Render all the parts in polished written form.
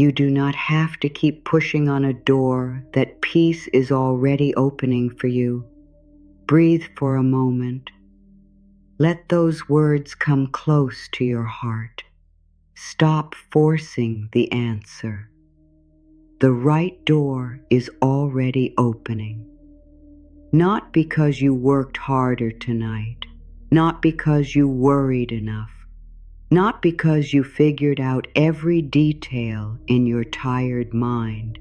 You do not have to keep pushing on a door that peace is already opening for you. Breathe for a moment. Let those words come close to your heart. Stop forcing the answer. The right door is already opening. Not because you worked harder tonight, not because you worried enough, not because you figured out every detail in your tired mind,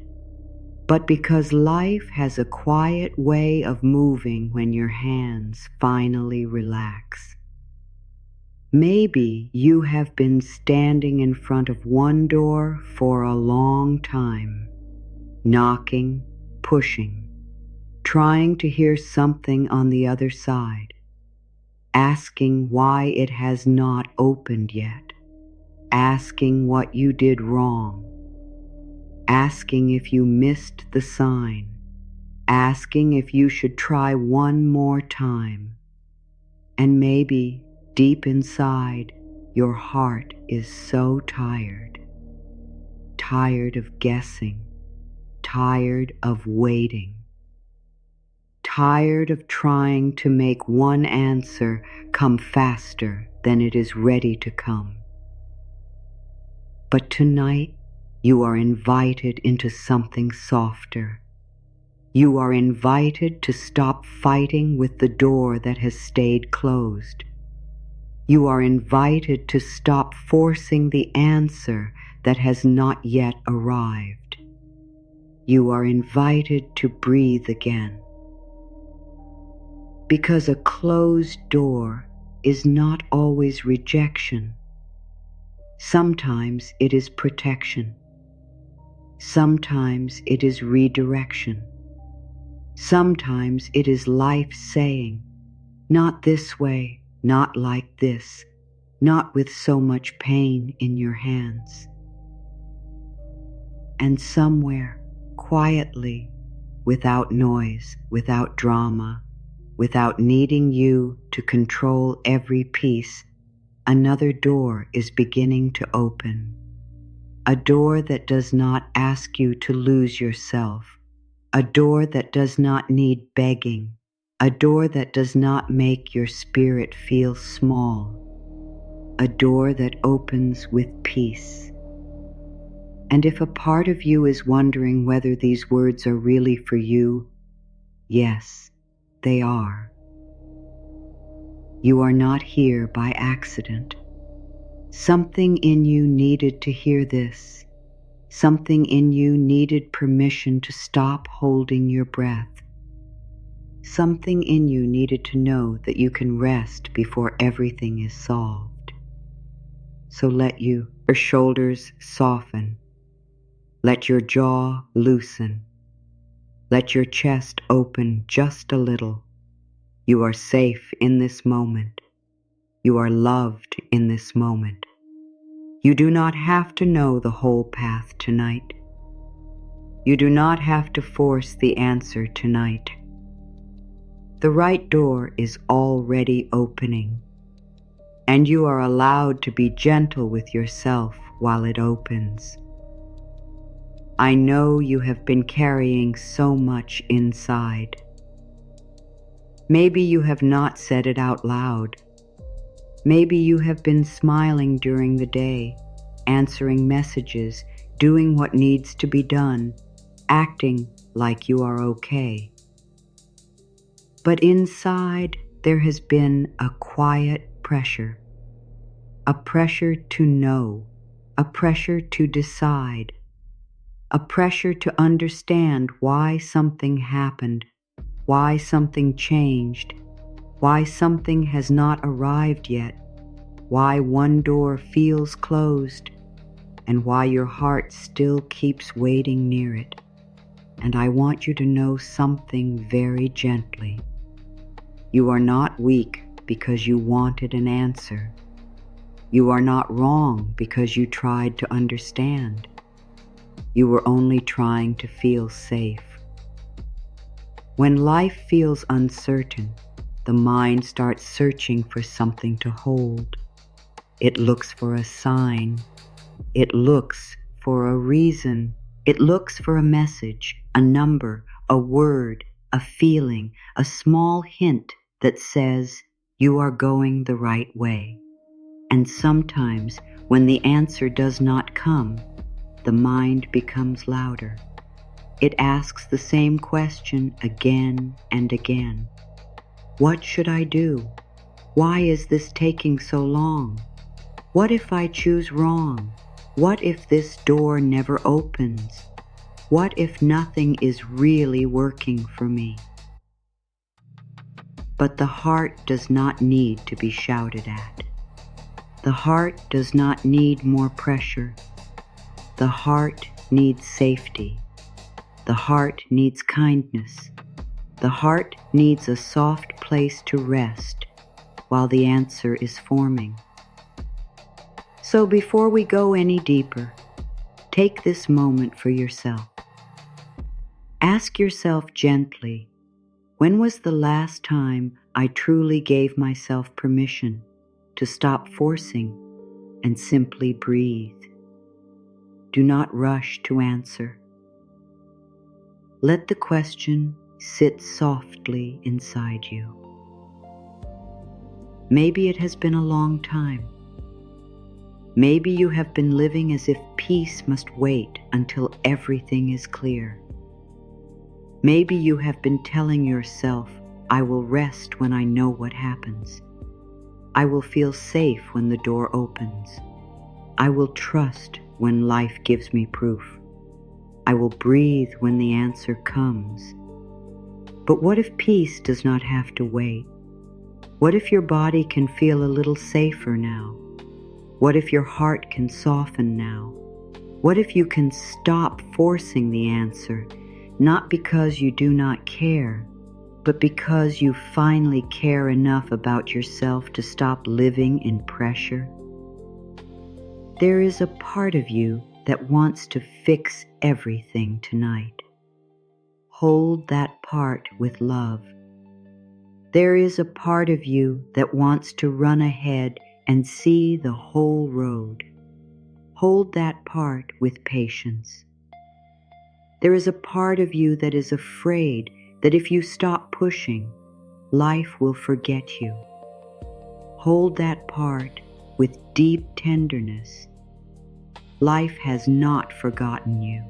but because life has a quiet way of moving when your hands finally relax. Maybe you have been standing in front of one door for a long time, knocking, pushing, trying to hear something on the other side, asking why it has not opened yet, asking what you did wrong, asking if you missed the sign, asking if you should try one more time. And maybe deep inside, your heart is so tired, tired of guessing, tired of waiting, tired of trying to make one answer come faster than it is ready to come. But tonight, you are invited into something softer. You are invited to stop fighting with the door that has stayed closed. You are invited to stop forcing the answer that has not yet arrived. You are invited to breathe again. Because a closed door is not always rejection. Sometimes it is protection. Sometimes it is redirection. Sometimes it is life saying, not this way, not like this, not with so much pain in your hands. And somewhere, quietly, without noise, without drama, without needing you to control every piece, another door is beginning to open. A door that does not ask you to lose yourself. A door that does not need begging. A door that does not make your spirit feel small. A door that opens with peace. And if a part of you is wondering whether these words are really for you, yes, they are. You are not here by accident. Something in you needed to hear this. Something in you needed permission to stop holding your breath. Something in you needed to know that you can rest before everything is solved. So let your shoulders soften. Let your jaw loosen. Let your chest open just a little. You are safe in this moment. You are loved in this moment. You do not have to know the whole path tonight. You do not have to force the answer tonight. The right door is already opening, and you are allowed to be gentle with yourself while it opens. I know you have been carrying so much inside. Maybe you have not said it out loud. Maybe you have been smiling during the day, answering messages, doing what needs to be done, acting like you are okay. But inside, there has been a quiet pressure. A pressure to know, a pressure to decide, a pressure to understand why something happened, why something changed, why something has not arrived yet, why one door feels closed, and why your heart still keeps waiting near it. And I want you to know something very gently. You are not weak because you wanted an answer. You are not wrong because you tried to understand. You were only trying to feel safe. When life feels uncertain, the mind starts searching for something to hold. It looks for a sign. It looks for a reason. It looks for a message, a number, a word, a feeling, a small hint that says you are going the right way. And sometimes, when the answer does not come, the mind becomes louder. It asks the same question again and again. What should I do? Why is this taking so long? What if I choose wrong? What if this door never opens? What if nothing is really working for me? But the heart does not need to be shouted at. The heart does not need more pressure. The heart needs safety. The heart needs kindness. The heart needs a soft place to rest while the answer is forming. So before we go any deeper, take this moment for yourself. Ask yourself gently, when was the last time I truly gave myself permission to stop forcing and simply breathe? Do not rush to answer. Let the question sit softly inside you. Maybe it has been a long time. Maybe you have been living as if peace must wait until everything is clear. Maybe you have been telling yourself, I will rest when I know what happens. I will feel safe when the door opens. I will trust when life gives me proof. I will breathe when the answer comes. But what if peace does not have to wait? What if your body can feel a little safer now? What if your heart can soften now? What if you can stop forcing the answer, not because you do not care, but because you finally care enough about yourself to stop living in pressure? There is a part of you that wants to fix everything tonight. Hold that part with love. There is a part of you that wants to run ahead and see the whole road. Hold that part with patience. There is a part of you that is afraid that if you stop pushing, life will forget you. Hold that part with deep tenderness. Life has not forgotten you.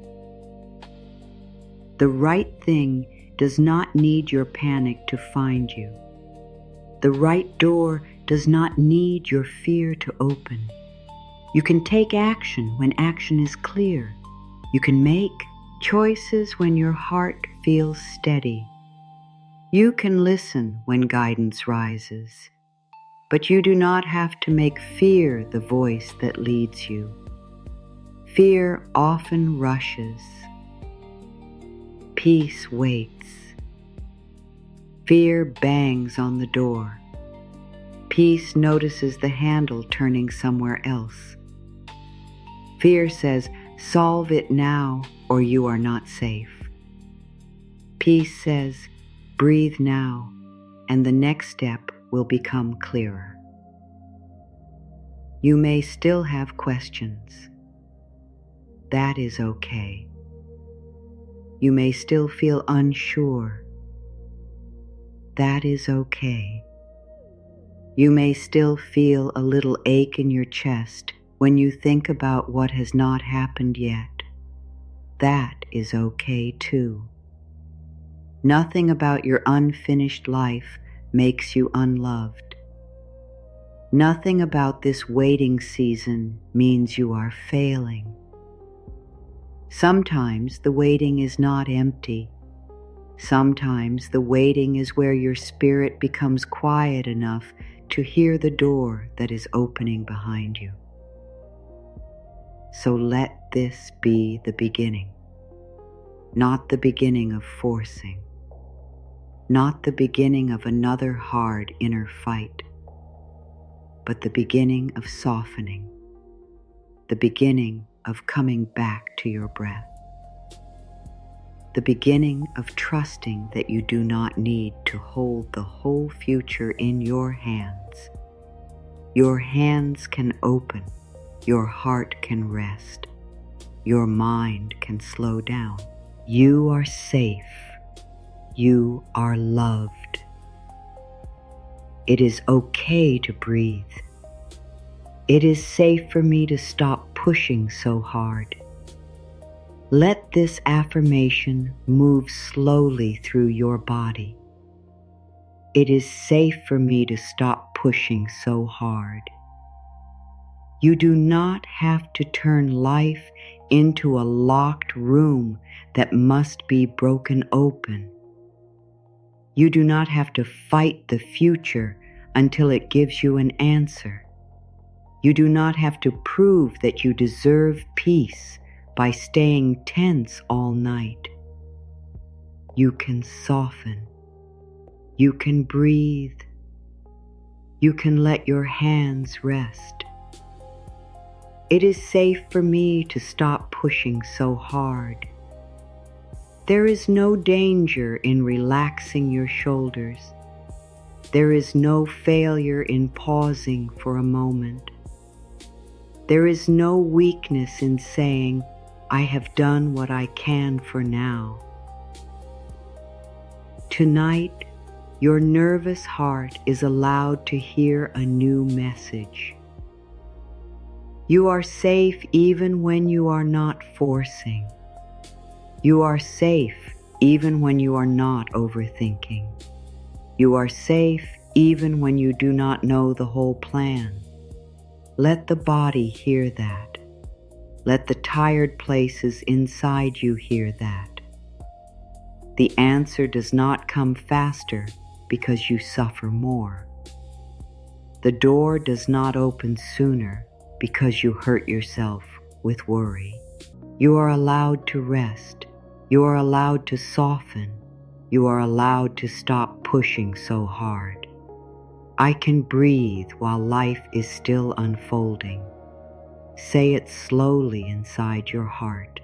The right thing does not need your panic to find you. The right door does not need your fear to open. You can take action when action is clear. You can make choices when your heart feels steady. You can listen when guidance rises. But you do not have to make fear the voice that leads you. Fear often rushes. Peace waits. Fear bangs on the door. Peace notices the handle turning somewhere else. Fear says, solve it now or you are not safe. Peace says, breathe now and the next step will become clearer. You may still have questions. That is okay. You may still feel unsure. That is okay. You may still feel a little ache in your chest when you think about what has not happened yet. That is okay too. Nothing about your unfinished life makes you unloved. Nothing about this waiting season means you are failing. Sometimes the waiting is not empty. Sometimes the waiting is where your spirit becomes quiet enough to hear the door that is opening behind you. So let this be the beginning, not the beginning of forcing, not the beginning of another hard inner fight, but the beginning of softening, the beginning of coming back to your breath, the beginning of trusting that you do not need to hold the whole future in your hands. Your hands can open, your heart can rest. your mind can slow down. You are safe. You are loved. It is okay to breathe. It is safe for me to stop pushing so hard. Let this affirmation move slowly through your body. It is safe for me to stop pushing so hard. You do not have to turn life into a locked room that must be broken open. You do not have to fight the future until it gives you an answer. You do not have to prove that you deserve peace by staying tense all night. You can soften. You can breathe. You can let your hands rest. It is safe for me to stop pushing so hard. There is no danger in relaxing your shoulders. There is no failure in pausing for a moment. There is no weakness in saying, I have done what I can for now. Tonight, your nervous heart is allowed to hear a new message. You are safe even when you are not forcing. You are safe even when you are not overthinking. You are safe even when you do not know the whole plan. Let the body hear that. Let the tired places inside you hear that. The answer does not come faster because you suffer more. The door does not open sooner because you hurt yourself with worry. You are allowed to rest. You are allowed to soften. You are allowed to stop pushing so hard. I can breathe while life is still unfolding. Say it slowly inside your heart.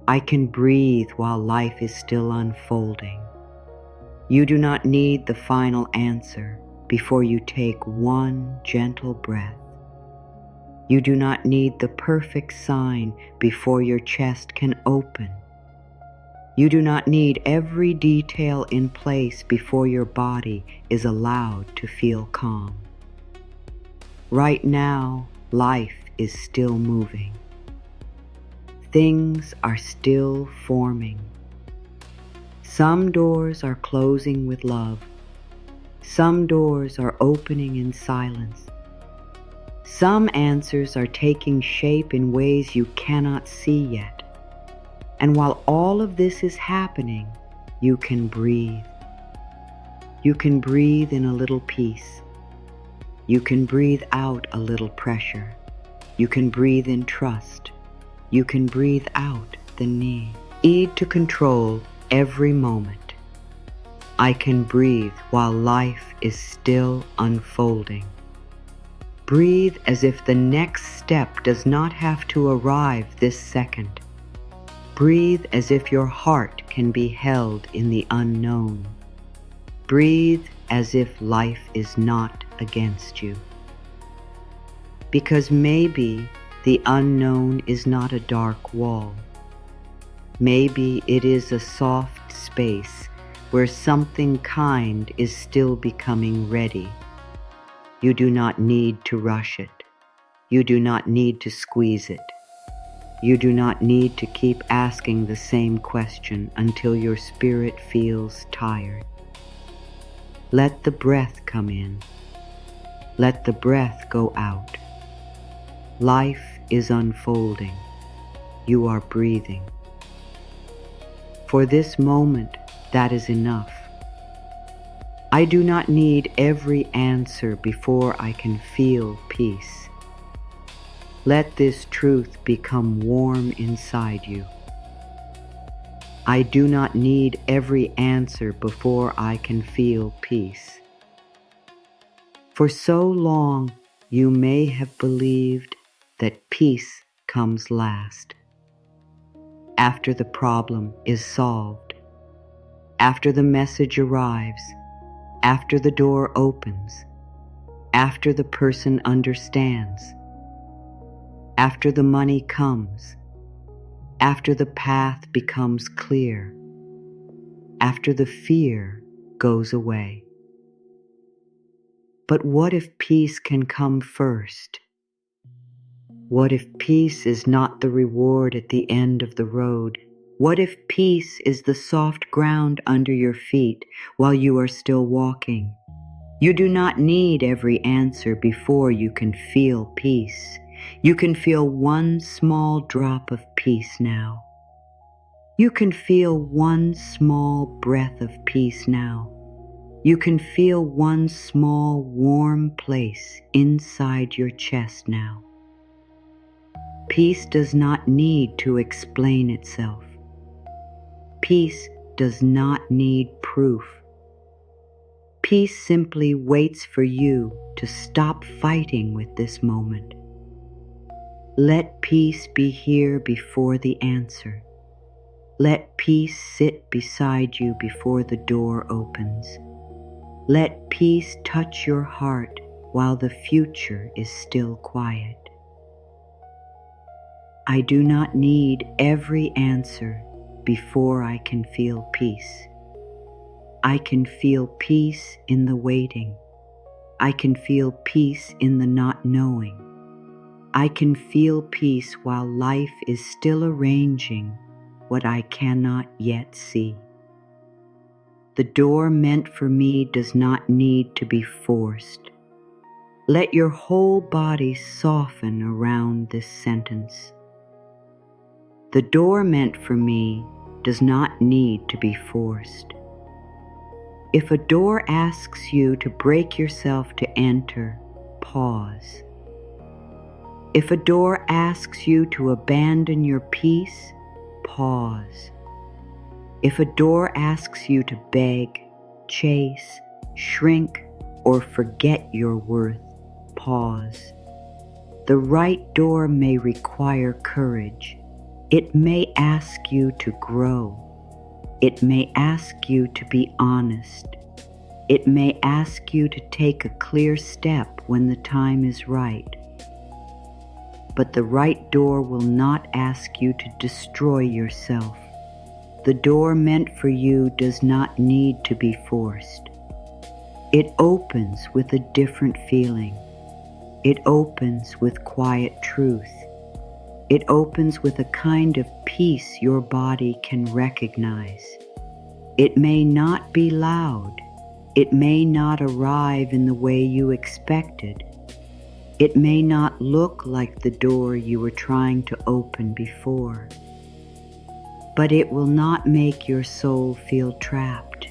I can breathe while life is still unfolding. You do not need the final answer before you take one gentle breath. You do not need the perfect sign before your chest can open. You do not need every detail in place before your body is allowed to feel calm. Right now, life is still moving. Things are still forming. Some doors are closing with love. Some doors are opening in silence. Some answers are taking shape in ways you cannot see yet. And while all of this is happening, you can breathe. You can breathe in a little peace. You can breathe out a little pressure. You can breathe in trust. You can breathe out the need to control every moment. I can breathe while life is still unfolding. Breathe as if the next step does not have to arrive this second. Breathe as if your heart can be held in the unknown. Breathe as if life is not against you. Because maybe the unknown is not a dark wall. Maybe it is a soft space where something kind is still becoming ready. You do not need to rush it. You do not need to squeeze it. You do not need to keep asking the same question until your spirit feels tired. Let the breath come in. Let the breath go out. Life is unfolding. You are breathing. For this moment, that is enough. I do not need every answer before I can feel peace. Let this truth become warm inside you. I do not need every answer before I can feel peace. For so long, you may have believed that peace comes last. After the problem is solved, after the message arrives, after the door opens, after the person understands, after the money comes, after the path becomes clear, after the fear goes away. But what if peace can come first? What if peace is not the reward at the end of the road? What if peace is the soft ground under your feet while you are still walking? You do not need every answer before you can feel peace. You can feel one small drop of peace now. You can feel one small breath of peace now. You can feel one small warm place inside your chest now. Peace does not need to explain itself. Peace does not need proof. Peace simply waits for you to stop fighting with this moment. Let peace be here before the answer. Let peace sit beside you before the door opens. Let peace touch your heart while the future is still quiet. I do not need every answer before I can feel peace. I can feel peace in the waiting. I can feel peace in the not knowing. I can feel peace while life is still arranging what I cannot yet see. The door meant for me does not need to be forced. Let your whole body soften around this sentence. The door meant for me does not need to be forced. If a door asks you to break yourself to enter, pause. If a door asks you to abandon your peace, pause. If a door asks you to beg, chase, shrink, or forget your worth, pause. The right door may require courage. It may ask you to grow. It may ask you to be honest. It may ask you to take a clear step when the time is right. But the right door will not ask you to destroy yourself. The door meant for you does not need to be forced. It opens with a different feeling. It opens with quiet truth. It opens with a kind of peace your body can recognize. It may not be loud. It may not arrive in the way you expected. It may not look like the door you were trying to open before. But it will not make your soul feel trapped.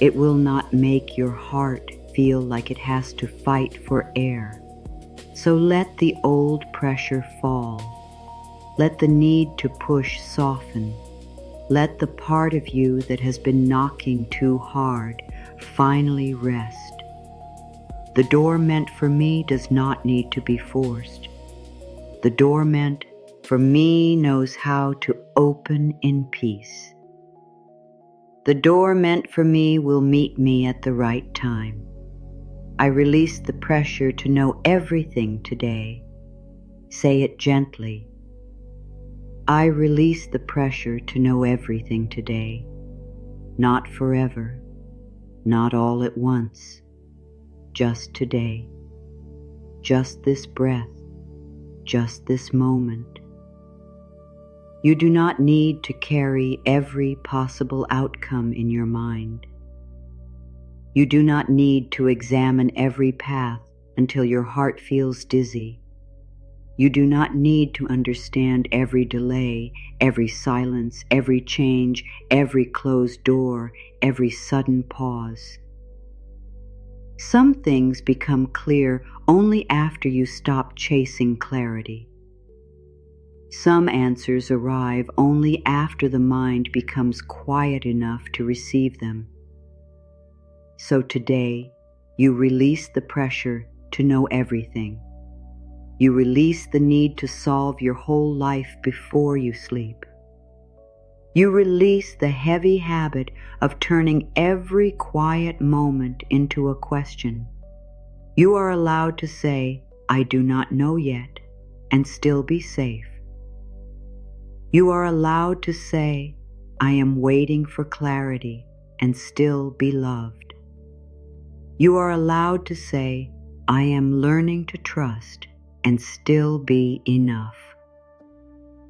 It will not make your heart feel like it has to fight for air. So let the old pressure fall. Let the need to push soften. Let the part of you that has been knocking too hard finally rest. The door meant for me does not need to be forced. The door meant for me knows how to open in peace. The door meant for me will meet me at the right time. I release the pressure to know everything today. Say it gently. I release the pressure to know everything today. Not forever, not all at once, just today, just this breath, just this moment. You do not need to carry every possible outcome in your mind. You do not need to examine every path until your heart feels dizzy. You do not need to understand every delay, every silence, every change, every closed door, every sudden pause. Some things become clear only after you stop chasing clarity. Some answers arrive only after the mind becomes quiet enough to receive them. So today, you release the pressure to know everything. You release the need to solve your whole life before you sleep. You release the heavy habit of turning every quiet moment into a question. You are allowed to say, I do not know yet, and still be safe. You are allowed to say, I am waiting for clarity and still be loved. You are allowed to say, I am learning to trust and still be enough.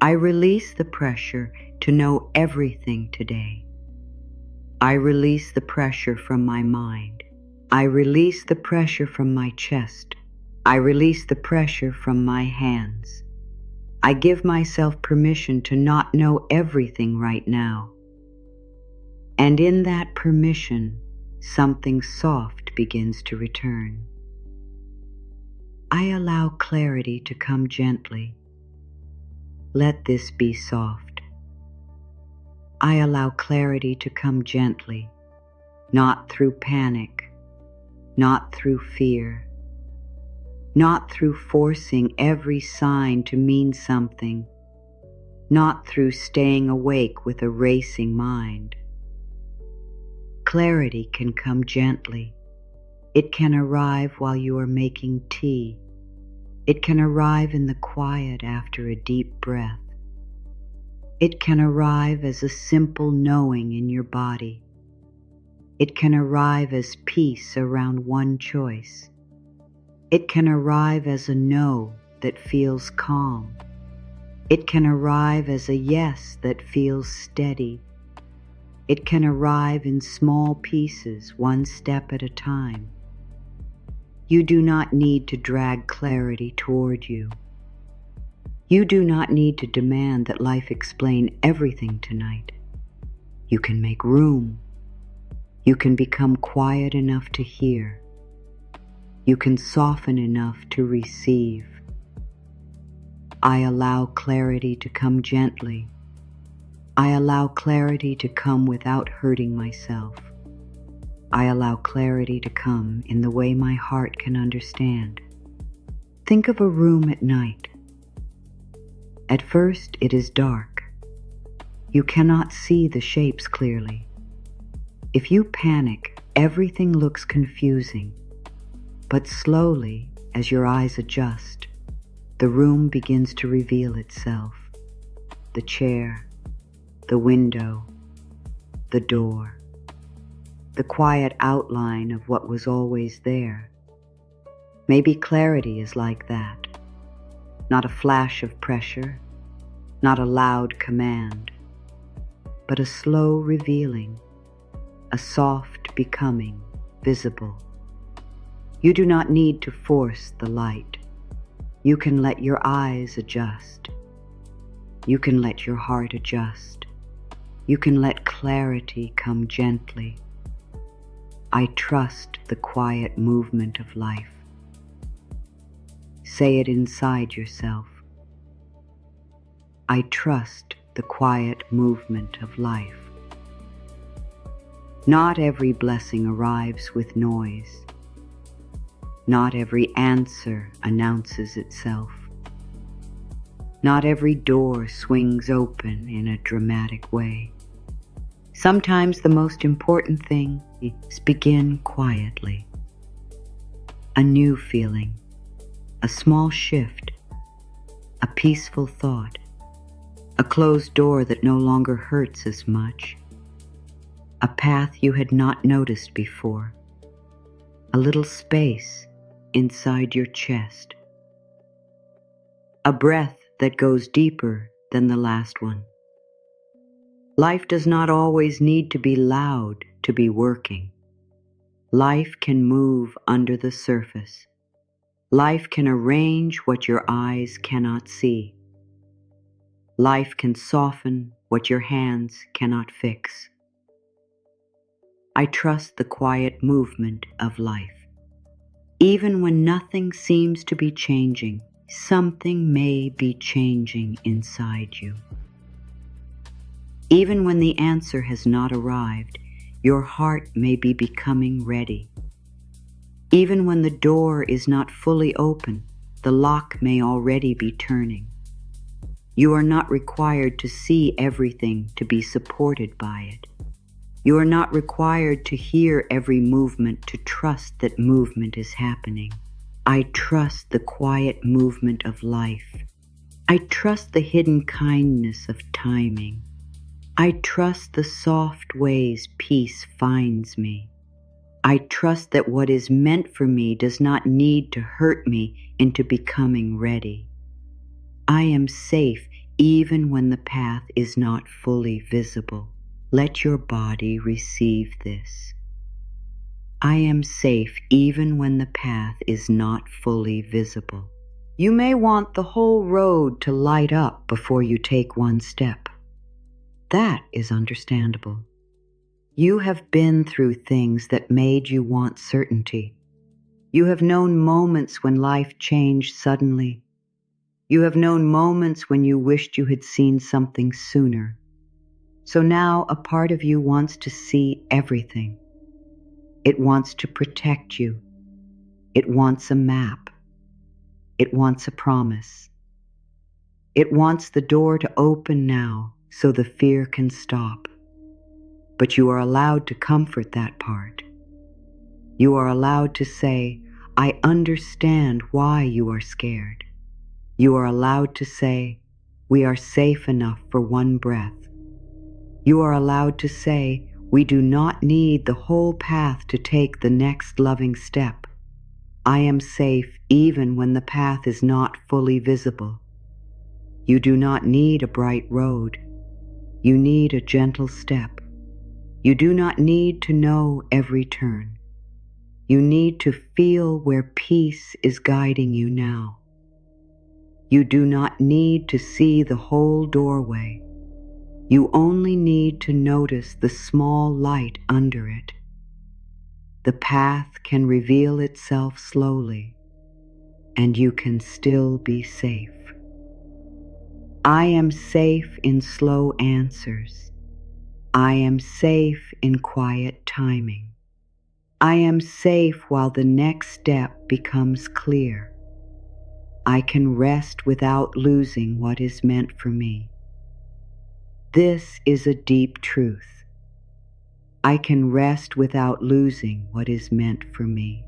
I release the pressure to know everything today. I release the pressure from my mind. I release the pressure from my chest. I release the pressure from my hands. I give myself permission to not know everything right now. And in that permission, something soft begins to return. I allow clarity to come gently. Let this be soft. I allow clarity to come gently, not through panic, not through fear, not through forcing every sign to mean something, not through staying awake with a racing mind. Clarity can come gently. It can arrive while you are making tea. It can arrive in the quiet after a deep breath. It can arrive as a simple knowing in your body. It can arrive as peace around one choice. It can arrive as a no that feels calm. It can arrive as a yes that feels steady. It can arrive in small pieces, one step at a time. You do not need to drag clarity toward you. You do not need to demand that life explain everything tonight. You can make room. You can become quiet enough to hear. You can soften enough to receive. I allow clarity to come gently. I allow clarity to come without hurting myself. I allow clarity to come in the way my heart can understand. Think of a room at night. At first, it is dark. You cannot see the shapes clearly. If you panic, everything looks confusing. But slowly, as your eyes adjust, the room begins to reveal itself. The chair, the window, the door, the quiet outline of what was always there. Maybe clarity is like that. Not a flash of pressure, not a loud command, but a slow revealing, a soft becoming visible. You do not need to force the light. You can let your eyes adjust. You can let your heart adjust. You can let clarity come gently. I trust the quiet movement of life. Say it inside yourself. I trust the quiet movement of life. Not every blessing arrives with noise. Not every answer announces itself. Not every door swings open in a dramatic way. Sometimes the most important thing is begin quietly. A new feeling, a small shift, a peaceful thought, a closed door that no longer hurts as much, a path you had not noticed before, a little space inside your chest, a breath that goes deeper than the last one. Life does not always need to be loud to be working. Life can move under the surface. Life can arrange what your eyes cannot see. Life can soften what your hands cannot fix. I trust the quiet movement of life. Even when nothing seems to be changing, something may be changing inside you. Even when the answer has not arrived, your heart may be becoming ready. Even when the door is not fully open, the lock may already be turning. You are not required to see everything to be supported by it. You are not required to hear every movement to trust that movement is happening. I trust the quiet movement of life. I trust the hidden kindness of timing. I trust the soft ways peace finds me. I trust that what is meant for me does not need to hurt me into becoming ready. I am safe even when the path is not fully visible. Let your body receive this. I am safe even when the path is not fully visible. You may want the whole road to light up before you take one step. That is understandable. You have been through things that made you want certainty. You have known moments when life changed suddenly. You have known moments when you wished you had seen something sooner. So now a part of you wants to see everything. It wants to protect you. It wants a map. It wants a promise. It wants the door to open now so the fear can stop. But you are allowed to comfort that part. You are allowed to say, I understand why you are scared. You are allowed to say, we are safe enough for one breath. You are allowed to say, we do not need the whole path to take the next loving step. I am safe even when the path is not fully visible. You do not need a bright road. You need a gentle step. You do not need to know every turn. You need to feel where peace is guiding you now. You do not need to see the whole doorway. You only need to notice the small light under it. The path can reveal itself slowly, and you can still be safe. I am safe in slow answers. I am safe in quiet timing. I am safe while the next step becomes clear. I can rest without losing what is meant for me. This is a deep truth. I can rest without losing what is meant for me.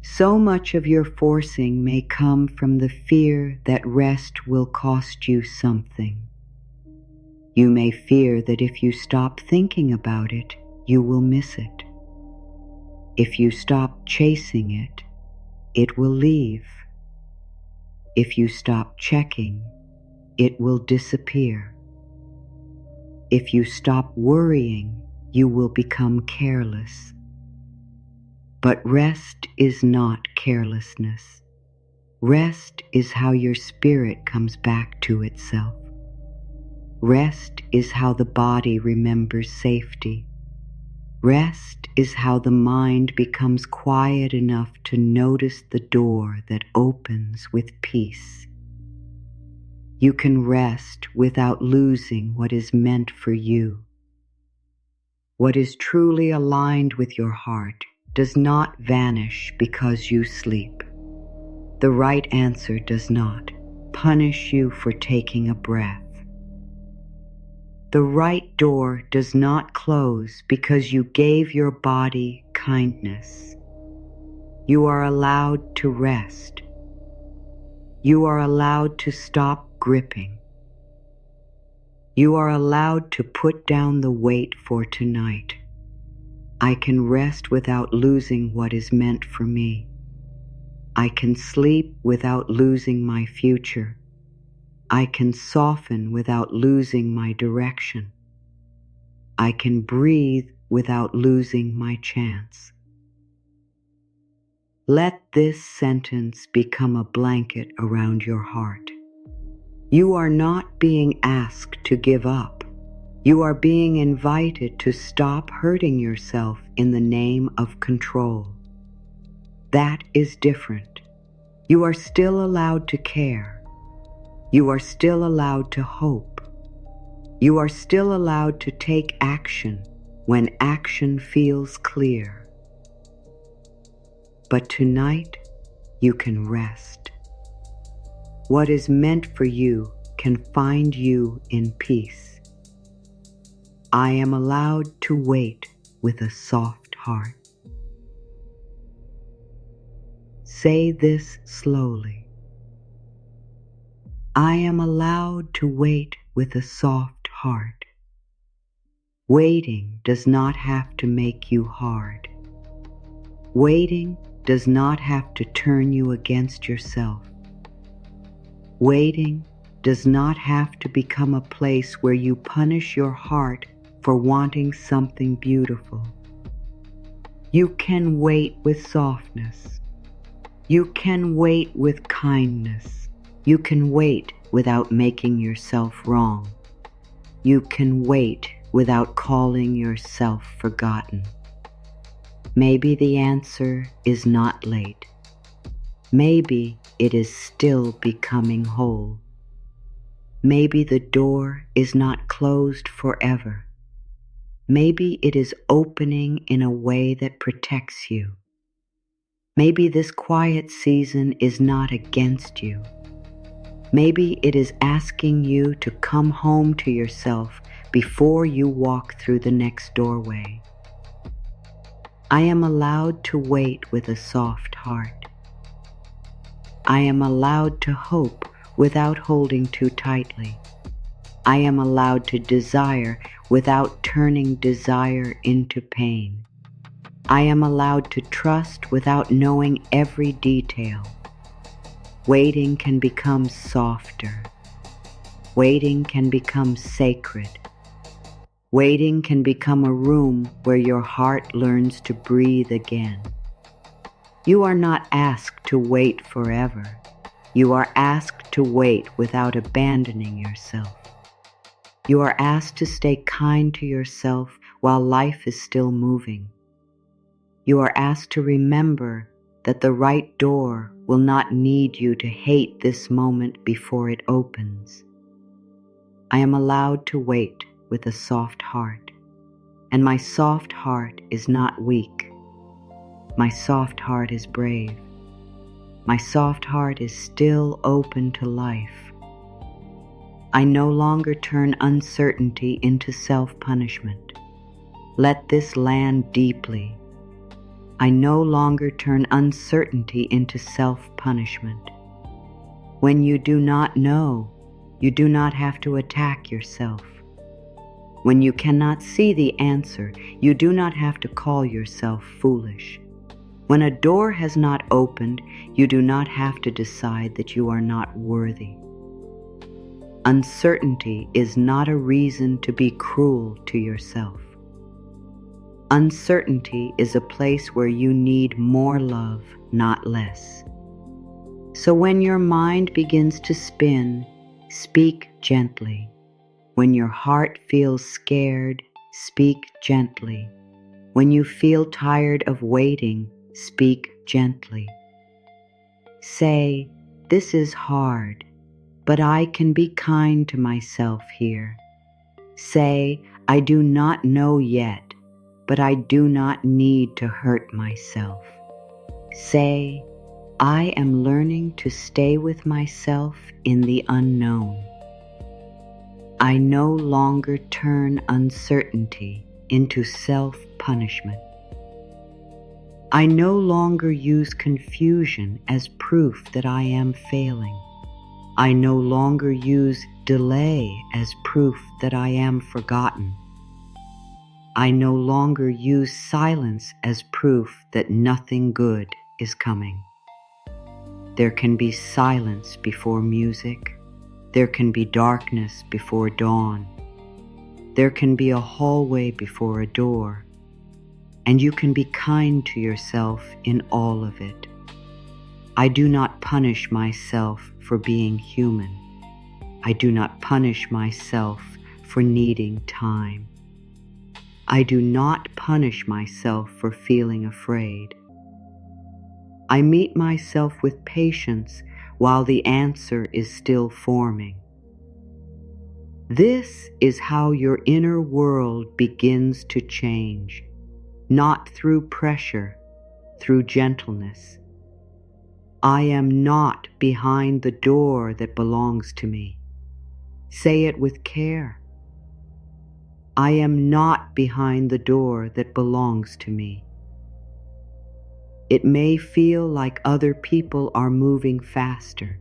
So much of your forcing may come from the fear that rest will cost you something. You may fear that if you stop thinking about it, you will miss it. If you stop chasing it, it will leave. If you stop checking, it will disappear. If you stop worrying, you will become careless. But rest is not carelessness. Rest is how your spirit comes back to itself. Rest is how the body remembers safety. Rest is how the mind becomes quiet enough to notice the door that opens with peace. You can rest without losing what is meant for you. What is truly aligned with your heart does not vanish because you sleep. The right answer does not punish you for taking a breath. The right door does not close because you gave your body kindness. You are allowed to rest. You are allowed to stop gripping. You are allowed to put down the weight for tonight. I can rest without losing what is meant for me. I can sleep without losing my future. I can soften without losing my direction. I can breathe without losing my chance. Let this sentence become a blanket around your heart. You are not being asked to give up. You are being invited to stop hurting yourself in the name of control. That is different. You are still allowed to care. You are still allowed to hope. You are still allowed to take action when action feels clear. But tonight, you can rest. What is meant for you can find you in peace. I am allowed to wait with a soft heart. Say this slowly. I am allowed to wait with a soft heart. Waiting does not have to make you hard. Waiting does not have to turn you against yourself. Waiting does not have to become a place where you punish your heart for wanting something beautiful. You can wait with softness. You can wait with kindness. You can wait without making yourself wrong. You can wait without calling yourself forgotten. Maybe the answer is not late. Maybe it is still becoming whole. Maybe the door is not closed forever. Maybe it is opening in a way that protects you. Maybe this quiet season is not against you. Maybe it is asking you to come home to yourself before you walk through the next doorway. I am allowed to wait with a soft heart. I am allowed to hope without holding too tightly. I am allowed to desire without turning desire into pain. I am allowed to trust without knowing every detail. Waiting can become softer. Waiting can become sacred. Waiting can become a room where your heart learns to breathe again. You are not asked to wait forever. You are asked to wait without abandoning yourself. You are asked to stay kind to yourself while life is still moving. You are asked to remember that the right door will not need you to hate this moment before it opens. I am allowed to wait with a soft heart, and my soft heart is not weak. My soft heart is brave. My soft heart is still open to life. I no longer turn uncertainty into self-punishment. Let this land deeply. I no longer turn uncertainty into self-punishment. When you do not know, you do not have to attack yourself. When you cannot see the answer, you do not have to call yourself foolish. When a door has not opened, you do not have to decide that you are not worthy. Uncertainty is not a reason to be cruel to yourself. Uncertainty is a place where you need more love, not less. So when your mind begins to spin, speak gently. When your heart feels scared, speak gently. When you feel tired of waiting, speak gently. Say, "This is hard, but I can be kind to myself here." Say, "I do not know yet, but I do not need to hurt myself." Say, "I am learning to stay with myself in the unknown." I no longer turn uncertainty into self-punishment. I no longer use confusion as proof that I am failing. I no longer use delay as proof that I am forgotten. I no longer use silence as proof that nothing good is coming. There can be silence before music. There can be darkness before dawn. There can be a hallway before a door. And you can be kind to yourself in all of it. I do not punish myself for being human. I do not punish myself for needing time. I do not punish myself for feeling afraid. I meet myself with patience while the answer is still forming. This is how your inner world begins to change, not through pressure, through gentleness. I am not behind the door that belongs to me. Say it with care. I am not behind the door that belongs to me. It may feel like other people are moving faster.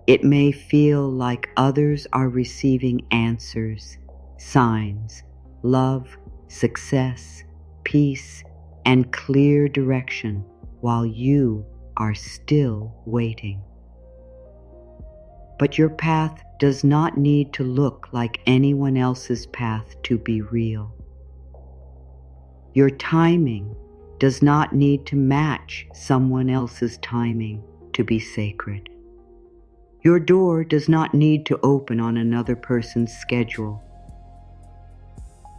It may feel like others are receiving answers, signs, love, success, peace, and clear direction while you are still waiting. But your path does not need to look like anyone else's path to be real. Your timing does not need to match someone else's timing to be sacred. Your door does not need to open on another person's schedule.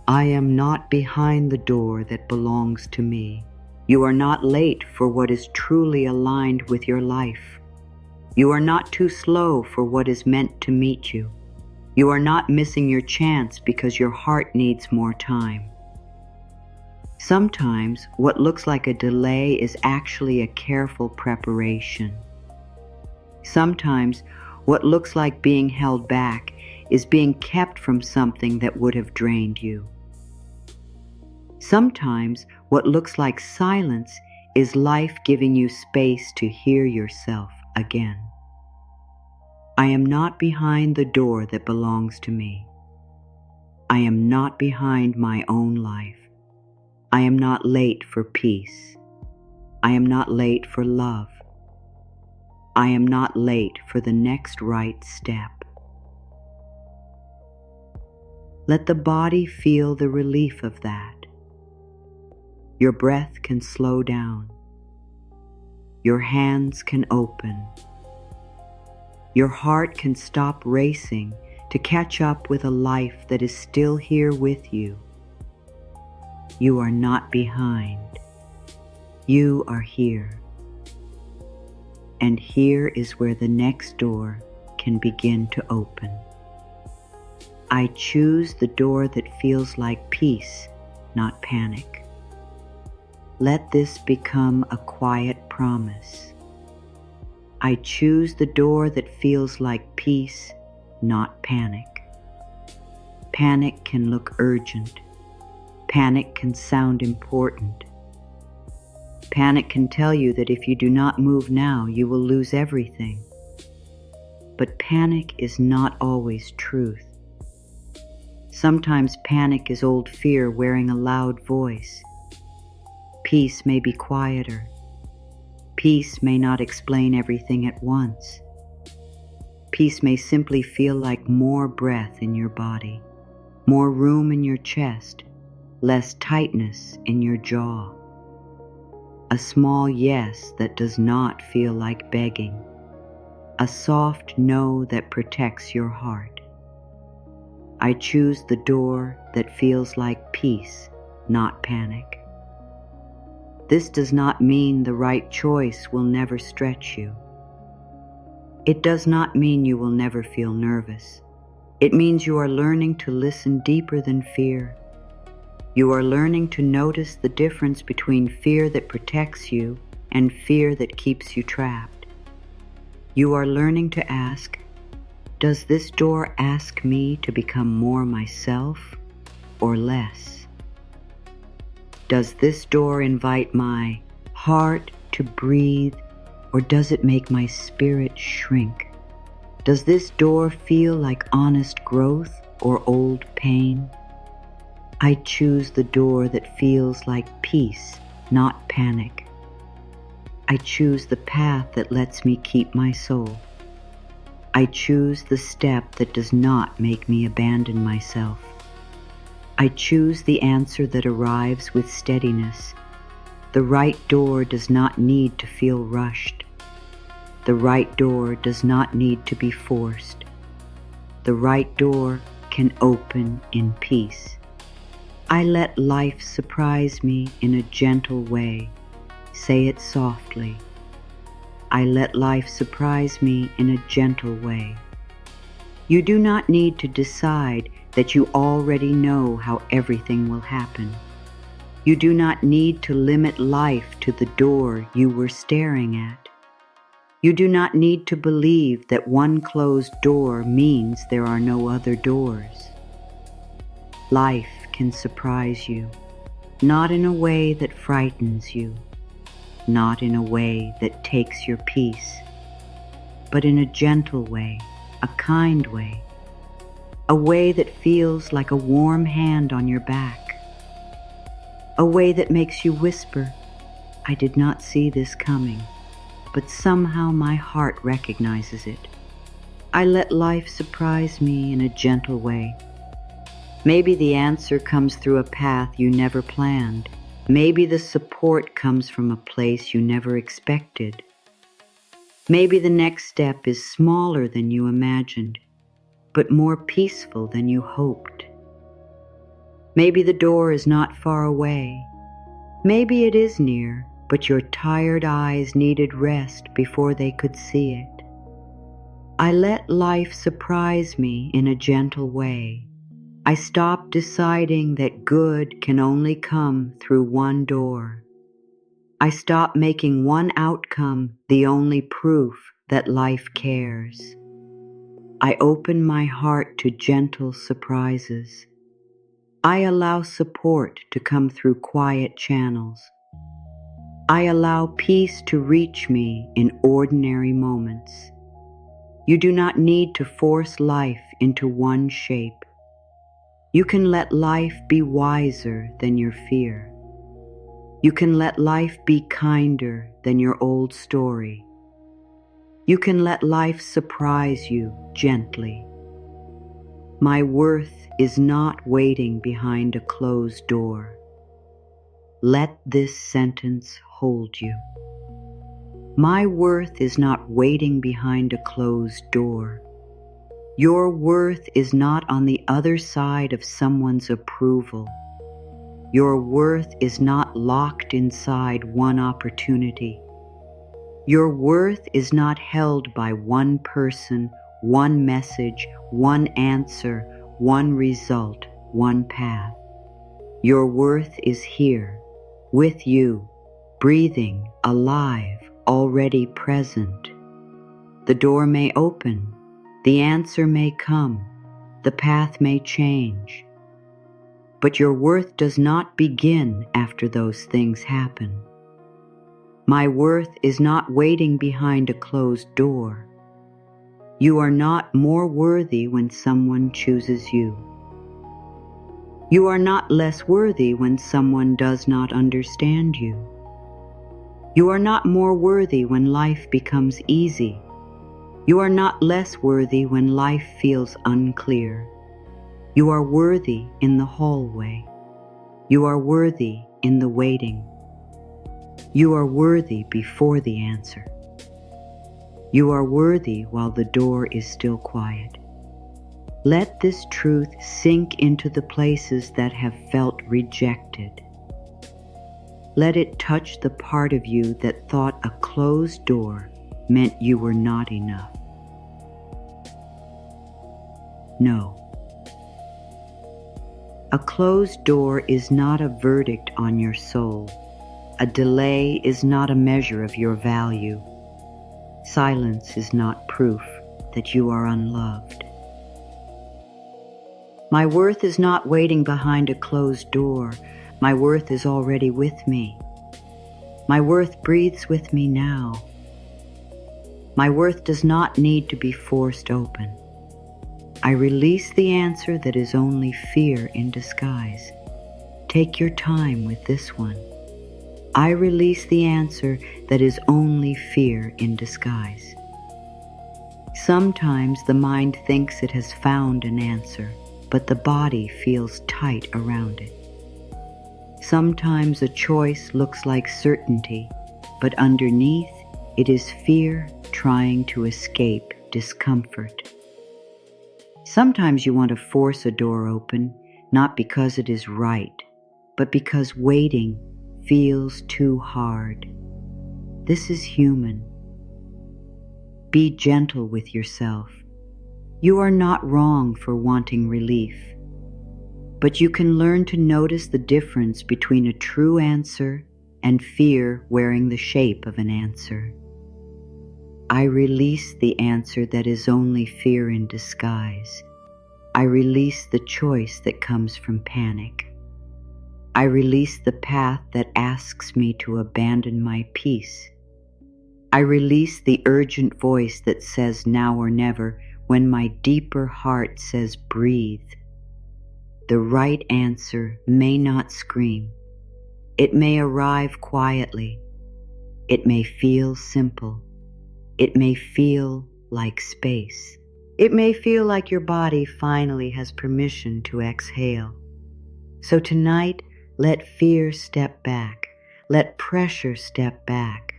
I am not behind the door that belongs to me. You are not late for what is truly aligned with your life. You are not too slow for what is meant to meet you. You are not missing your chance because your heart needs more time. Sometimes what looks like a delay is actually a careful preparation. Sometimes what looks like being held back is being kept from something that would have drained you. Sometimes what looks like silence is life giving you space to hear yourself again. I am not behind the door that belongs to me. I am not behind my own life. I am not late for peace. I am not late for love. I am not late for the next right step. Let the body feel the relief of that. Your breath can slow down. Your hands can open. Your heart can stop racing to catch up with a life that is still here with you. You are not behind. You are here. And here is where the next door can begin to open. I choose the door that feels like peace, not panic. Let this become a quiet promise. I choose the door that feels like peace, not panic. Panic can look urgent. Panic can sound important. Panic can tell you that if you do not move now, you will lose everything. But panic is not always truth. Sometimes panic is old fear wearing a loud voice. Peace may be quieter. Peace may not explain everything at once. Peace may simply feel like more breath in your body, more room in your chest, less tightness in your jaw. A small yes that does not feel like begging. A soft no that protects your heart. I choose the door that feels like peace, not panic. This does not mean the right choice will never stretch you. It does not mean you will never feel nervous. It means you are learning to listen deeper than fear. You are learning to notice the difference between fear that protects you and fear that keeps you trapped. You are learning to ask, does this door ask me to become more myself or less? Does this door invite my heart to breathe, or does it make my spirit shrink? Does this door feel like honest growth or old pain? I choose the door that feels like peace, not panic. I choose the path that lets me keep my soul. I choose the step that does not make me abandon myself. I choose the answer that arrives with steadiness. The right door does not need to feel rushed. The right door does not need to be forced. The right door can open in peace. I let life surprise me in a gentle way. Say it softly. I let life surprise me in a gentle way. You do not need to decide that you already know how everything will happen. You do not need to limit life to the door you were staring at. You do not need to believe that one closed door means there are no other doors. Life can surprise you, not in a way that frightens you, not in a way that takes your peace, but in a gentle way, a kind way, a way that feels like a warm hand on your back, a way that makes you whisper, "I did not see this coming, but somehow my heart recognizes it." I let life surprise me in a gentle way. Maybe the answer comes through a path you never planned. Maybe the support comes from a place you never expected. Maybe the next step is smaller than you imagined, but more peaceful than you hoped. Maybe the door is not far away. Maybe it is near, but your tired eyes needed rest before they could see it. I let life surprise me in a gentle way. I stopped deciding that good can only come through one door. I stopped making one outcome the only proof that life cares. I open my heart to gentle surprises. I allow support to come through quiet channels. I allow peace to reach me in ordinary moments. You do not need to force life into one shape. You can let life be wiser than your fear. You can let life be kinder than your old story. You can let life surprise you gently. My worth is not waiting behind a closed door. Let this sentence hold you. My worth is not waiting behind a closed door. Your worth is not on the other side of someone's approval. Your worth is not locked inside one opportunity. Your worth is not held by one person, one message, one answer, one result, one path. Your worth is here, with you, breathing, alive, already present. The door may open, the answer may come, the path may change. But your worth does not begin after those things happen. My worth is not waiting behind a closed door. You are not more worthy when someone chooses you. You are not less worthy when someone does not understand you. You are not more worthy when life becomes easy. You are not less worthy when life feels unclear. You are worthy in the hallway. You are worthy in the waiting. You are worthy before the answer. You are worthy while the door is still quiet. Let this truth sink into the places that have felt rejected. Let it touch the part of you that thought a closed door meant you were not enough. No. A closed door is not a verdict on your soul. A delay is not a measure of your value. Silence is not proof that you are unloved. My worth is not waiting behind a closed door. My worth is already with me. My worth breathes with me now. My worth does not need to be forced open. I release the answer that is only fear in disguise. Take your time with this one. I release the answer that is only fear in disguise. Sometimes the mind thinks it has found an answer, but the body feels tight around it. Sometimes a choice looks like certainty, but underneath it is fear trying to escape discomfort. Sometimes you want to force a door open, not because it is right, but because waiting feels too hard. This is human. Be gentle with yourself. You are not wrong for wanting relief, but you can learn to notice the difference between a true answer and fear wearing the shape of an answer. I release the answer that is only fear in disguise. I release the choice that comes from panic. I release the path that asks me to abandon my peace. I release the urgent voice that says now or never when my deeper heart says breathe. The right answer may not scream. It may arrive quietly. It may feel simple. It may feel like space. It may feel like your body finally has permission to exhale. So tonight, let fear step back. Let pressure step back.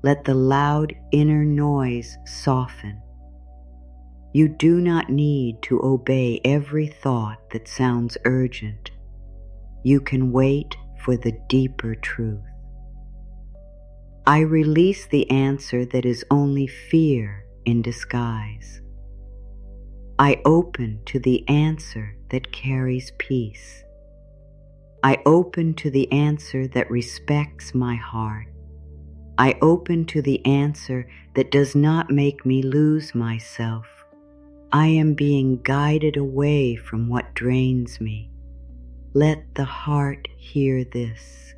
Let the loud inner noise soften. You do not need to obey every thought that sounds urgent. You can wait for the deeper truth. I release the answer that is only fear in disguise. I open to the answer that carries peace. I open to the answer that respects my heart. I open to the answer that does not make me lose myself. I am being guided away from what drains me. Let the heart hear this.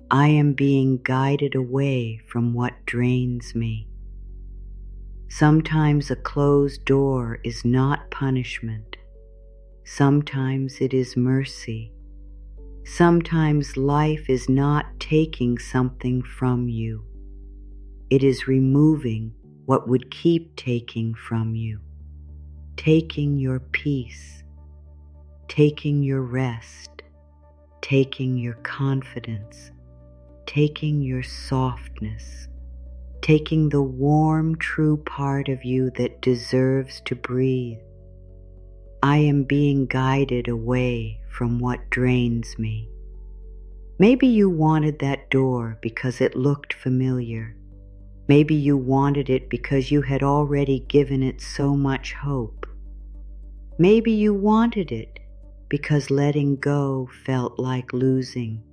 I am being guided away from what drains me. Sometimes a closed door is not punishment. Sometimes it is mercy. Sometimes life is not taking something from you. It is removing what would keep taking from you. Taking your peace. Taking your rest. Taking your confidence. Taking your softness. Taking the warm, true part of you that deserves to breathe. I am being guided away from what drains me. Maybe you wanted that door because it looked familiar. Maybe you wanted it because you had already given it so much hope. Maybe you wanted it because letting go felt like losing.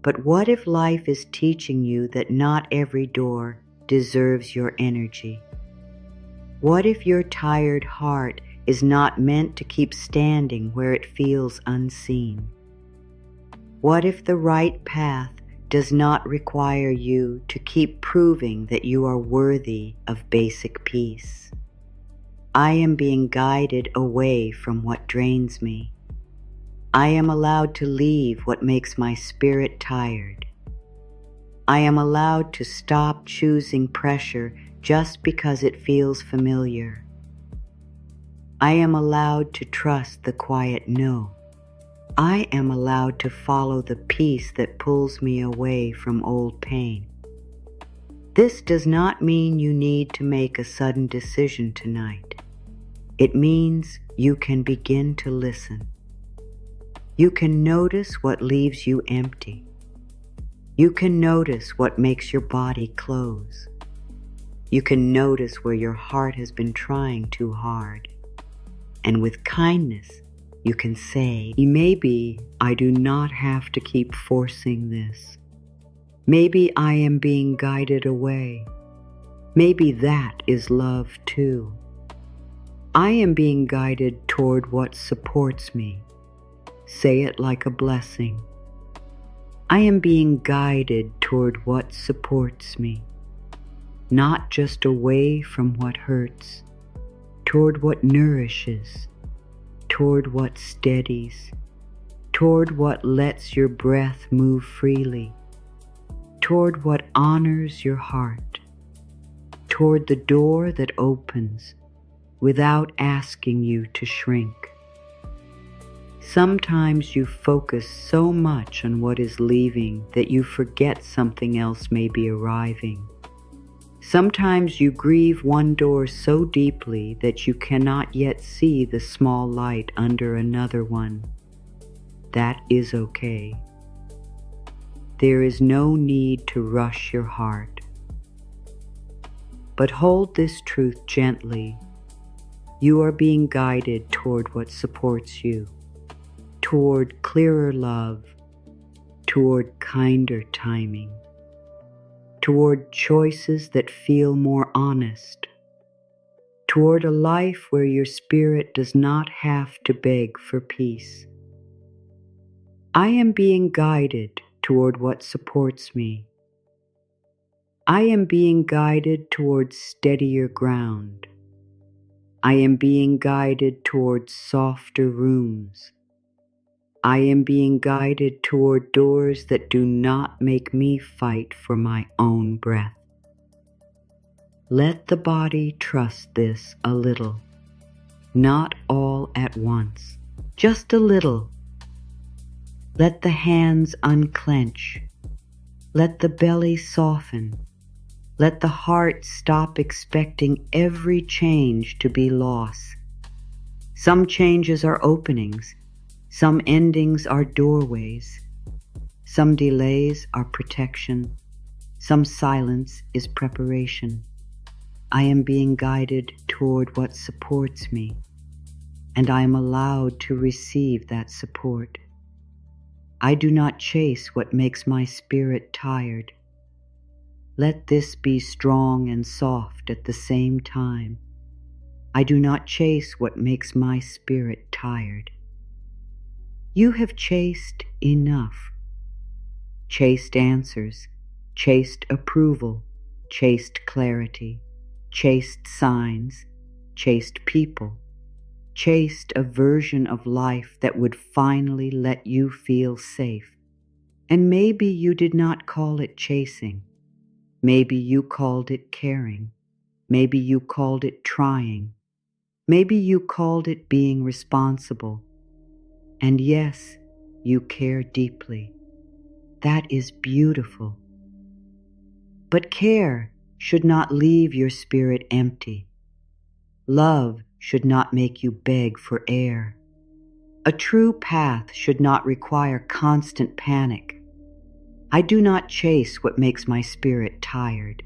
But what if life is teaching you that not every door deserves your energy? What if your tired heart is not meant to keep standing where it feels unseen? What if the right path does not require you to keep proving that you are worthy of basic peace? I am being guided away from what drains me. I am allowed to leave what makes my spirit tired. I am allowed to stop choosing pressure just because it feels familiar. I am allowed to trust the quiet no. I am allowed to follow the peace that pulls me away from old pain. This does not mean you need to make a sudden decision tonight. It means you can begin to listen. You can notice what leaves you empty. You can notice what makes your body close. You can notice where your heart has been trying too hard. And with kindness, you can say, maybe I do not have to keep forcing this. Maybe I am being guided away. Maybe that is love too. I am being guided toward what supports me. Say it like a blessing. I am being guided toward what supports me, not just away from what hurts, toward what nourishes, toward what steadies, toward what lets your breath move freely, toward what honors your heart, toward the door that opens without asking you to shrink. Sometimes you focus so much on what is leaving that you forget something else may be arriving. Sometimes you grieve one door so deeply that you cannot yet see the small light under another one. That is okay. There is no need to rush your heart. But hold this truth gently. You are being guided toward what supports you, toward clearer love, toward kinder timing, toward choices that feel more honest, toward a life where your spirit does not have to beg for peace. I am being guided toward what supports me. I am being guided towards steadier ground. I am being guided towards softer rooms. I am being guided toward doors that do not make me fight for my own breath. Let the body trust this a little, not all at once, just a little. Let the hands unclench. Let the belly soften. Let the heart stop expecting every change to be loss. Some changes are openings. Some endings are doorways. Some delays are protection. Some silence is preparation. I am being guided toward what supports me, and I am allowed to receive that support. I do not chase what makes my spirit tired. Let this be strong and soft at the same time. I do not chase what makes my spirit tired. You have chased enough. Chased answers, chased approval, chased clarity, chased signs, chased people, chased a version of life that would finally let you feel safe. And maybe you did not call it chasing. Maybe you called it caring. Maybe you called it trying. Maybe you called it being responsible. And yes, you care deeply. That is beautiful. But care should not leave your spirit empty. Love should not make you beg for air. A true path should not require constant panic. I do not chase what makes my spirit tired.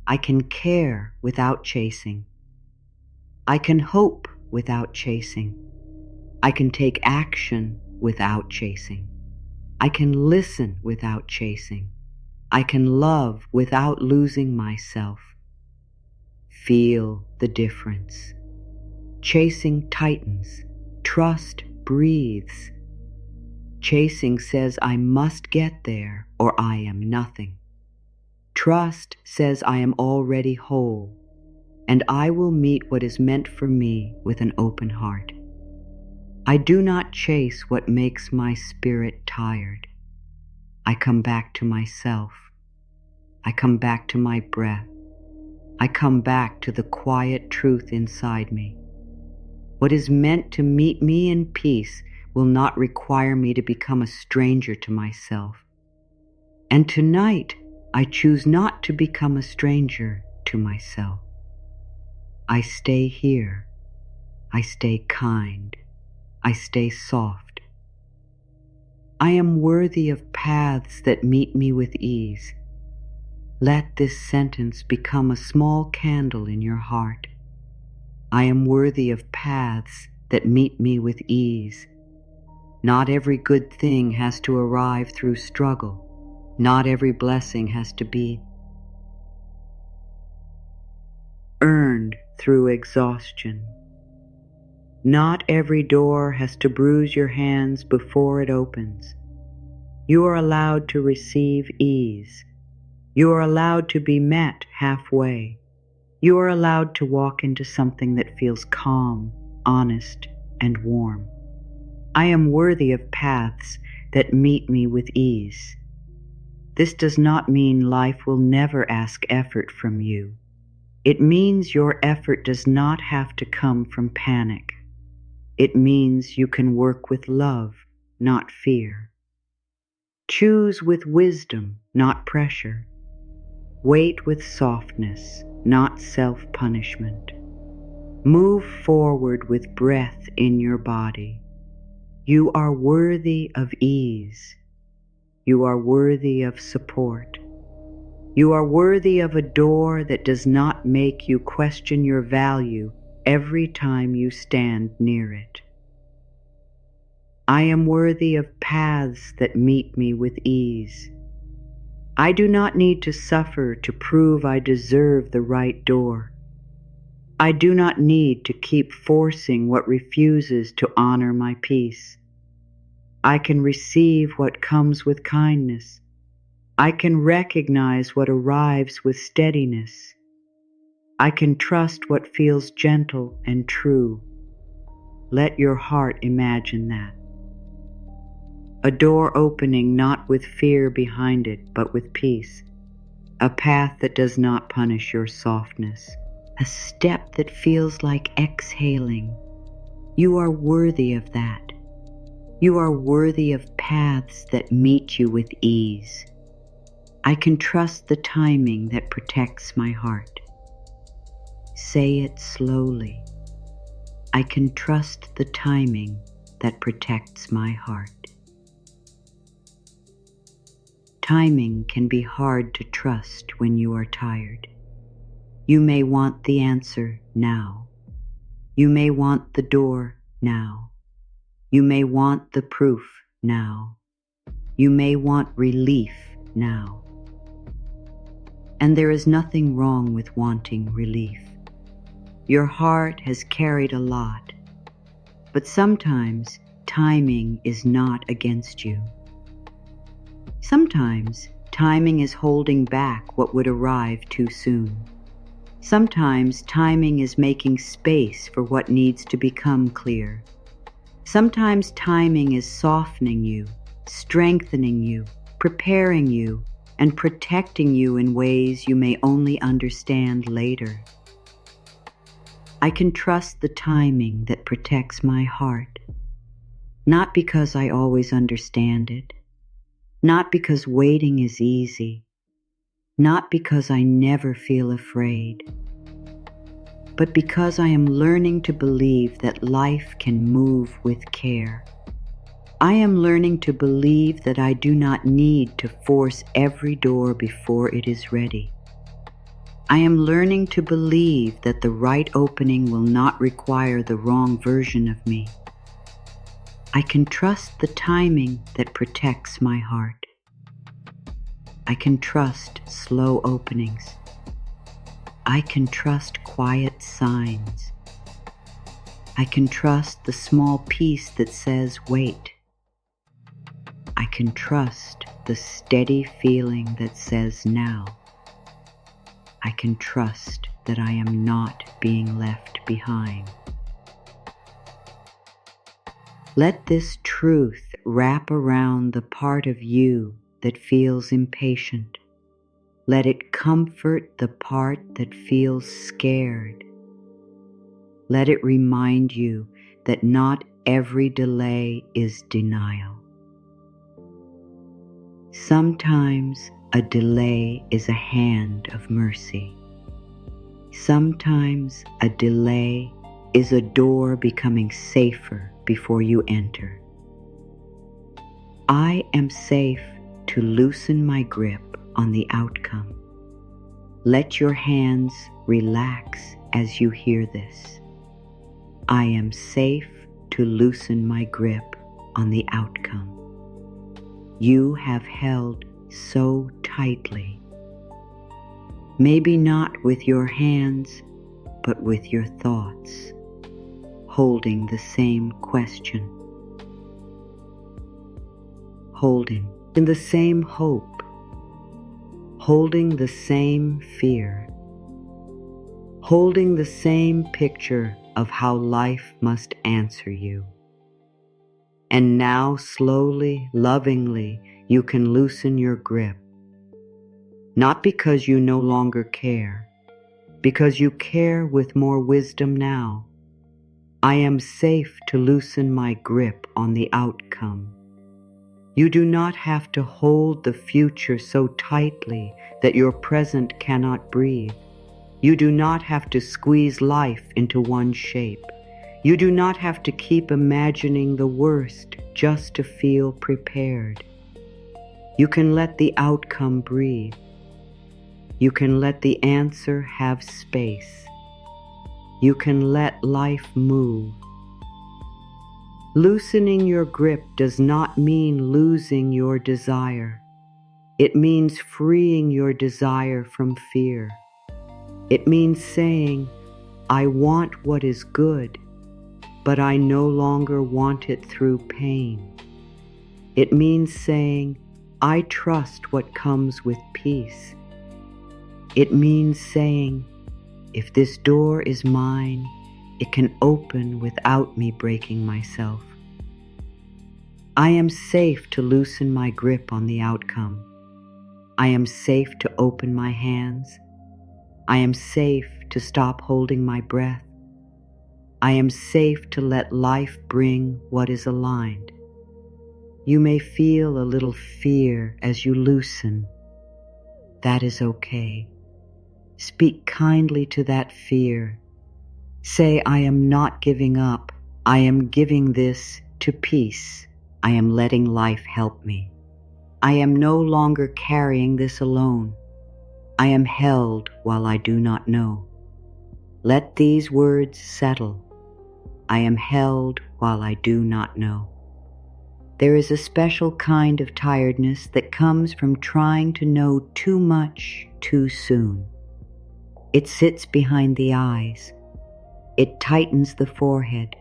I can care without chasing. I can hope without chasing. I can take action without chasing. I can listen without chasing. I can love without losing myself. Feel the difference. Chasing tightens. Trust breathes. Chasing says I must get there or I am nothing. Trust says I am already whole, and I will meet what is meant for me with an open heart. I do not chase what makes my spirit tired. I come back to myself. I come back to my breath. I come back to the quiet truth inside me. What is meant to meet me in peace will not require me to become a stranger to myself. And tonight, I choose not to become a stranger to myself. I stay here. I stay kind. I stay soft. I am worthy of paths that meet me with ease. Let this sentence become a small candle in your heart. I am worthy of paths that meet me with ease. Not every good thing has to arrive through struggle. Not every blessing has to be earned through exhaustion. Not every door has to bruise your hands before it opens. You are allowed to receive ease. You are allowed to be met halfway. You are allowed to walk into something that feels calm, honest, and warm. I am worthy of paths that meet me with ease. This does not mean life will never ask effort from you. It means your effort does not have to come from panic. It means you can work with love, not fear. Choose with wisdom, not pressure. Wait with softness, not self-punishment. Move forward with breath in your body. You are worthy of ease. You are worthy of support. You are worthy of a door that does not make you question your value every time you stand near it. I am worthy of paths that meet me with ease. I do not need to suffer to prove I deserve the right door. I do not need to keep forcing what refuses to honor my peace. I can receive what comes with kindness. I can recognize what arrives with steadiness. I can trust what feels gentle and true. Let your heart imagine that. A door opening not with fear behind it, but with peace. A path that does not punish your softness. A step that feels like exhaling. You are worthy of that. You are worthy of paths that meet you with ease. I can trust the timing that protects my heart. Say it slowly. I can trust the timing that protects my heart. Timing can be hard to trust when you are tired. You may want the answer now. You may want the door now. You may want the proof now. You may want relief now. And there is nothing wrong with wanting relief. Your heart has carried a lot, but sometimes timing is not against you. Sometimes timing is holding back what would arrive too soon. Sometimes timing is making space for what needs to become clear. Sometimes timing is softening you, strengthening you, preparing you, and protecting you in ways you may only understand later. I can trust the timing that protects my heart, not because I always understand it, not because waiting is easy, not because I never feel afraid, but because I am learning to believe that life can move with care. I am learning to believe that I do not need to force every door before it is ready. I am learning to believe that the right opening will not require the wrong version of me. I can trust the timing that protects my heart. I can trust slow openings. I can trust quiet signs. I can trust the small piece that says wait. I can trust the steady feeling that says now. I can trust that I am not being left behind. Let this truth wrap around the part of you that feels impatient. Let it comfort the part that feels scared. Let it remind you that not every delay is denial. Sometimes a delay is a hand of mercy. Sometimes a delay is a door becoming safer before you enter. I am safe to loosen my grip on the outcome. Let your hands relax as you hear this. I am safe to loosen my grip on the outcome. You have held so tightly. Maybe not with your hands, but with your thoughts, holding the same question, holding in the same hope, holding the same fear, holding the same picture of how life must answer you. And now slowly, lovingly, you can loosen your grip. Not because you no longer care, because you care with more wisdom now. I am safe to loosen my grip on the outcome. You do not have to hold the future so tightly that your present cannot breathe. You do not have to squeeze life into one shape. You do not have to keep imagining the worst just to feel prepared. You can let the outcome breathe. You can let the answer have space. You can let life move. Loosening your grip does not mean losing your desire. It means freeing your desire from fear. It means saying, I want what is good, but I no longer want it through pain. It means saying, I trust what comes with peace. It means saying, if this door is mine, it can open without me breaking myself. I am safe to loosen my grip on the outcome. I am safe to open my hands. I am safe to stop holding my breath. I am safe to let life bring what is aligned. You may feel a little fear as you loosen. That is okay. Speak kindly to that fear. Say, I am not giving up. I am giving this to peace. I am letting life help me. I am no longer carrying this alone. I am held while I do not know. Let these words settle. I am held while I do not know. There is a special kind of tiredness that comes from trying to know too much too soon. It sits behind the eyes. It tightens the forehead.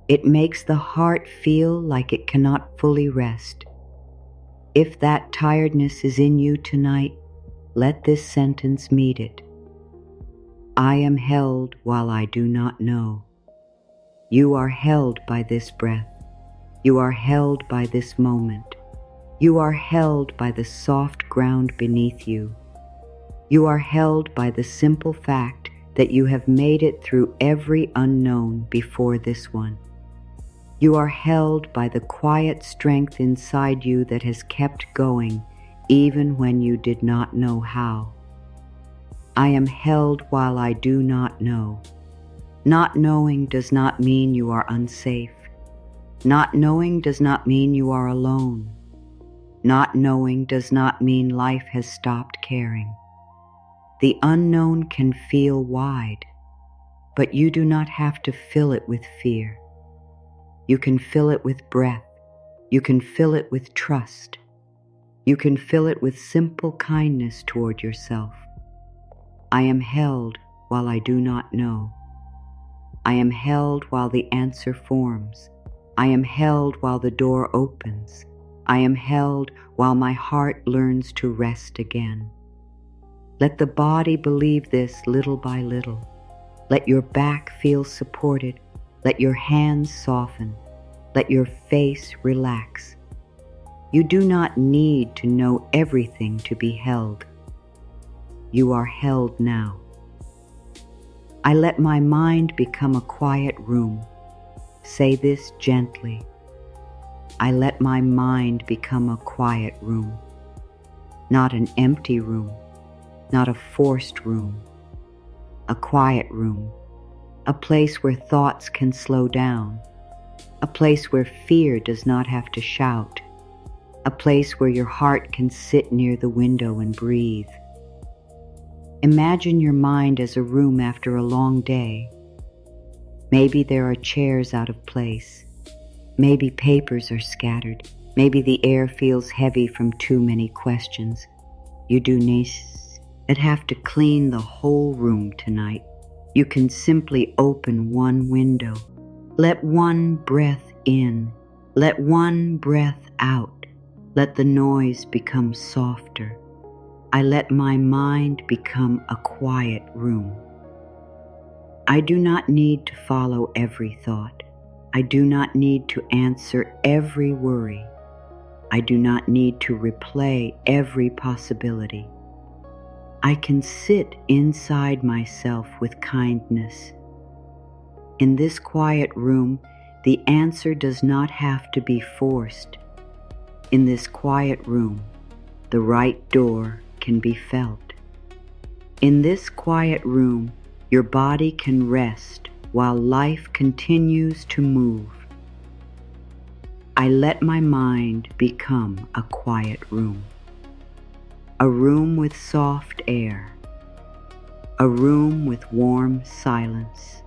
It makes the heart feel like it cannot fully rest. If that tiredness is in you tonight, let this sentence meet it. I am held while I do not know. You are held by this breath. You are held by this moment. You are held by the soft ground beneath you. You are held by the simple fact that you have made it through every unknown before this one. You are held by the quiet strength inside you that has kept going even when you did not know how. I am held while I do not know. Not knowing does not mean you are unsafe. Not knowing does not mean you are alone. Not knowing does not mean life has stopped caring. The unknown can feel wide, but you do not have to fill it with fear. You can fill it with breath. You can fill it with trust. You can fill it with simple kindness toward yourself. I am held while I do not know. I am held while the answer forms. I am held while the door opens. I am held while my heart learns to rest again. Let the body believe this little by little. Let your back feel supported. Let your hands soften. Let your face relax. You do not need to know everything to be held. You are held now. I let my mind become a quiet room. Say this gently. I let my mind become a quiet room. Not an empty room, not a forced room. A quiet room, a place where thoughts can slow down, a place where fear does not have to shout, a place where your heart can sit near the window and breathe. Imagine your mind as a room after a long day. Maybe there are chairs out of place. Maybe papers are scattered. Maybe the air feels heavy from too many questions. You do not have to clean the whole room tonight. You can simply open one window. Let one breath in. Let one breath out. Let the noise become softer. I let my mind become a quiet room. I do not need to follow every thought. I do not need to answer every worry. I do not need to replay every possibility. I can sit inside myself with kindness. In this quiet room, the answer does not have to be forced. In this quiet room, the right door can be felt. In this quiet room, your body can rest while life continues to move. I let my mind become a quiet room. A room with soft air. A room with warm silence.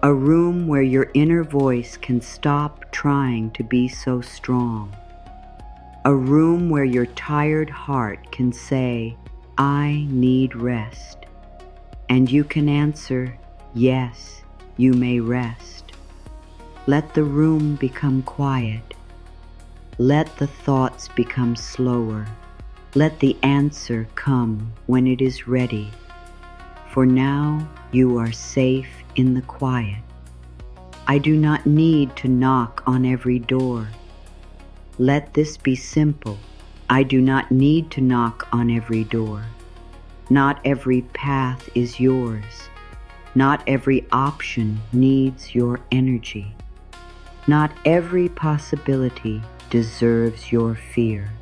A room where your inner voice can stop trying to be so strong. A room where your tired heart can say, I need rest. And you can answer, yes, you may rest. Let the room become quiet. Let the thoughts become slower. Let the answer come when it is ready. For now you are safe in the quiet. I do not need to knock on every door. Let this be simple. I do not need to knock on every door. Not every path is yours. Not every option needs your energy. Not every possibility deserves your fear.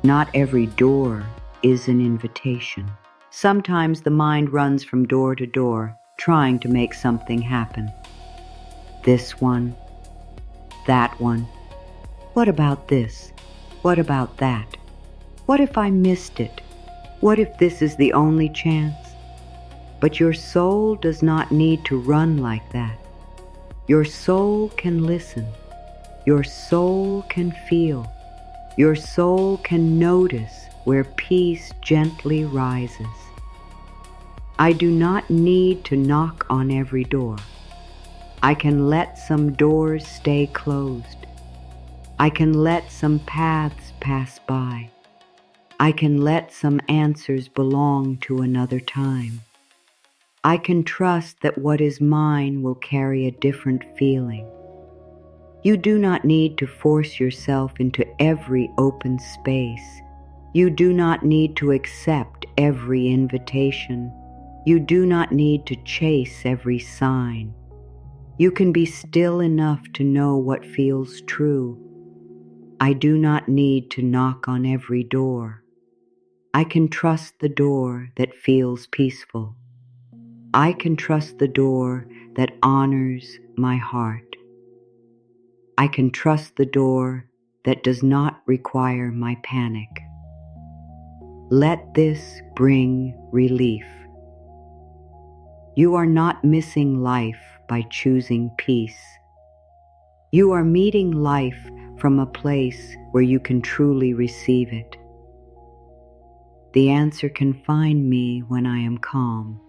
Not every door is an invitation. Sometimes the mind runs from door to door, trying to make something happen. This one, that one. What about this? What about that? What if I missed it? What if this is the only chance? But your soul does not need to run like that. Your soul can listen. Your soul can feel. Your soul can notice where peace gently rises. I do not need to knock on every door. I can let some doors stay closed. I can let some paths pass by. I can let some answers belong to another time. I can trust that what is mine will carry a different feeling. You do not need to force yourself into every open space. You do not need to accept every invitation. You do not need to chase every sign. You can be still enough to know what feels true. I do not need to knock on every door. I can trust the door that feels peaceful. I can trust the door that honors my heart. I can trust the door that does not require my panic. Let this bring relief. You are not missing life by choosing peace. You are meeting life from a place where you can truly receive it. The answer can find me when I am calm.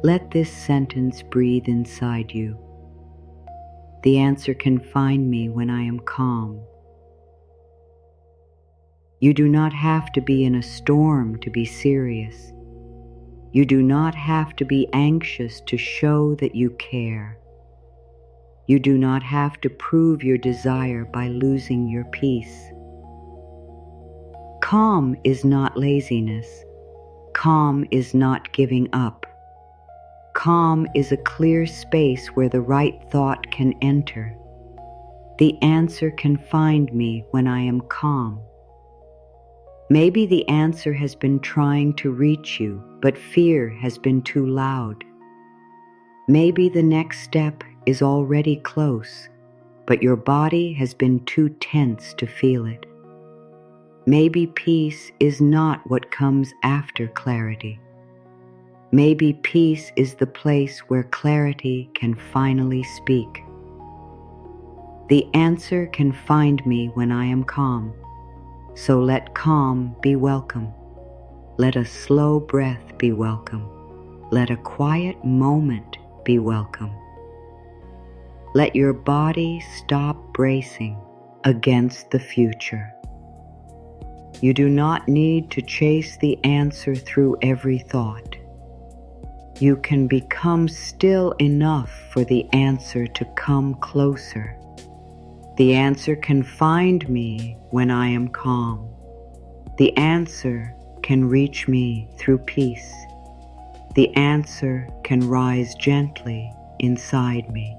Let this sentence breathe inside you. The answer can find me when I am calm. You do not have to be in a storm to be serious. You do not have to be anxious to show that you care. You do not have to prove your desire by losing your peace. Calm is not laziness. Calm is not giving up. Calm is a clear space where the right thought can enter. The answer can find me when I am calm. Maybe the answer has been trying to reach you, but fear has been too loud. Maybe the next step is already close, but your body has been too tense to feel it. Maybe peace is not what comes after clarity. Maybe peace is the place where clarity can finally speak. The answer can find me when I am calm. So let calm be welcome. Let a slow breath be welcome. Let a quiet moment be welcome. Let your body stop bracing against the future. You do not need to chase the answer through every thought. You can become still enough for the answer to come closer. The answer can find me when I am calm. The answer can reach me through peace. The answer can rise gently inside me.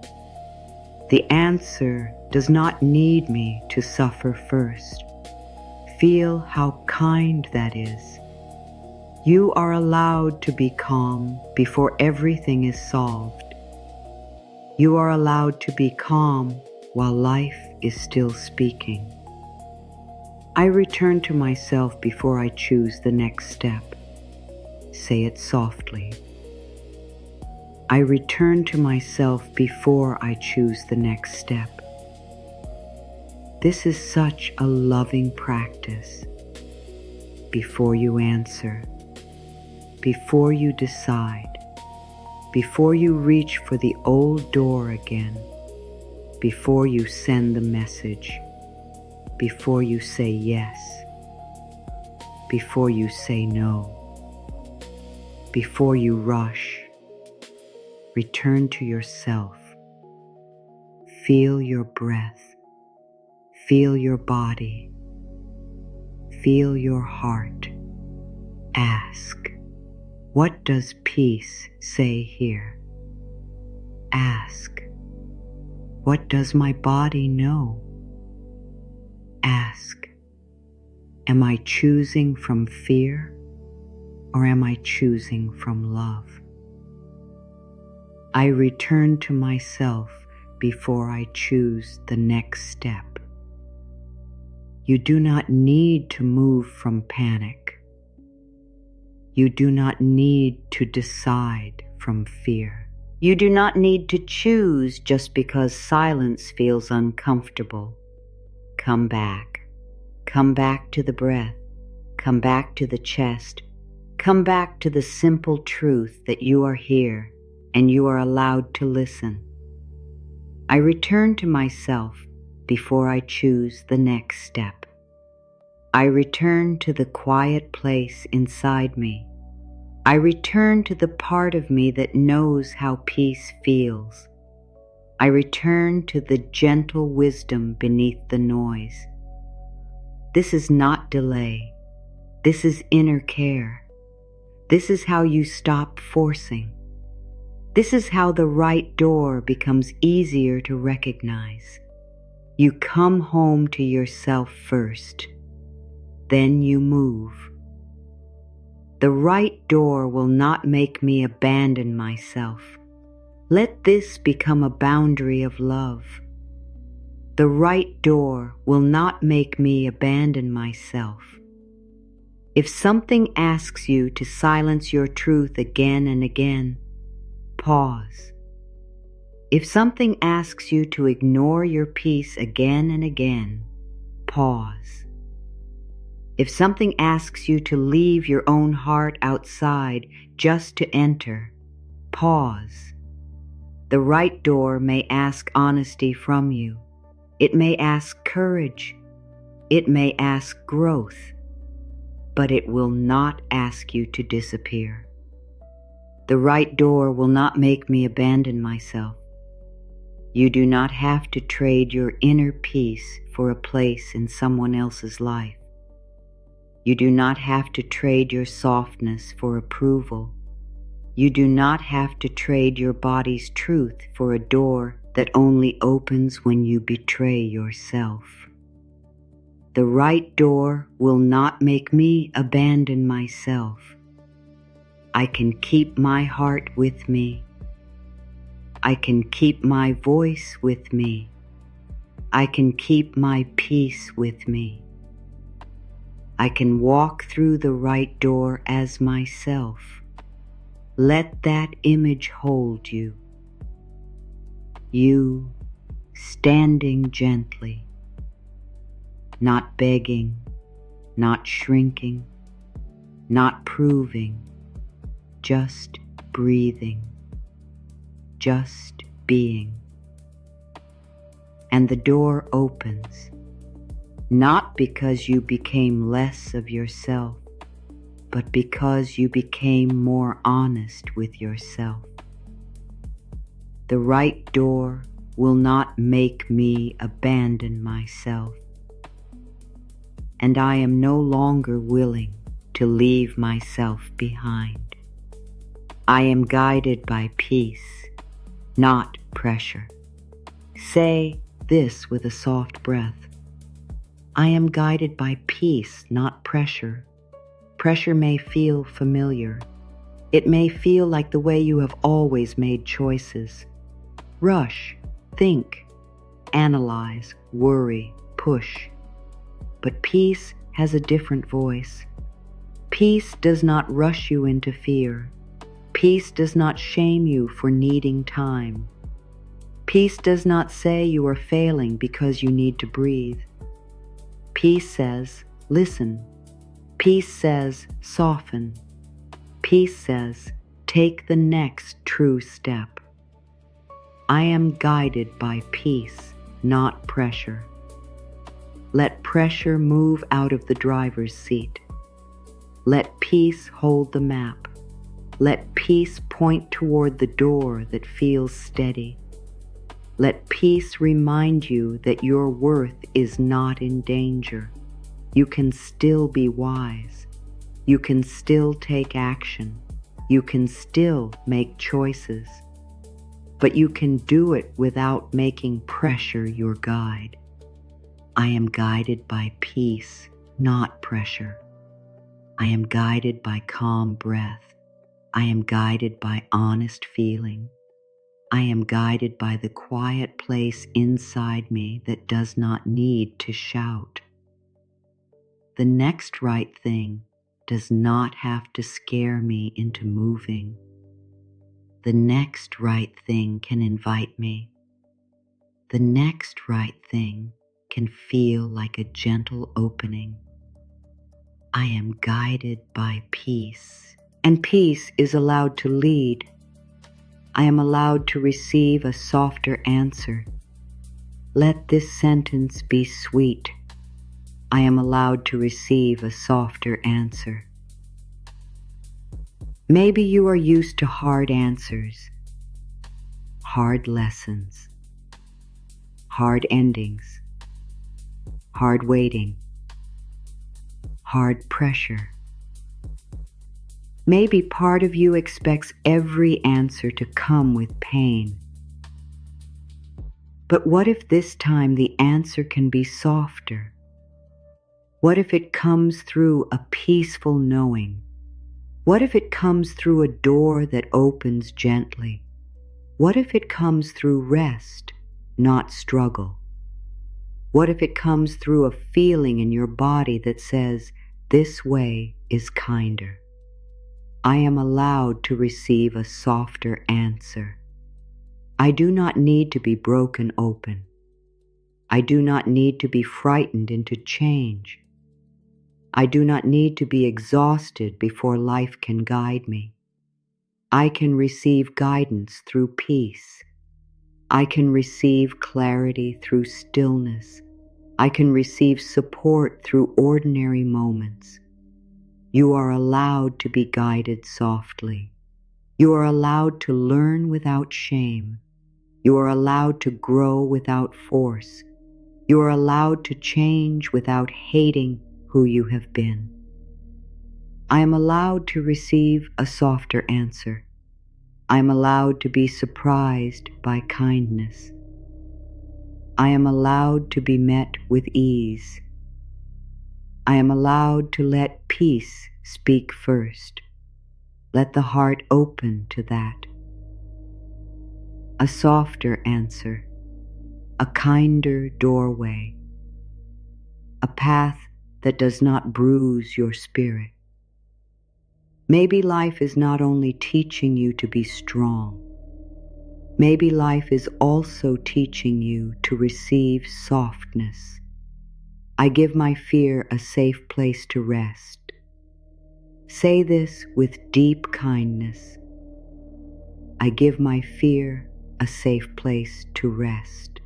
The answer does not need me to suffer first. Feel how kind that is. You are allowed to be calm before everything is solved. You are allowed to be calm while life is still speaking. I return to myself before I choose the next step. Say it softly. I return to myself before I choose the next step. This is such a loving practice. Before you answer, before you decide, before you reach for the old door again, before you send the message, before you say yes, before you say no, before you rush. Return to yourself. Feel your breath. Feel your body. Feel your heart. Ask, what does peace say here? Ask, what does my body know? Ask, am I choosing from fear or am I choosing from love? I return to myself before I choose the next step. You do not need to move from panic. You do not need to decide from fear. You do not need to choose just because silence feels uncomfortable. Come back. Come back to the breath. Come back to the chest. Come back to the simple truth that you are here and you are allowed to listen. I return to myself before I choose the next step. I return to the quiet place inside me. I return to the part of me that knows how peace feels. I return to the gentle wisdom beneath the noise. This is not delay. This is inner care. This is how you stop forcing. This is how the right door becomes easier to recognize. You come home to yourself first. Then you move. The right door will not make me abandon myself. Let this become a boundary of love. The right door will not make me abandon myself. If something asks you to silence your truth again and again, pause. If something asks you to ignore your peace again and again, pause. If something asks you to leave your own heart outside just to enter, pause. The right door may ask honesty from you. It may ask courage. It may ask growth. But it will not ask you to disappear. The right door will not make me abandon myself. You do not have to trade your inner peace for a place in someone else's life. You do not have to trade your softness for approval. You do not have to trade your body's truth for a door that only opens when you betray yourself. The right door will not make me abandon myself. I can keep my heart with me. I can keep my voice with me. I can keep my peace with me. I can walk through the right door as myself. Let that image hold you. You standing gently, not begging, not shrinking, not proving, just breathing, just being. And the door opens, not because you became less of yourself, but because you became more honest with yourself. The right door will not make me abandon myself. And I am no longer willing to leave myself behind. I am guided by peace, not pressure. Say this with a soft breath. I am guided by peace, not pressure. Pressure may feel familiar. It may feel like the way you have always made choices. Rush, think, analyze, worry, push. But peace has a different voice. Peace does not rush you into fear. Peace does not shame you for needing time. Peace does not say you are failing because you need to breathe. Peace says, listen. Peace says, soften. Peace says, take the next true step. I am guided by peace, not pressure. Let pressure move out of the driver's seat. Let peace hold the map. Let peace point toward the door that feels steady. Let peace remind you that your worth is not in danger. You can still be wise. You can still take action. You can still make choices. But you can do it without making pressure your guide. I am guided by peace, not pressure. I am guided by calm breath. I am guided by honest feeling. I am guided by the quiet place inside me that does not need to shout. The next right thing does not have to scare me into moving. The next right thing can invite me. The next right thing can feel like a gentle opening. I am guided by peace, and peace is allowed to lead. I am allowed to receive a softer answer. Let this sentence be sweet. I am allowed to receive a softer answer. Maybe you are used to hard answers, hard lessons, hard endings, hard waiting, hard pressure. Maybe part of you expects every answer to come with pain. But what if this time the answer can be softer? What if it comes through a peaceful knowing? What if it comes through a door that opens gently? What if it comes through rest, not struggle? What if it comes through a feeling in your body that says, this way is kinder? I am allowed to receive a softer answer. I do not need to be broken open. I do not need to be frightened into change. I do not need to be exhausted before life can guide me. I can receive guidance through peace. I can receive clarity through stillness. I can receive support through ordinary moments. You are allowed to be guided softly. You are allowed to learn without shame. You are allowed to grow without force. You are allowed to change without hating who you have been. I am allowed to receive a softer answer. I am allowed to be surprised by kindness. I am allowed to be met with ease. I am allowed to let peace speak first. Let the heart open to that. A softer answer, a kinder doorway, a path that does not bruise your spirit. Maybe life is not only teaching you to be strong. Maybe life is also teaching you to receive softness. I give my fear a safe place to rest. Say this with deep kindness. I give my fear a safe place to rest.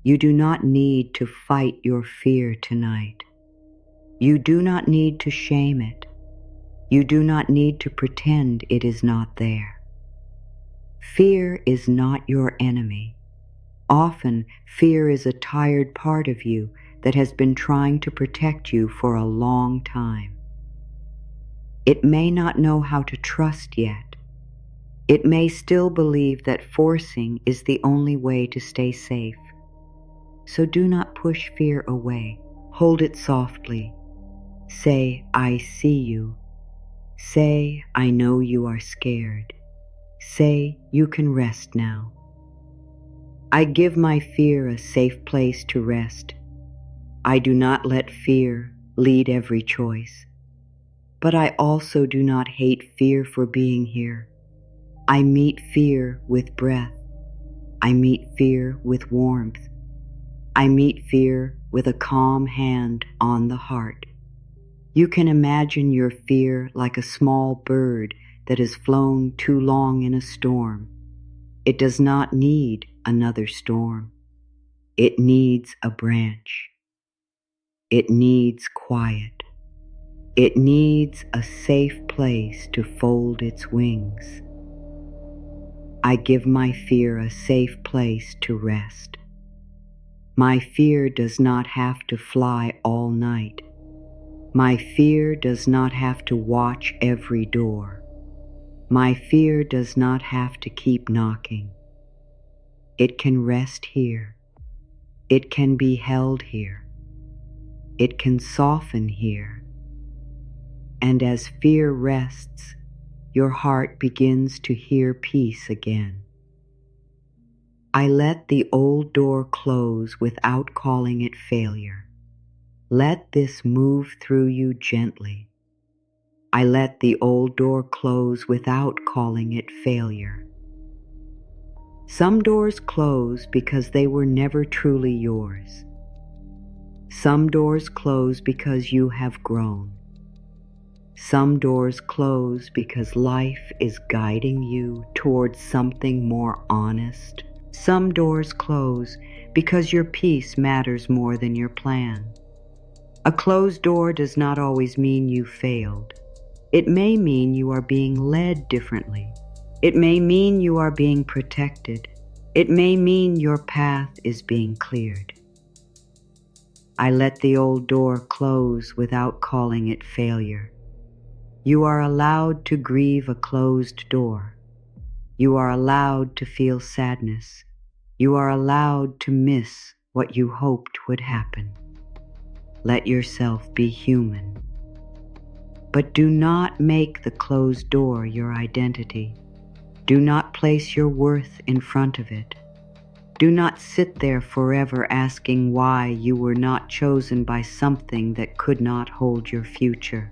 You do not need to fight your fear tonight. You do not need to shame it. You do not need to pretend it is not there. Fear is not your enemy. Often, fear is a tired part of you that has been trying to protect you for a long time. It may not know how to trust yet. It may still believe that forcing is the only way to stay safe. So do not push fear away. Hold it softly. Say, I see you. Say, I know you are scared. Say, you can rest now. I give my fear a safe place to rest. I do not let fear lead every choice. But I also do not hate fear for being here. I meet fear with breath. I meet fear with warmth. I meet fear with a calm hand on the heart. You can imagine your fear like a small bird that has flown too long in a storm. It does not need another storm. It needs a branch. It needs quiet. It needs a safe place to fold its wings. I give my fear a safe place to rest. My fear does not have to fly all night. My fear does not have to watch every door. My fear does not have to keep knocking. It can rest here. It can be held here. It can soften here. And as fear rests, your heart begins to hear peace again. I let the old door close without calling it failure. Let this move through you gently. I let the old door close without calling it failure. Some doors close because they were never truly yours. Some doors close because you have grown. Some doors close because life is guiding you towards something more honest. Some doors close because your peace matters more than your plan. A closed door does not always mean you failed. It may mean you are being led differently. It may mean you are being protected. It may mean your path is being cleared. I let the old door close without calling it failure. You are allowed to grieve a closed door. You are allowed to feel sadness. You are allowed to miss what you hoped would happen. Let yourself be human. But do not make the closed door your identity. Do not place your worth in front of it. Do not sit there forever asking why you were not chosen by something that could not hold your future.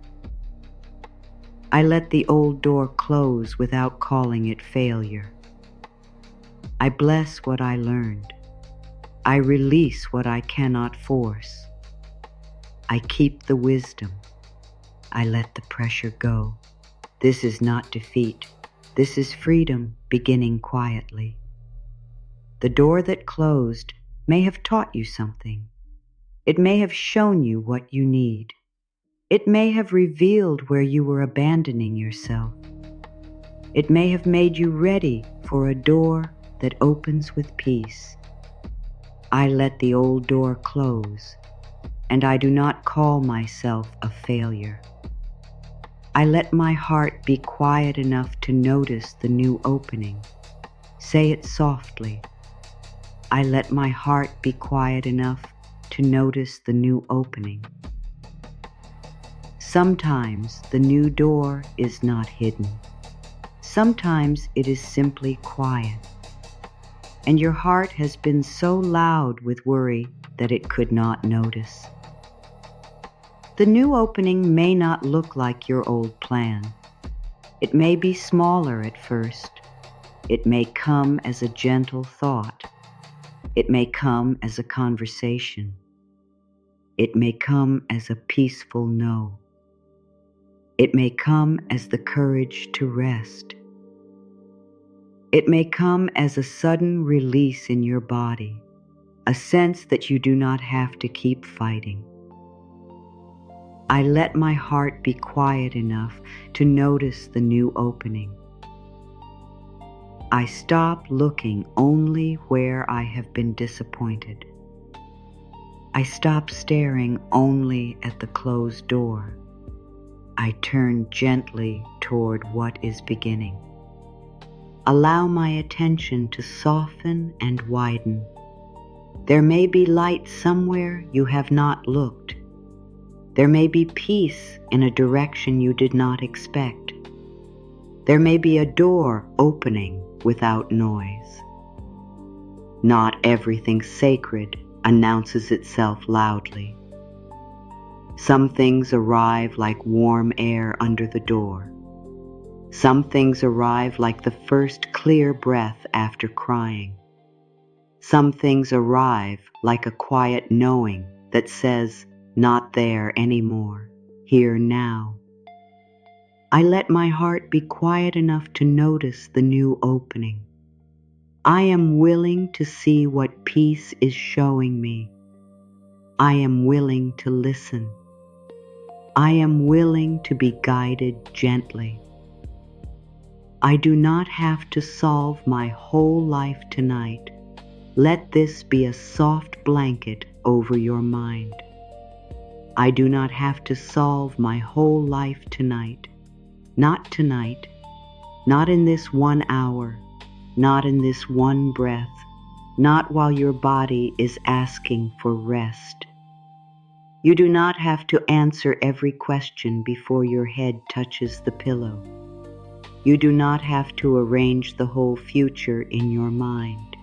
I let the old door close without calling it failure. I bless what I learned. I release what I cannot force. I keep the wisdom. I let the pressure go. This is not defeat. This is freedom beginning quietly. The door that closed may have taught you something. It may have shown you what you need. It may have revealed where you were abandoning yourself. It may have made you ready for a door that opens with peace. I let the old door close, and I do not call myself a failure. I let my heart be quiet enough to notice the new opening. Say it softly. I let my heart be quiet enough to notice the new opening. Sometimes the new door is not hidden. Sometimes it is simply quiet. And your heart has been so loud with worry that it could not notice. The new opening may not look like your old plan. It may be smaller at first. It may come as a gentle thought. It may come as a conversation. It may come as a peaceful no. It may come as the courage to rest. It may come as a sudden release in your body, a sense that you do not have to keep fighting. I let my heart be quiet enough to notice the new opening. I stop looking only where I have been disappointed. I stop staring only at the closed door. I turn gently toward what is beginning. Allow my attention to soften and widen. There may be light somewhere you have not looked. There may be peace in a direction you did not expect. There may be a door opening without noise. Not everything sacred announces itself loudly. Some things arrive like warm air under the door. Some things arrive like the first clear breath after crying. Some things arrive like a quiet knowing that says, not there anymore, here now. I let my heart be quiet enough to notice the new opening. I am willing to see what peace is showing me. I am willing to listen. I am willing to be guided gently. I do not have to solve my whole life tonight. Let this be a soft blanket over your mind. I do not have to solve my whole life tonight. Not tonight. Not in this 1 hour. Not in this one breath. Not while your body is asking for rest. You do not have to answer every question before your head touches the pillow. You do not have to arrange the whole future in your mind.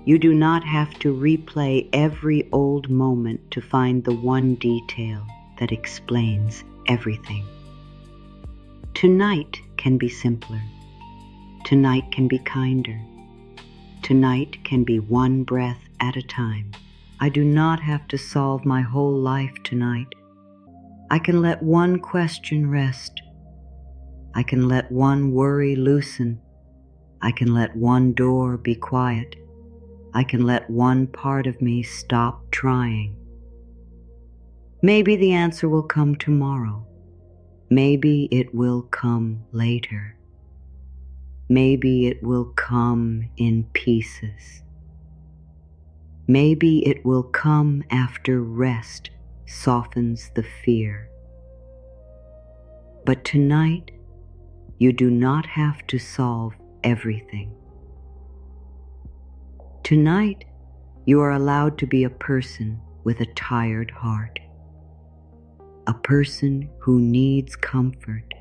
You do not have to replay every old moment to find the one detail that explains everything. Tonight can be simpler. Tonight can be kinder. Tonight can be one breath at a time. I do not have to solve my whole life tonight. I can let one question rest. I can let one worry loosen. I can let one door be quiet. I can let one part of me stop trying. Maybe the answer will come tomorrow. Maybe it will come later. Maybe it will come in pieces. Maybe it will come after rest softens the fear. But tonight, you do not have to solve everything. Tonight, you are allowed to be a person with a tired heart, a person who needs comfort,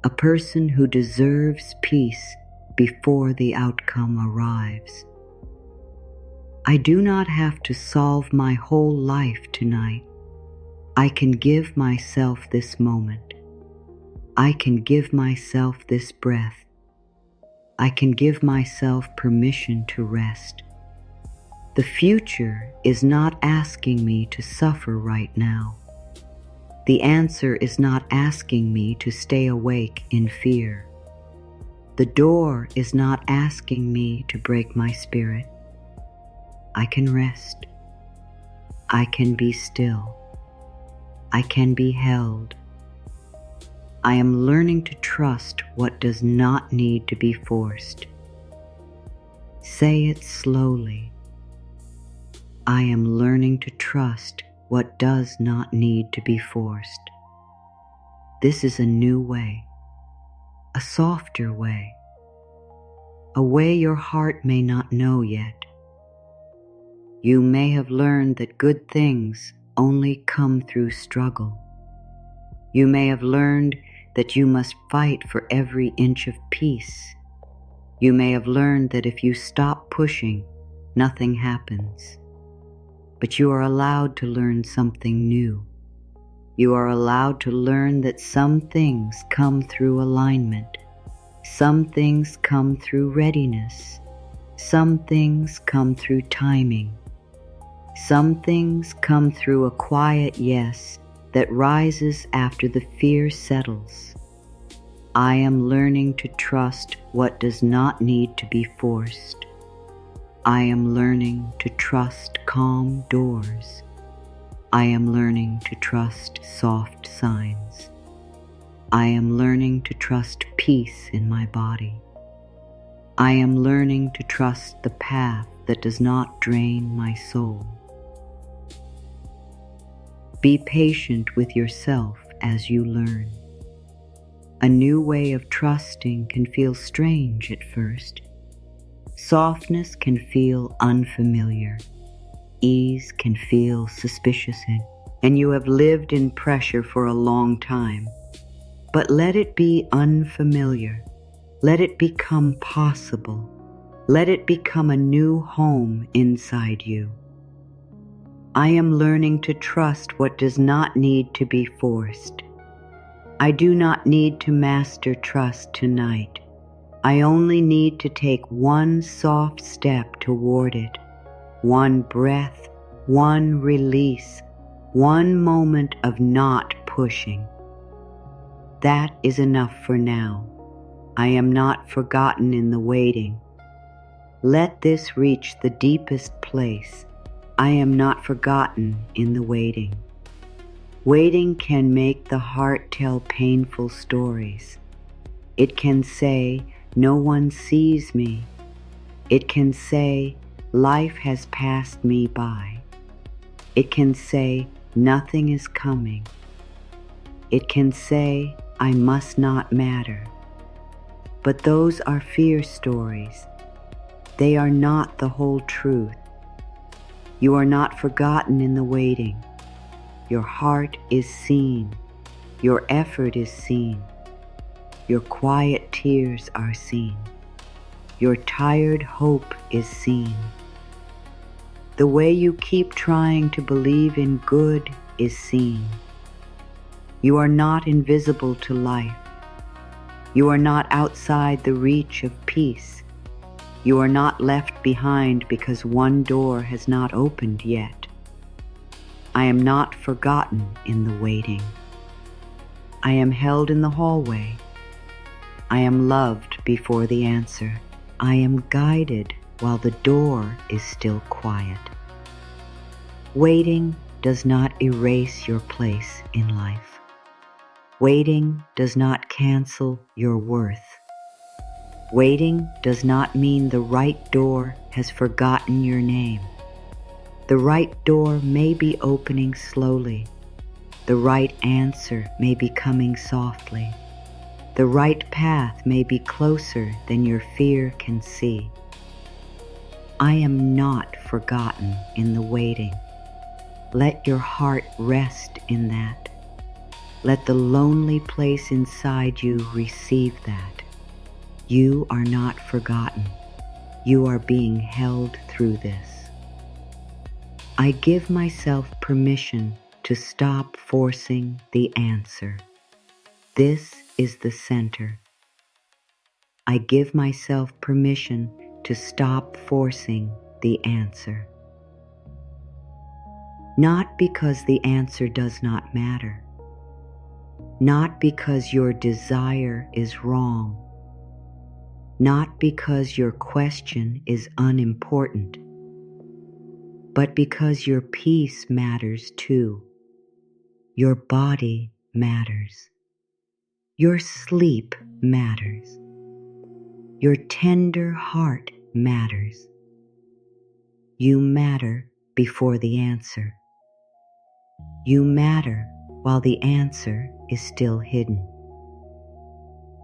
a person who deserves peace before the outcome arrives. I do not have to solve my whole life tonight. I can give myself this moment. I can give myself this breath. I can give myself permission to rest. The future is not asking me to suffer right now. The answer is not asking me to stay awake in fear. The door is not asking me to break my spirit. I can rest. I can be still. I can be held. I am learning to trust what does not need to be forced. Say it slowly. I am learning to trust what does not need to be forced. This is a new way, a softer way, a way your heart may not know yet. You may have learned that good things only come through struggle. You may have learned that you must fight for every inch of peace. You may have learned that if you stop pushing, nothing happens. But you are allowed to learn something new. You are allowed to learn that some things come through alignment. Some things come through readiness. Some things come through timing. Some things come through a quiet yes that rises after the fear settles. I am learning to trust what does not need to be forced. I am learning to trust calm doors. I am learning to trust soft signs. I am learning to trust peace in my body. I am learning to trust the path that does not drain my soul. Be patient with yourself as you learn. A new way of trusting can feel strange at first. Softness can feel unfamiliar. Ease can feel suspicious, and you have lived in pressure for a long time. But let it be unfamiliar. Let it become possible. Let it become a new home inside you. I am learning to trust what does not need to be forced. I do not need to master trust tonight. I only need to take one soft step toward it. One breath, one release, one moment of not pushing. That is enough for now. I am not forgotten in the waiting. Let this reach the deepest place. I am not forgotten in the waiting. Waiting can make the heart tell painful stories. It can say, no one sees me. It can say, life has passed me by. It can say, nothing is coming. It can say, I must not matter. But those are fear stories. They are not the whole truth. You are not forgotten in the waiting. Your heart is seen. Your effort is seen. Your quiet tears are seen. Your tired hope is seen. The way you keep trying to believe in good is seen. You are not invisible to life. You are not outside the reach of peace. You are not left behind because one door has not opened yet. I am not forgotten in the waiting. I am held in the hallway. I am loved before the answer. I am guided while the door is still quiet. Waiting does not erase your place in life. Waiting does not cancel your worth. Waiting does not mean the right door has forgotten your name. The right door may be opening slowly. The right answer may be coming softly. The right path may be closer than your fear can see. I am not forgotten in the waiting. Let your heart rest in that. Let the lonely place inside you receive that. You are not forgotten. You are being held through this. I give myself permission to stop forcing the answer. This is the center. I give myself permission to stop forcing the answer. Not because the answer does not matter. Not because your desire is wrong. Not because your question is unimportant. But because your peace matters too. Your body matters. Your sleep matters. Your tender heart matters. You matter before the answer. You matter while the answer is still hidden.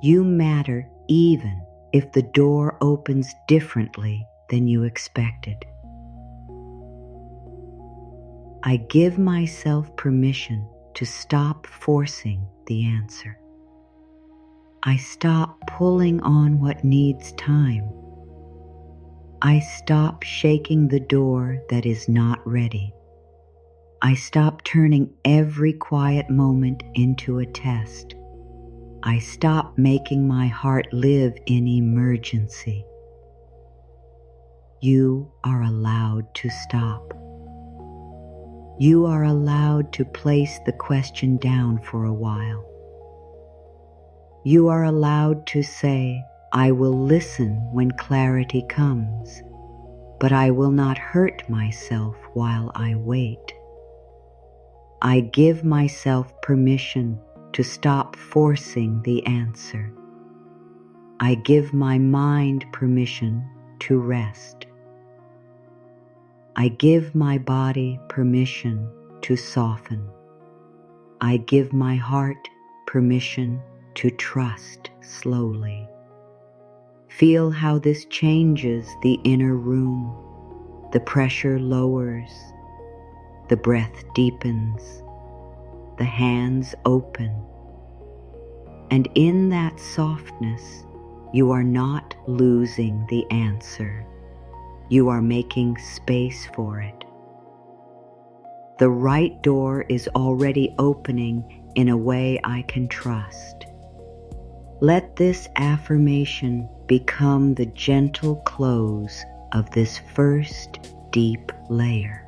You matter even if the door opens differently than you expected. I give myself permission to stop forcing the answer. I stop pulling on what needs time. I stop shaking the door that is not ready. I stop turning every quiet moment into a test. I stop making my heart live in emergency. You are allowed to stop. You are allowed to place the question down for a while. You are allowed to say, I will listen when clarity comes, but I will not hurt myself while I wait. I give myself permission to stop forcing the answer. I give my mind permission to rest. I give my body permission to soften. I give my heart permission to trust slowly. Feel how this changes the inner room. The pressure lowers. The breath deepens. The hands open. And in that softness, you are not losing the answer. You are making space for it. The right door is already opening in a way I can trust. Let this affirmation become the gentle close of this first deep layer.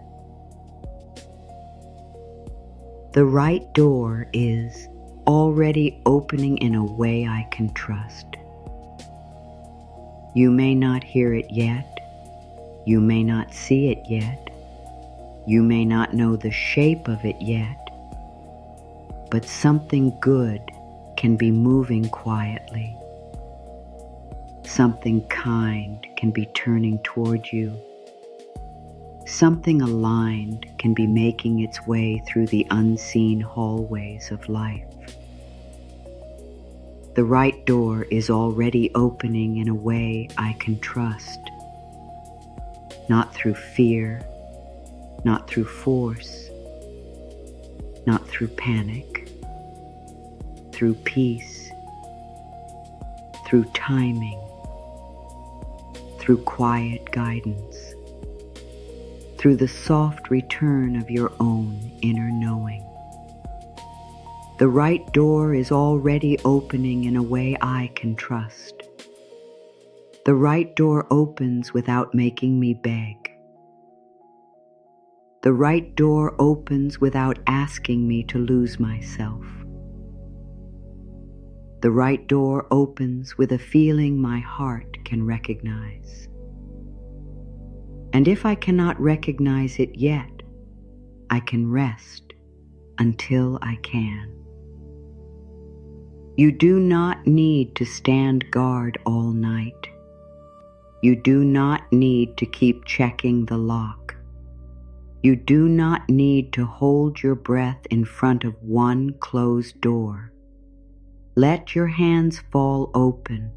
The right door is already opening in a way I can trust. You may not hear it yet. You may not see it yet, You may not know the shape of it yet, but something good can be moving quietly. Something kind can be turning toward you. Something aligned can be making its way through the unseen hallways of life. The right door is already opening in a way I can trust. Not through fear, not through force, not through panic, through peace, through timing, through quiet guidance, through the soft return of your own inner knowing. The right door is already opening in a way I can trust. The right door opens without making me beg. The right door opens without asking me to lose myself. The right door opens with a feeling my heart can recognize. And if I cannot recognize it yet, I can rest until I can. You do not need to stand guard all night. You do not need to keep checking the lock. You do not need to hold your breath in front of one closed door. Let your hands fall open.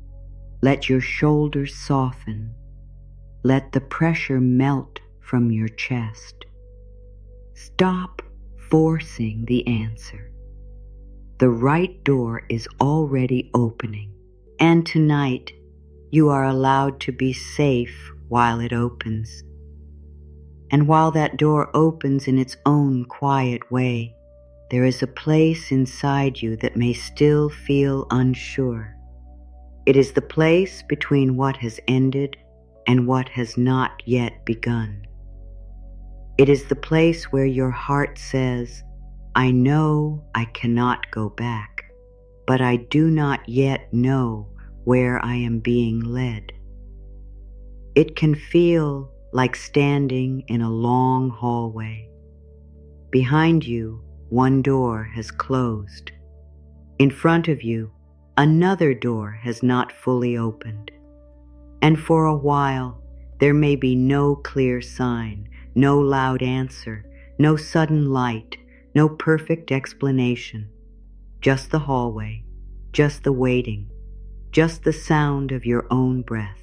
Let your shoulders soften. Let the pressure melt from your chest. Stop forcing the answer. The right door is already opening, and tonight you are allowed to be safe while it opens. And while that door opens in its own quiet way, there is a place inside you that may still feel unsure. It is the place between what has ended and what has not yet begun. It is the place where your heart says, I know I cannot go back, but I do not yet know where I am being led. It can feel like standing in a long hallway. Behind you, one door has closed. In front of you, another door has not fully opened. And for a while, there may be no clear sign, no loud answer, no sudden light, no perfect explanation. Just the hallway, just the waiting, just the sound of your own breath.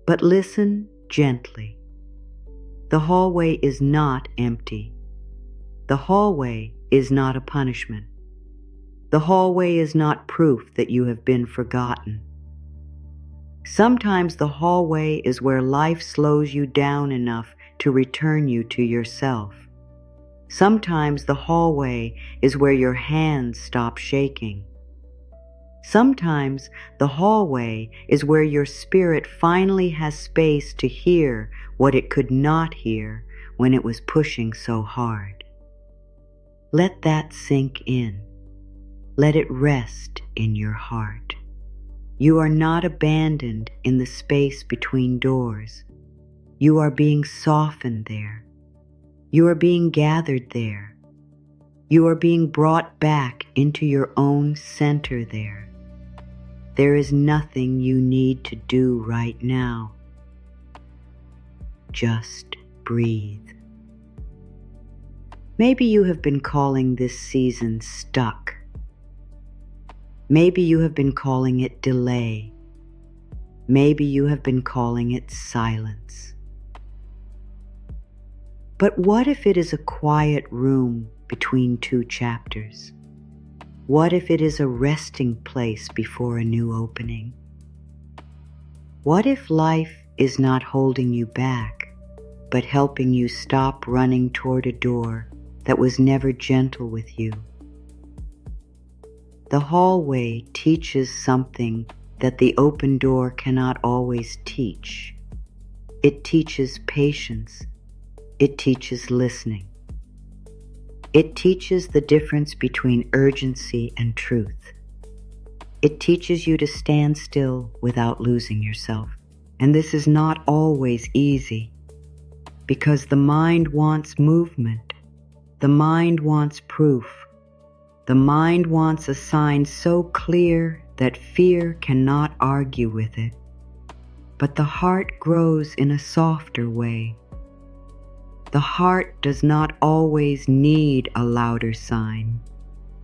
But listen gently. The hallway is not empty. The hallway is not a punishment. The hallway is not proof that you have been forgotten. Sometimes the hallway is where life slows you down enough to return you to yourself. Sometimes the hallway is where your hands stop shaking. Sometimes the hallway is where your spirit finally has space to hear what it could not hear when it was pushing so hard. Let that sink in. Let it rest in your heart. You are not abandoned in the space between doors. You are being softened there. You are being gathered there. You are being brought back into your own center there. There is nothing you need to do right now. Just breathe. Maybe you have been calling this season stuck. Maybe you have been calling it delay. Maybe you have been calling it silence. But what if it is a quiet room between two chapters? What if it is a resting place before a new opening? What if life is not holding you back, but helping you stop running toward a door that was never gentle with you? The hallway teaches something that the open door cannot always teach. It teaches patience. It teaches listening. It teaches the difference between urgency and truth. It teaches you to stand still without losing yourself. And this is not always easy. because the mind wants movement. The mind wants proof. The mind wants a sign so clear that fear cannot argue with it. But the heart grows in a softer way. The heart does not always need a louder sign.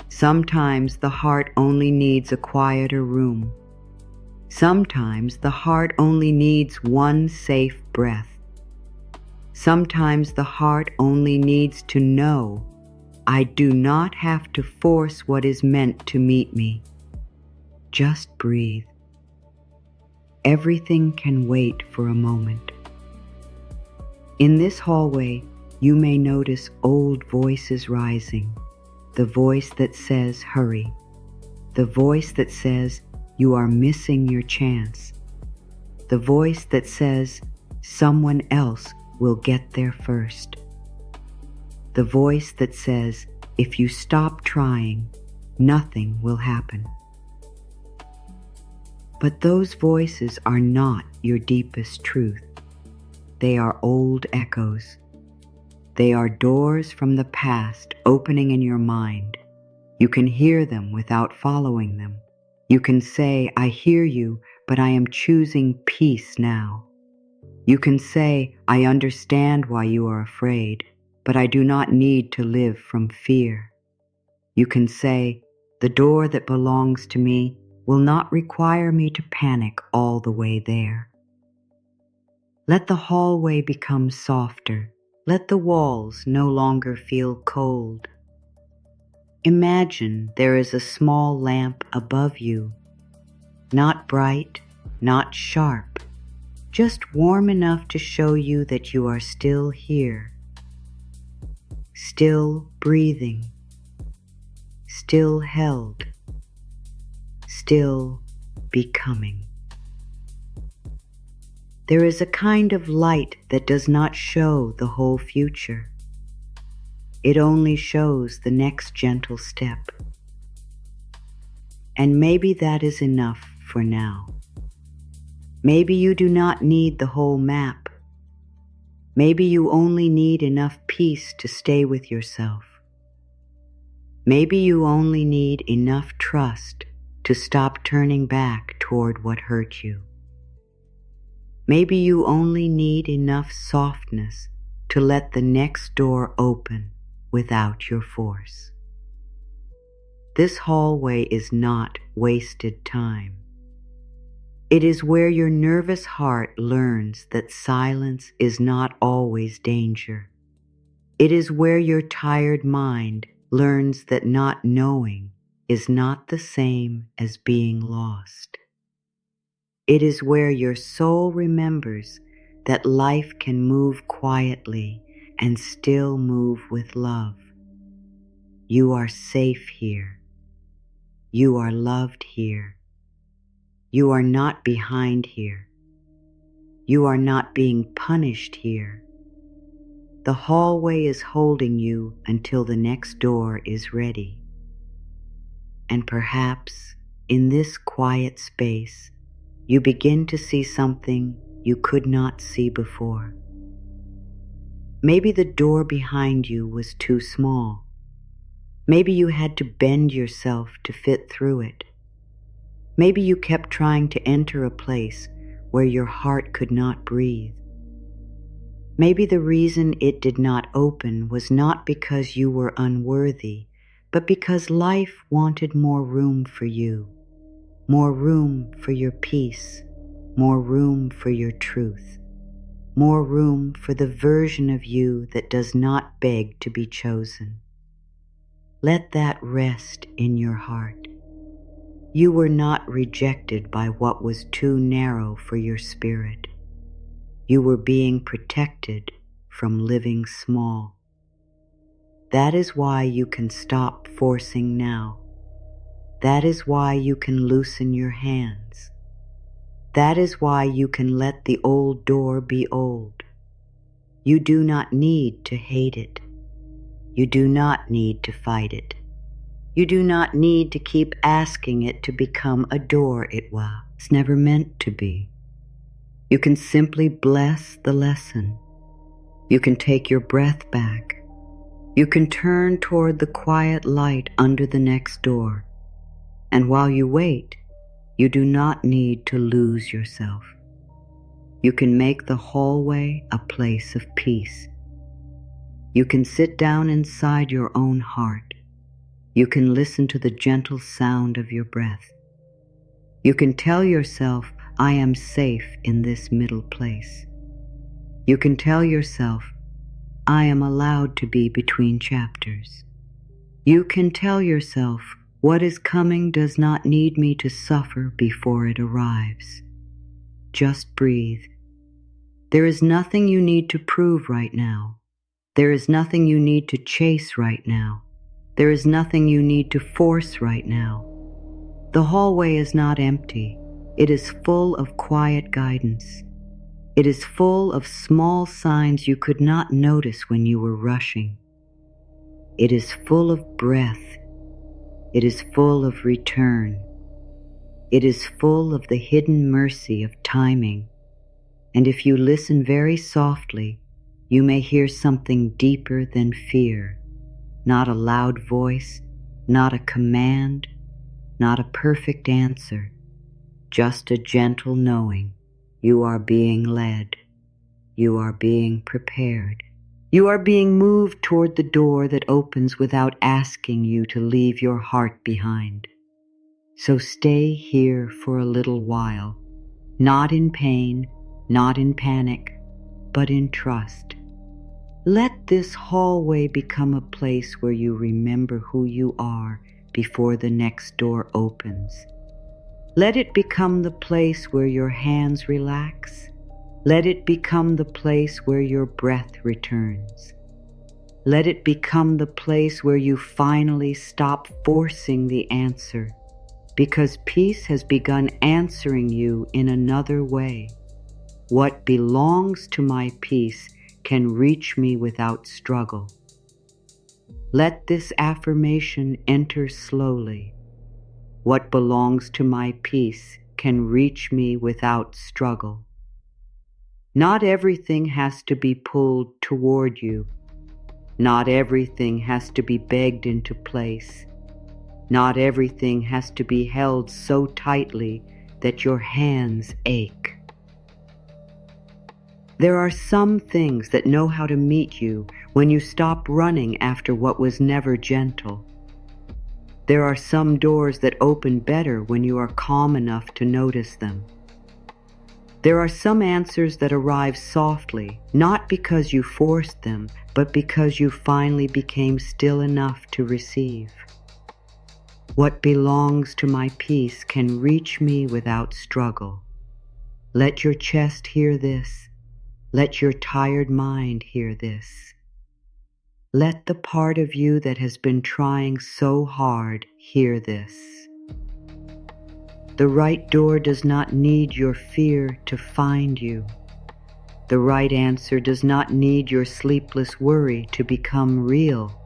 Sometimes the heart only needs a quieter room. Sometimes the heart only needs one safe breath. Sometimes the heart only needs to know, I do not have to force what is meant to meet me. Just breathe. Everything can wait for a moment. In this hallway, you may notice old voices rising. The voice that says, hurry. The voice that says, you are missing your chance. The voice that says, someone else will get there first. The voice that says, if you stop trying, nothing will happen. But those voices are not your deepest truth. They are old echoes. They are doors from the past opening in your mind. You can hear them without following them. You can say, I hear you, but I am choosing peace now. You can say, I understand why you are afraid, but I do not need to live from fear. You can say, the door that belongs to me will not require me to panic all the way there. Let the hallway become softer. Let the walls no longer feel cold. Imagine there is a small lamp above you, not bright, not sharp, just warm enough to show you that you are still here, still breathing, still held, still becoming. There is a kind of light that does not show the whole future. It only shows the next gentle step. And maybe that is enough for now. Maybe you do not need the whole map. Maybe you only need enough peace to stay with yourself. Maybe you only need enough trust to stop turning back toward what hurt you. Maybe you only need enough softness to let the next door open without your force. This hallway is not wasted time. It is where your nervous heart learns that silence is not always danger. It is where your tired mind learns that not knowing is not the same as being lost. It is where your soul remembers that life can move quietly and still move with love. You are safe here. You are loved here. You are not behind here. You are not being punished here. The hallway is holding you until the next door is ready. And perhaps in this quiet space, you begin to see something you could not see before. Maybe the door behind you was too small. Maybe you had to bend yourself to fit through it. Maybe you kept trying to enter a place where your heart could not breathe. Maybe the reason it did not open was not because you were unworthy, but because life wanted more room for you. More room for your peace, more room for your truth, more room for the version of you that does not beg to be chosen. Let that rest in your heart. You were not rejected by what was too narrow for your spirit. You were being protected from living small. That is why you can stop forcing now. That is why you can loosen your hands. That is why you can let the old door be old. You do not need to hate it. You do not need to fight it. You do not need to keep asking it to become a door it was never meant to be. You can simply bless the lesson. You can take your breath back. You can turn toward the quiet light under the next door. And while you wait, you do not need to lose yourself. You can make the hallway a place of peace. You can sit down inside your own heart. You can listen to the gentle sound of your breath. You can tell yourself, I am safe in this middle place. You can tell yourself, I am allowed to be between chapters. You can tell yourself, what is coming does not need me to suffer before it arrives. Just breathe. There is nothing you need to prove right now. There is nothing you need to chase right now. There is nothing you need to force right now. The hallway is not empty. It is full of quiet guidance. It is full of small signs you could not notice when you were rushing. It is full of breath. It is full of return. It is full of the hidden mercy of timing. And if you listen very softly, you may hear something deeper than fear. Not a loud voice, not a command, not a perfect answer, just a gentle knowing. You are being led. You are being prepared. You are being moved toward the door that opens without asking you to leave your heart behind. So stay here for a little while, not in pain, not in panic, but in trust. Let this hallway become a place where you remember who you are before the next door opens. Let it become the place where your hands relax. Let it become the place where your breath returns. Let it become the place where you finally stop forcing the answer, because peace has begun answering you in another way. What belongs to my peace can reach me without struggle. Let this affirmation enter slowly. What belongs to my peace can reach me without struggle. Not everything has to be pulled toward you. Not everything has to be begged into place. Not everything has to be held so tightly that your hands ache. There are some things that know how to meet you when you stop running after what was never gentle. There are some doors that open better when you are calm enough to notice them. There are some answers that arrive softly, not because you forced them, but because you finally became still enough to receive. What belongs to my peace can reach me without struggle. Let your chest hear this. Let your tired mind hear this. Let the part of you that has been trying so hard hear this. The right door does not need your fear to find you. The right answer does not need your sleepless worry to become real.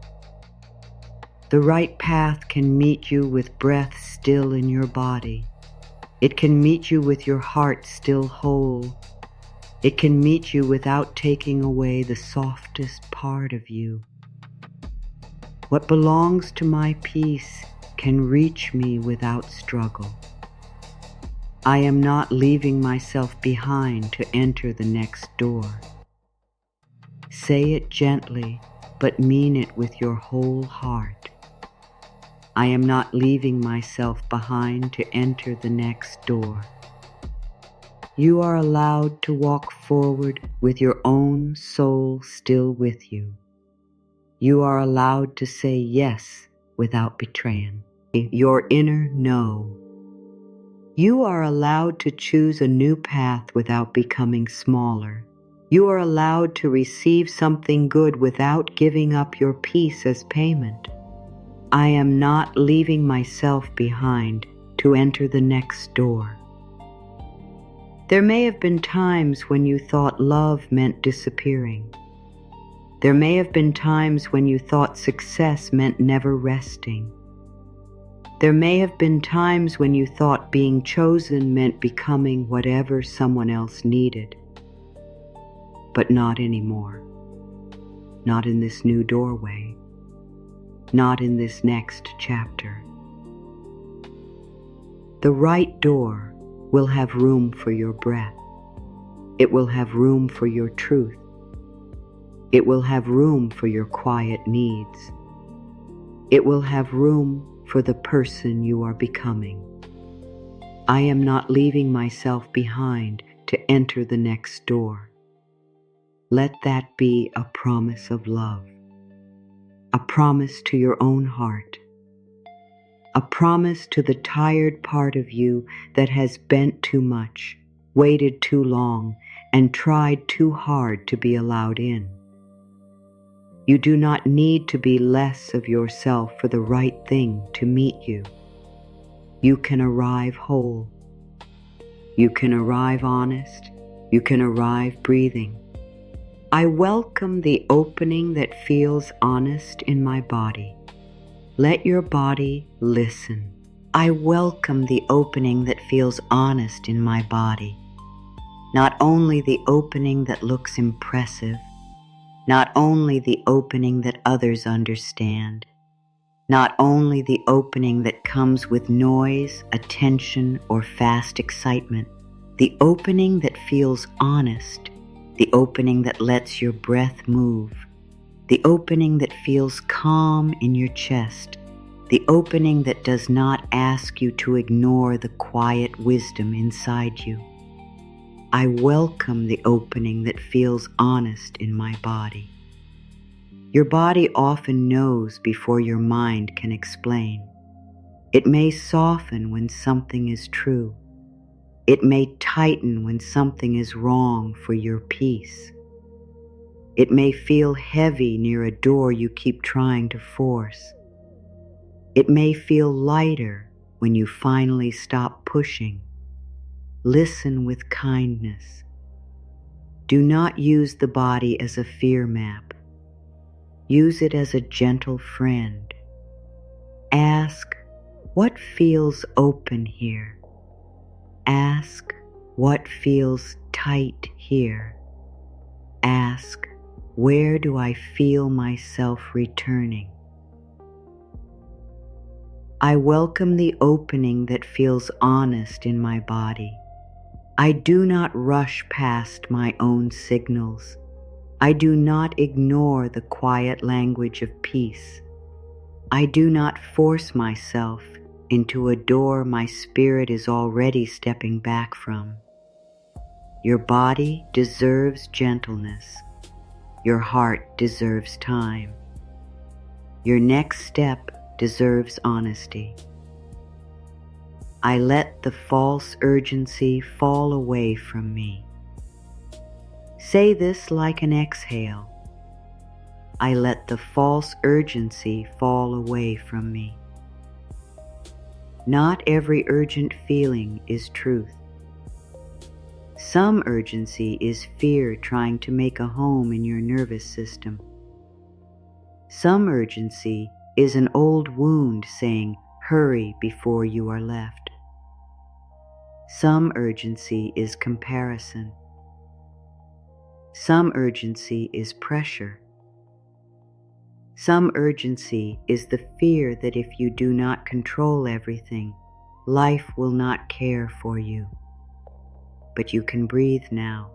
The right path can meet you with breath still in your body. It can meet you with your heart still whole. It can meet you without taking away the softest part of you. What belongs to my peace can reach me without struggle. I am not leaving myself behind to enter the next door. Say it gently, but mean it with your whole heart. I am not leaving myself behind to enter the next door. You are allowed to walk forward with your own soul still with you. You are allowed to say yes without betraying your inner no. You are allowed to choose a new path without becoming smaller. You are allowed to receive something good without giving up your peace as payment. I am not leaving myself behind to enter the next door. There may have been times when you thought love meant disappearing. There may have been times when you thought success meant never resting. There may have been times when you thought being chosen meant becoming whatever someone else needed. But not anymore. not in this new doorway, not in this next chapter. The right door will have room for your breath. It will have room for your truth. It will have room for your quiet needs. It will have room for the person you are becoming. I am not leaving myself behind to enter the next door. Let that be a promise of love, a promise to your own heart, a promise to the tired part of you that has bent too much, waited too long, and tried too hard to be allowed in. You do not need to be less of yourself for the right thing to meet you. You can arrive whole. You can arrive honest. You can arrive breathing. I welcome the opening that feels honest in my body. Let your body listen. I welcome the opening that feels honest in my body. Not only the opening that looks impressive, not only the opening that others understand, not only the opening that comes with noise, attention, or fast excitement, the opening that feels honest, the opening that lets your breath move, the opening that feels calm in your chest, the opening that does not ask you to ignore the quiet wisdom inside you. I welcome the opening that feels honest in my body. Your body often knows before your mind can explain. It may soften when something is true. It may tighten when something is wrong for your peace. It may feel heavy near a door you keep trying to force. It may feel lighter when you finally stop pushing. Listen with kindness. Do not use the body as a fear map. Use it as a gentle friend. Ask, what feels open here? Ask, what feels tight here? Ask, where do I feel myself returning? I welcome the opening that feels honest in my body. I do not rush past my own signals. I do not ignore the quiet language of peace. I do not force myself into a door my spirit is already stepping back from. Your body deserves gentleness. Your heart deserves time. Your next step deserves honesty. I let the false urgency fall away from me. Say this like an exhale. I let the false urgency fall away from me. Not every urgent feeling is truth. Some urgency is fear trying to make a home in your nervous system. Some urgency is an old wound saying, hurry before you are left. Some urgency is comparison. Some urgency is pressure. Some urgency is the fear that if you do not control everything, life will not care for you. But you can breathe now.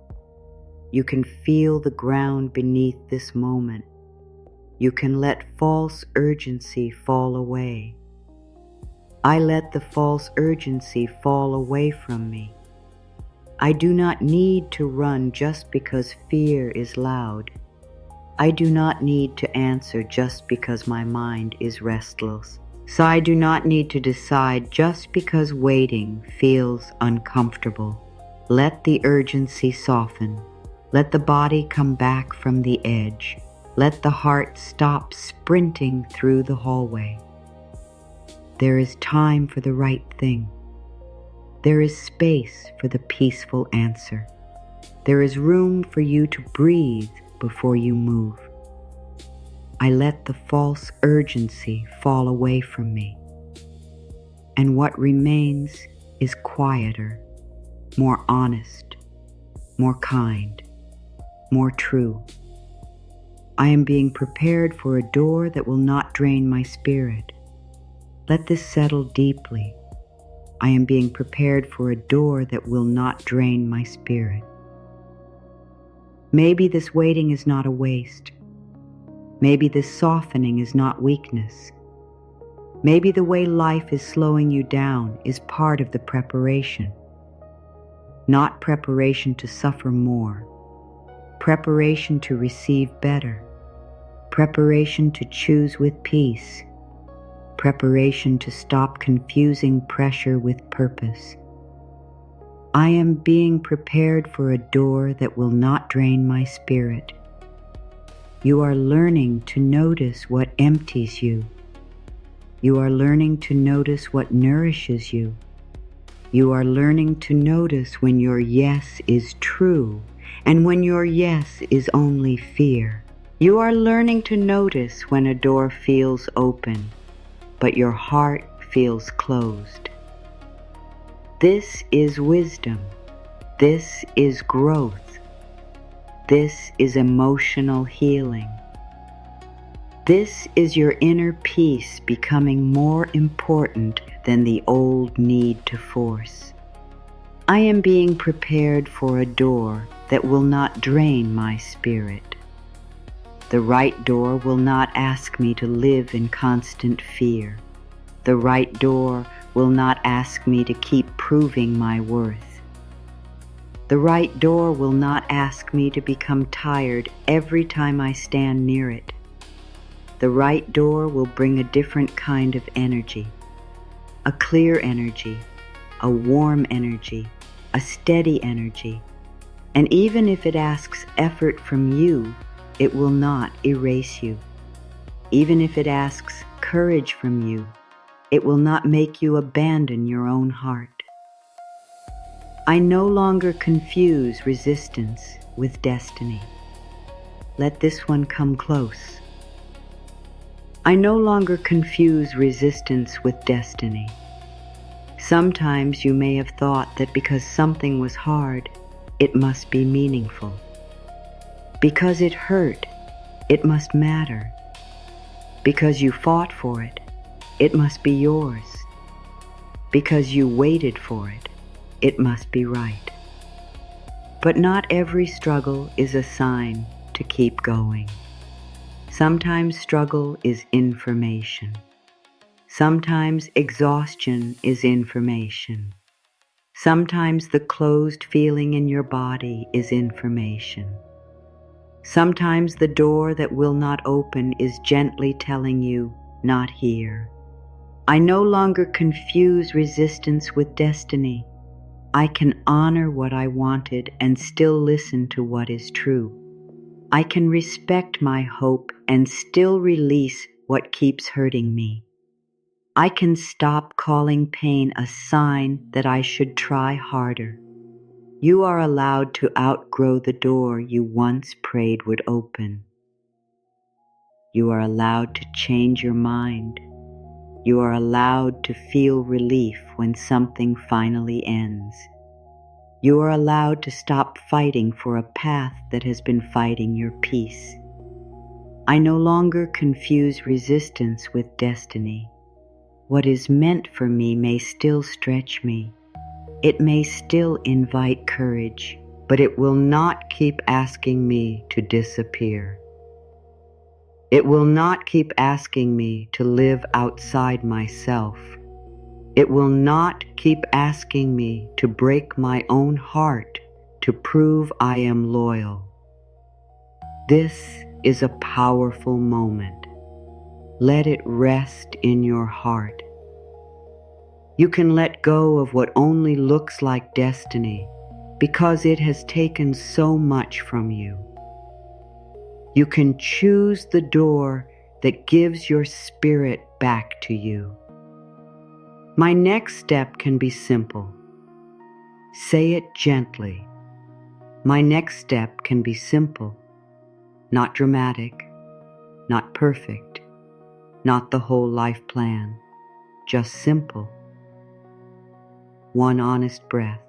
You can feel the ground beneath this moment. You can let false urgency fall away. I let the false urgency fall away from me. I do not need to run just because fear is loud. I do not need to answer just because my mind is restless. So I do not need to decide just because waiting feels uncomfortable. Let the urgency soften. Let the body come back from the edge. Let the heart stop sprinting through the hallway. There is time for the right thing. There is space for the peaceful answer. There is room for you to breathe before you move. I let the false urgency fall away from me. And what remains is quieter, more honest, more kind, more true. I am being prepared for a door that will not drain my spirit. Let this settle deeply. I am being prepared for a door that will not drain my spirit. Maybe this waiting is not a waste. Maybe this softening is not weakness. Maybe the way life is slowing you down is part of the preparation. Not preparation to suffer more. Preparation to receive better. Preparation to choose with peace. Preparation to stop confusing pressure with purpose. I am being prepared for a door that will not drain my spirit. You are learning to notice what empties you. You are learning to notice what nourishes you. You are learning to notice when your yes is true and when your yes is only fear. You are learning to notice when a door feels open, but your heart feels closed. This is wisdom. This is growth. This is emotional healing. This is your inner peace becoming more important than the old need to force. I am being prepared for a door that will not drain my spirit. The right door will not ask me to live in constant fear. The right door will not ask me to keep proving my worth. The right door will not ask me to become tired every time I stand near it. The right door will bring a different kind of energy, a clear energy, a warm energy, a steady energy. And even if it asks effort from you, it will not erase you. Even if it asks courage from you, it will not make you abandon your own heart. I no longer confuse resistance with destiny. Let this one come close. I no longer confuse resistance with destiny. Sometimes you may have thought that because something was hard, it must be meaningful. Because it hurt, it must matter. Because you fought for it, it must be yours. Because you waited for it, it must be right. But not every struggle is a sign to keep going. Sometimes struggle is information. Sometimes exhaustion is information. Sometimes the closed feeling in your body is information. Sometimes the door that will not open is gently telling you, not here. I no longer confuse resistance with destiny. I can honor what I wanted and still listen to what is true. I can respect my hope and still release what keeps hurting me. I can stop calling pain a sign that I should try harder. You are allowed to outgrow the door you once prayed would open. You are allowed to change your mind. You are allowed to feel relief when something finally ends. You are allowed to stop fighting for a path that has been fighting your peace. I no longer confuse resistance with destiny. What is meant for me may still stretch me. It may still invite courage, but it will not keep asking me to disappear. It will not keep asking me to live outside myself. It will not keep asking me to break my own heart to prove I am loyal. This is a powerful moment. Let it rest in your heart. You can let go of what only looks like destiny because it has taken so much from you. You can choose the door that gives your spirit back to you. My next step can be simple. Say it gently. My next step can be simple, not dramatic, not perfect, not the whole life plan, just simple. One honest breath,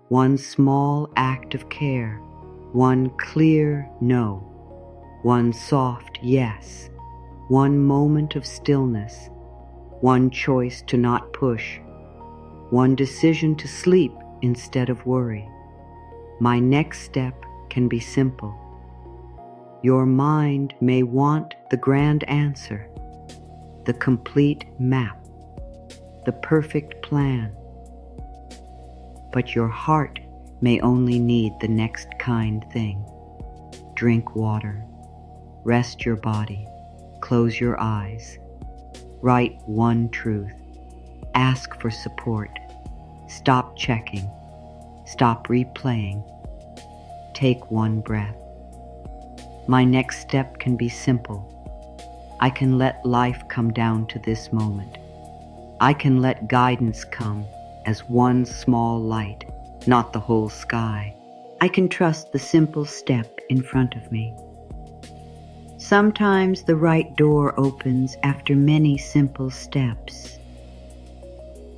one small act of care, one clear no. one soft yes, one moment of stillness, one choice to not push, one decision to sleep instead of worry. My next step can be simple. Your mind may want the grand answer, the complete map, the perfect plan, but your heart may only need the next kind thing. Drink water, rest your body, close your eyes, write one truth, ask for support, stop checking, stop replaying, take one breath. My next step can be simple. I can let life come down to this moment. I can let guidance come as one small light, not the whole sky. I can trust the simple step in front of me. Sometimes the right door opens after many simple steps.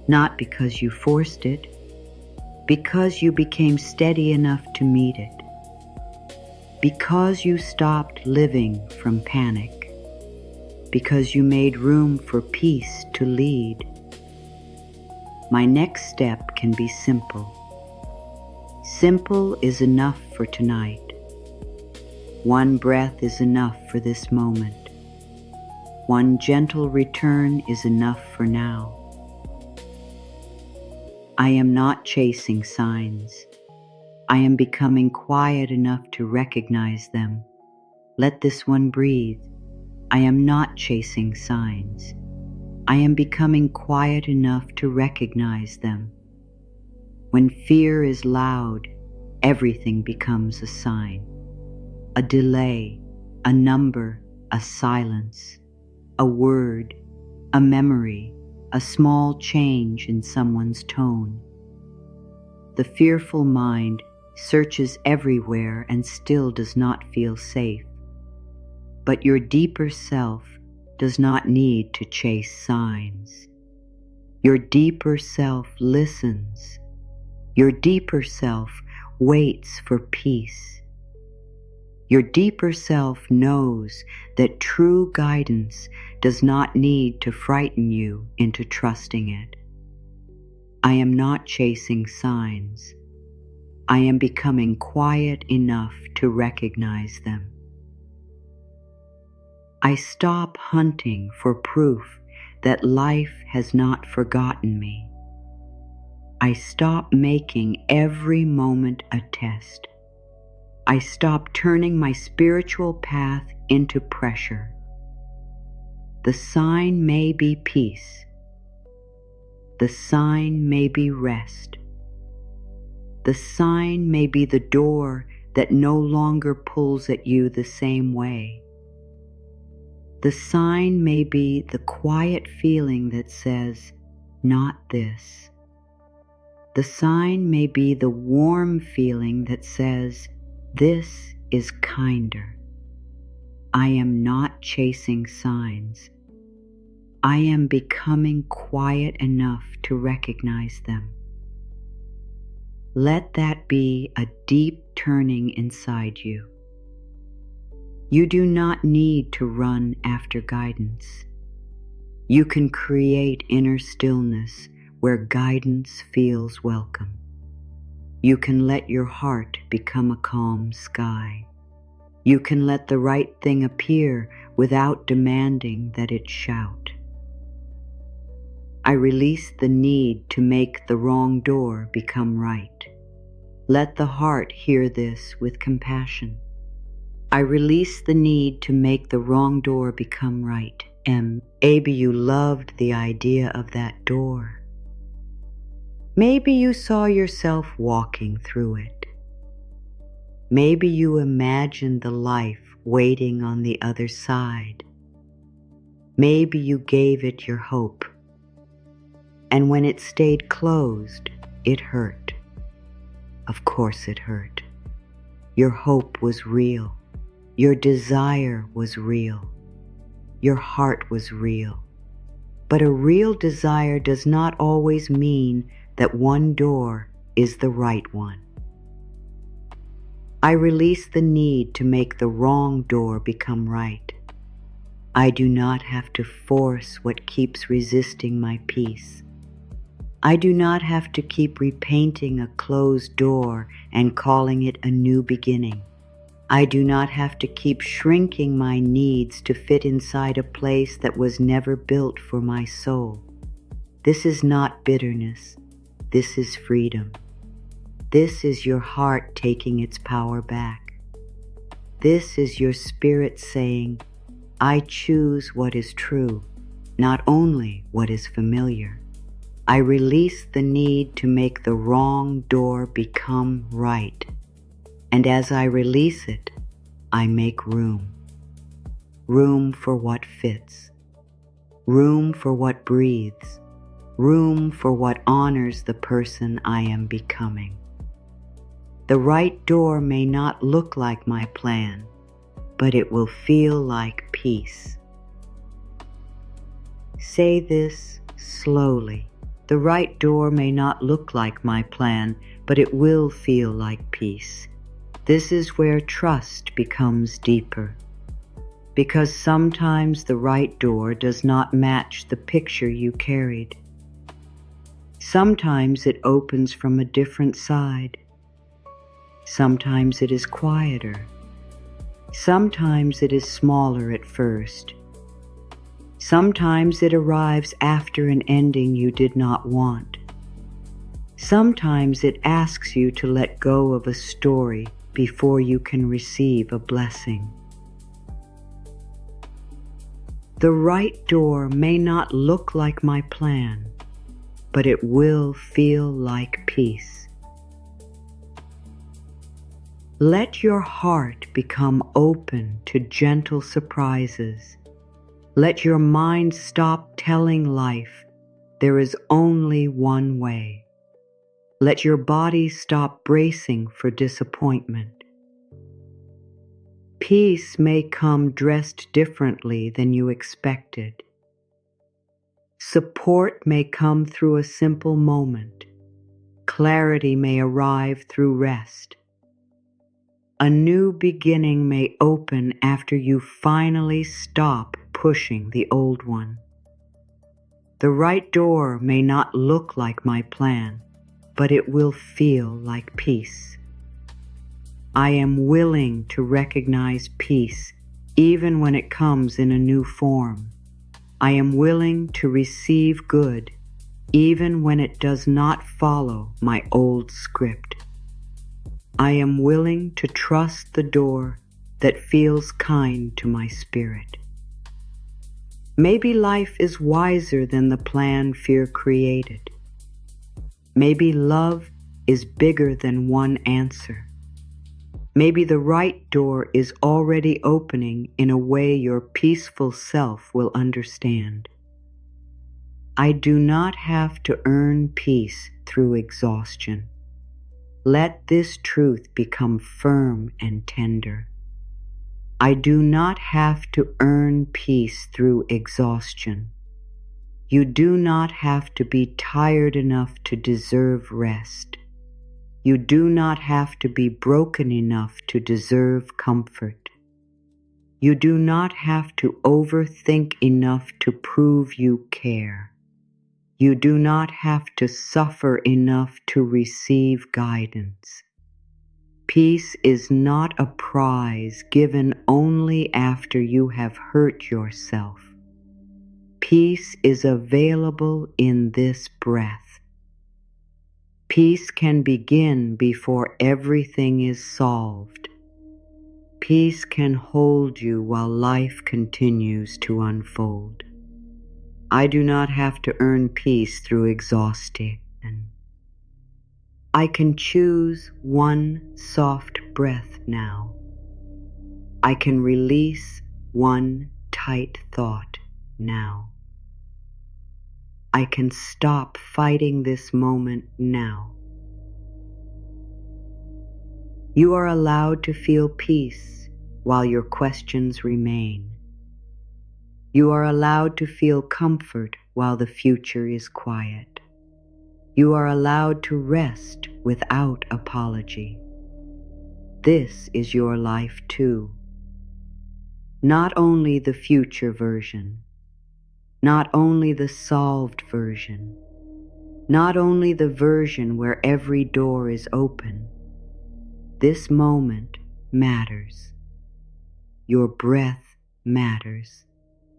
Not because you forced it, because you became steady enough to meet it. Because you stopped living from panic. Because you made room for peace to lead. My next step can be simple. Simple is enough for tonight. One breath is enough for this moment. One gentle return is enough for now. I am not chasing signs. I am becoming quiet enough to recognize them. Let this one breathe. I am not chasing signs. I am becoming quiet enough to recognize them. When fear is loud, everything becomes a sign. A delay, a number, a silence, a word, a memory, a small change in someone's tone. The fearful mind searches everywhere and still does not feel safe. But your deeper self does not need to chase signs. Your deeper self listens. Your deeper self waits for peace. Your deeper self knows that true guidance does not need to frighten you into trusting it. I am not chasing signs. I am becoming quiet enough to recognize them. I stop hunting for proof that life has not forgotten me. I stop making every moment a test. I stop turning my spiritual path into pressure. The sign may be peace. The sign may be rest. The sign may be the door that no longer pulls at you the same way. The sign may be the quiet feeling that says, not this. The sign may be the warm feeling that says, this is kinder. I am not chasing signs. I am becoming quiet enough to recognize them. Let that be a deep turning inside you. You do not need to run after guidance. You can create inner stillness where guidance feels welcome. You can let your heart become a calm sky. You can let the right thing appear without demanding that it shout. I release the need to make the wrong door become right. Let the heart hear this with compassion. I release the need to make the wrong door become right. Maybe you loved the idea of that door. Maybe you saw yourself walking through it. Maybe you imagined the life waiting on the other side. Maybe you gave it your hope. And when it stayed closed, it hurt. Of course it hurt. Your hope was real. Your desire was real. Your heart was real. But a real desire does not always mean that one door is the right one. I release the need to make the wrong door become right. I do not have to force what keeps resisting my peace. I do not have to keep repainting a closed door and calling it a new beginning. I do not have to keep shrinking my needs to fit inside a place that was never built for my soul. This is not bitterness. This is freedom. This is your heart taking its power back. This is your spirit saying, I choose what is true, not only what is familiar. I release the need to make the wrong door become right. And as I release it, I make room. Room for what fits. Room for what breathes. Room for what honors the person I am becoming. The right door may not look like my plan, but it will feel like peace. Say this slowly. The right door may not look like my plan, but it will feel like peace. This is where trust becomes deeper. Because sometimes the right door does not match the picture you carried. Sometimes it opens from a different side. Sometimes it is quieter. Sometimes it is smaller at first. Sometimes it arrives after an ending you did not want. Sometimes it asks you to let go of a story before you can receive a blessing. The right door may not look like my plan, but it will feel like peace. Let your heart become open to gentle surprises. Let your mind stop telling life there is only one way. Let your body stop bracing for disappointment. Peace may come dressed differently than you expected. Support may come through a simple moment. Clarity may arrive through rest. A new beginning may open after you finally stop pushing the old one. The right door may not look like my plan, but it will feel like peace. I am willing to recognize peace even when it comes in a new form. I am willing to receive good even when it does not follow my old script. I am willing to trust the door that feels kind to my spirit. Maybe life is wiser than the plan fear created. Maybe love is bigger than one answer. Maybe the right door is already opening in a way your peaceful self will understand. I do not have to earn peace through exhaustion. Let this truth become firm and tender. I do not have to earn peace through exhaustion. You do not have to be tired enough to deserve rest. You do not have to be broken enough to deserve comfort. You do not have to overthink enough to prove you care. You do not have to suffer enough to receive guidance. Peace is not a prize given only after you have hurt yourself. Peace is available in this breath. Peace can begin before everything is solved. Peace can hold you while life continues to unfold. I do not have to earn peace through exhaustion. I can choose one soft breath now. I can release one tight thought now. I can stop fighting this moment now. You are allowed to feel peace while your questions remain. You are allowed to feel comfort while the future is quiet. You are allowed to rest without apology. This is your life too. Not only the future version, not only the solved version, not only the version where every door is open. This moment matters. Your breath matters.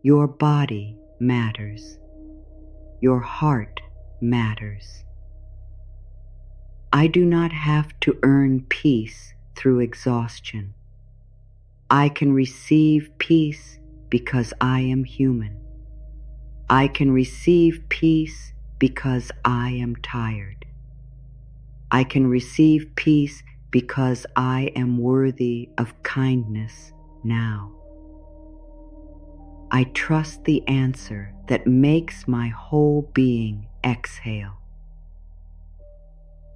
Your body matters. Your heart matters. I do not have to earn peace through exhaustion. I can receive peace because I am human. I can receive peace because I am tired. I can receive peace because I am worthy of kindness now. I trust the answer that makes my whole being exhale.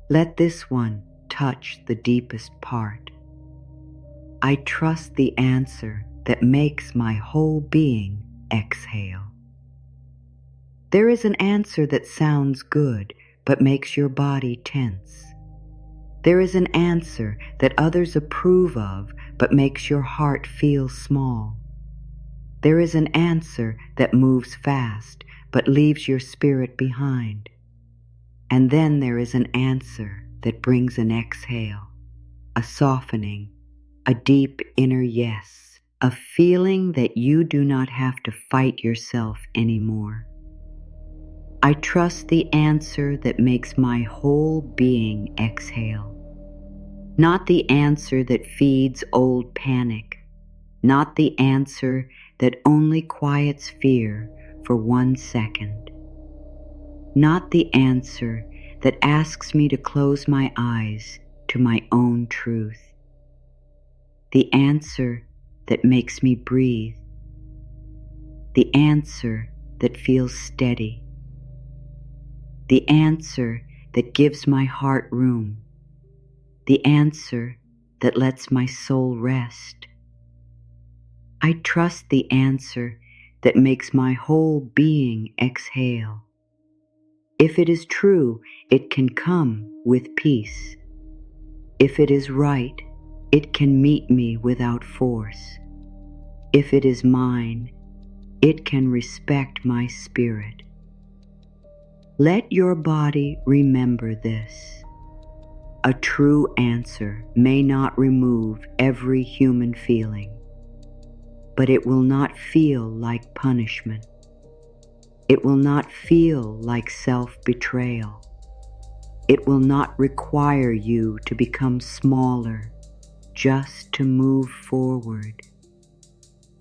Let this one touch the deepest part. I trust the answer that makes my whole being exhale. There is an answer that sounds good but makes your body tense. There is an answer that others approve of but makes your heart feel small. There is an answer that moves fast but leaves your spirit behind. And then there is an answer that brings an exhale, a softening, a deep inner yes, a feeling that you do not have to fight yourself anymore. I trust the answer that makes my whole being exhale. Not the answer that feeds old panic, not the answer that only quiets fear for 1 second. Not the answer that asks me to close my eyes to my own truth. The answer that makes me breathe. The answer that feels steady. The answer that gives my heart room. The answer that lets my soul rest. I trust the answer that makes my whole being exhale. If it is true, it can come with peace. If it is right, it can meet me without force. If it is mine, it can respect my spirit. Let your body remember this. A true answer may not remove every human feeling, but it will not feel like punishment. It will not feel like self-betrayal. It will not require you to become smaller just to move forward.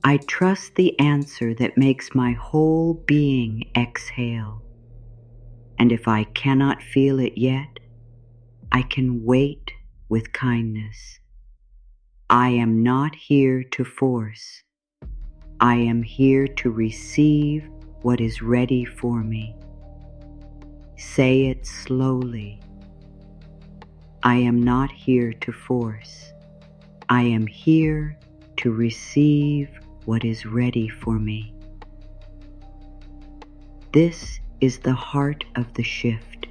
I trust the answer that makes my whole being exhale. And if I cannot feel it yet, I can wait with kindness. I am not here to force. I am here to receive what is ready for me. Say it slowly. I am not here to force. I am here to receive what is ready for me. This is the heart of the shift.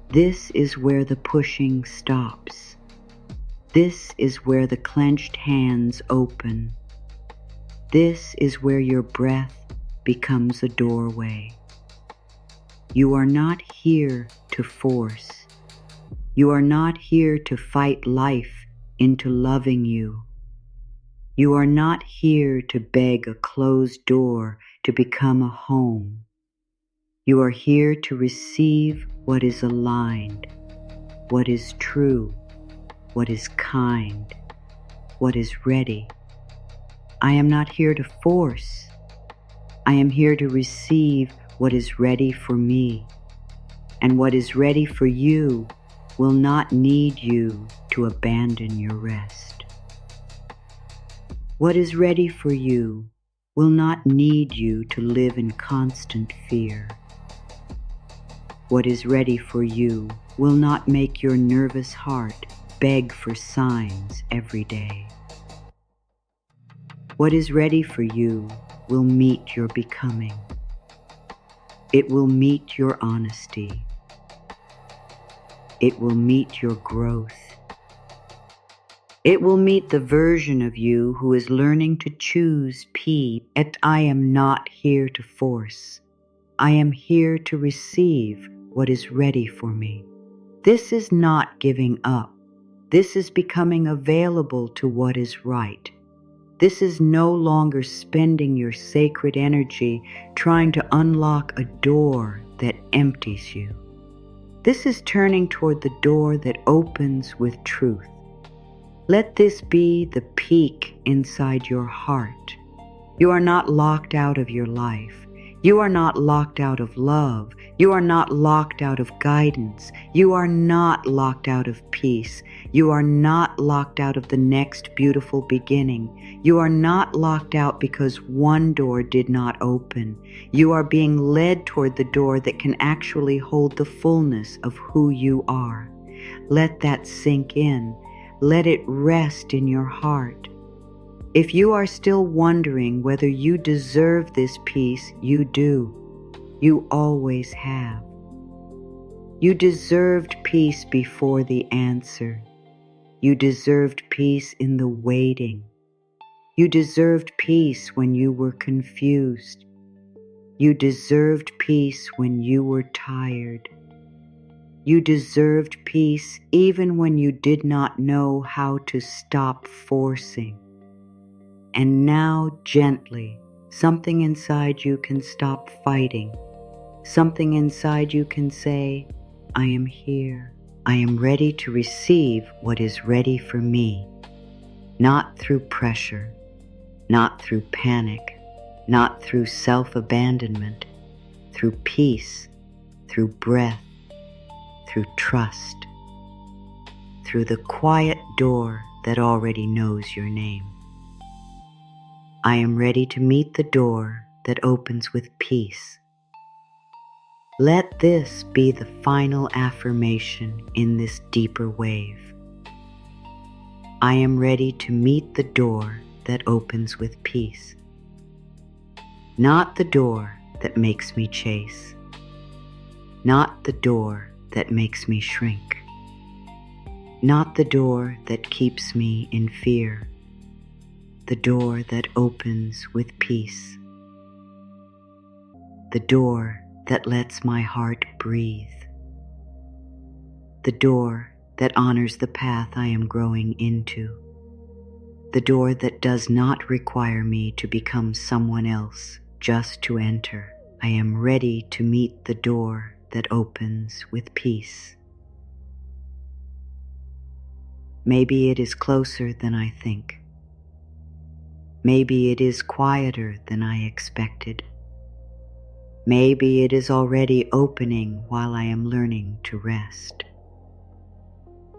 This is where the pushing stops. This is where the clenched hands open. This is where your breath becomes a doorway. You are not here to force. You are not here to fight life into loving you. You are not here to beg a closed door to become a home. You are here to receive what is aligned, what is true, what is kind, what is ready. I am not here to force. I am here to receive what is ready for me. And what is ready for you will not need you to abandon your rest. What is ready for you will not need you to live in constant fear. What is ready for you will not make your nervous heart beg for signs every day. What is ready for you will meet your becoming. It will meet your honesty. It will meet your growth. It will meet the version of you who is learning to choose peace. I am not here to force. I am here to receive what is ready for me. This is not giving up. This is becoming available to what is right. This is no longer spending your sacred energy trying to unlock a door that empties you. This is turning toward the door that opens with truth. Let this be the peak inside your heart. You are not locked out of your life. You are not locked out of love. You are not locked out of guidance. You are not locked out of peace. You are not locked out of the next beautiful beginning. You are not locked out because one door did not open. You are being led toward the door that can actually hold the fullness of who you are. Let that sink in. Let it rest in your heart. If you are still wondering whether you deserve this peace, you do. You always have. You deserved peace before the answer. You deserved peace in the waiting. You deserved peace when you were confused. You deserved peace when you were tired. You deserved peace even when you did not know how to stop forcing. And now, gently, something inside you can stop fighting. Something inside you can say, I am here. I am ready to receive what is ready for me. Not through pressure, not through panic, not through self-abandonment, through peace, through breath, through trust, through the quiet door that already knows your name. I am ready to meet the door that opens with peace. Let this be the final affirmation in this deeper wave. I am ready to meet the door that opens with peace. Not the door that makes me chase. Not the door that makes me shrink. Not the door that keeps me in fear. The door that opens with peace. The door that lets my heart breathe. The door that honors the path I am growing into. The door that does not require me to become someone else just to enter. I am ready to meet the door that opens with peace. Maybe it is closer than I think. Maybe it is quieter than I expected. Maybe it is already opening while I am learning to rest.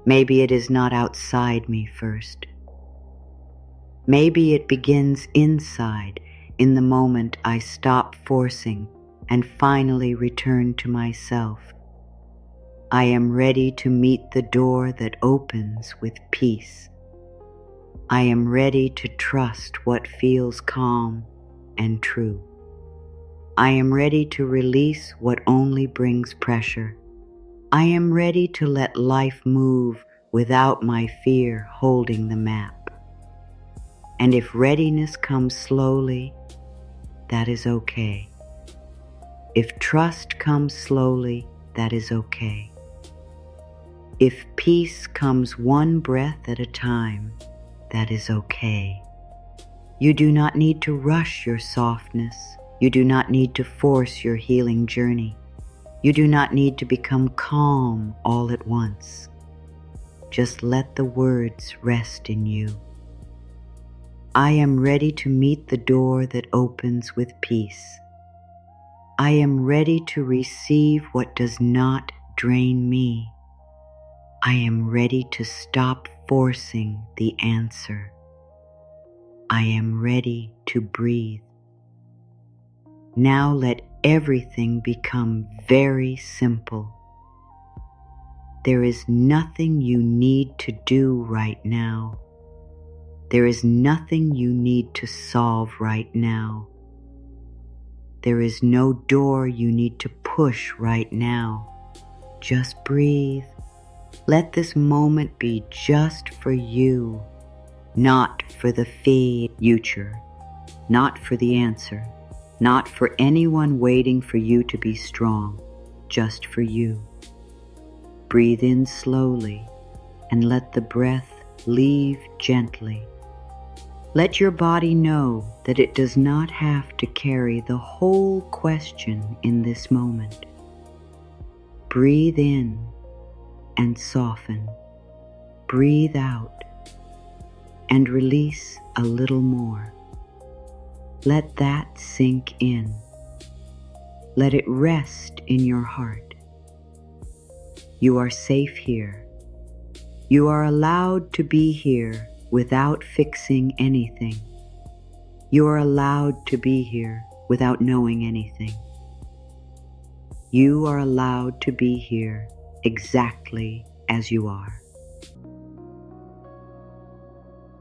Maybe it is not outside me first. Maybe it begins inside in the moment I stop forcing and finally return to myself. I am ready to meet the door that opens with peace. I am ready to trust what feels calm and true. I am ready to release what only brings pressure. I am ready to let life move without my fear holding the map. And if readiness comes slowly, that is okay. If trust comes slowly, that is okay. If peace comes one breath at a time, that is okay. You do not need to rush your softness. You do not need to force your healing journey. You do not need to become calm all at once. Just let the words rest in you. I am ready to meet the door that opens with peace. I am ready to receive what does not drain me. I am ready to stop forcing the answer. I am ready to breathe. Now let everything become very simple. There is nothing you need to do right now. There is nothing you need to solve right now. There is no door you need to push right now. Just breathe. Let this moment be just for you. not for the future, not for the answer, not for anyone waiting for you to be strong, just for you. Breathe in slowly and let the breath leave gently. Let your body know that it does not have to carry the whole question in this moment. Breathe in and soften. Breathe out and release a little more. Let that sink in. Let it rest in your heart. You are safe here. You are allowed to be here without fixing anything. You are allowed to be here without knowing anything. You are allowed to be here exactly as you are.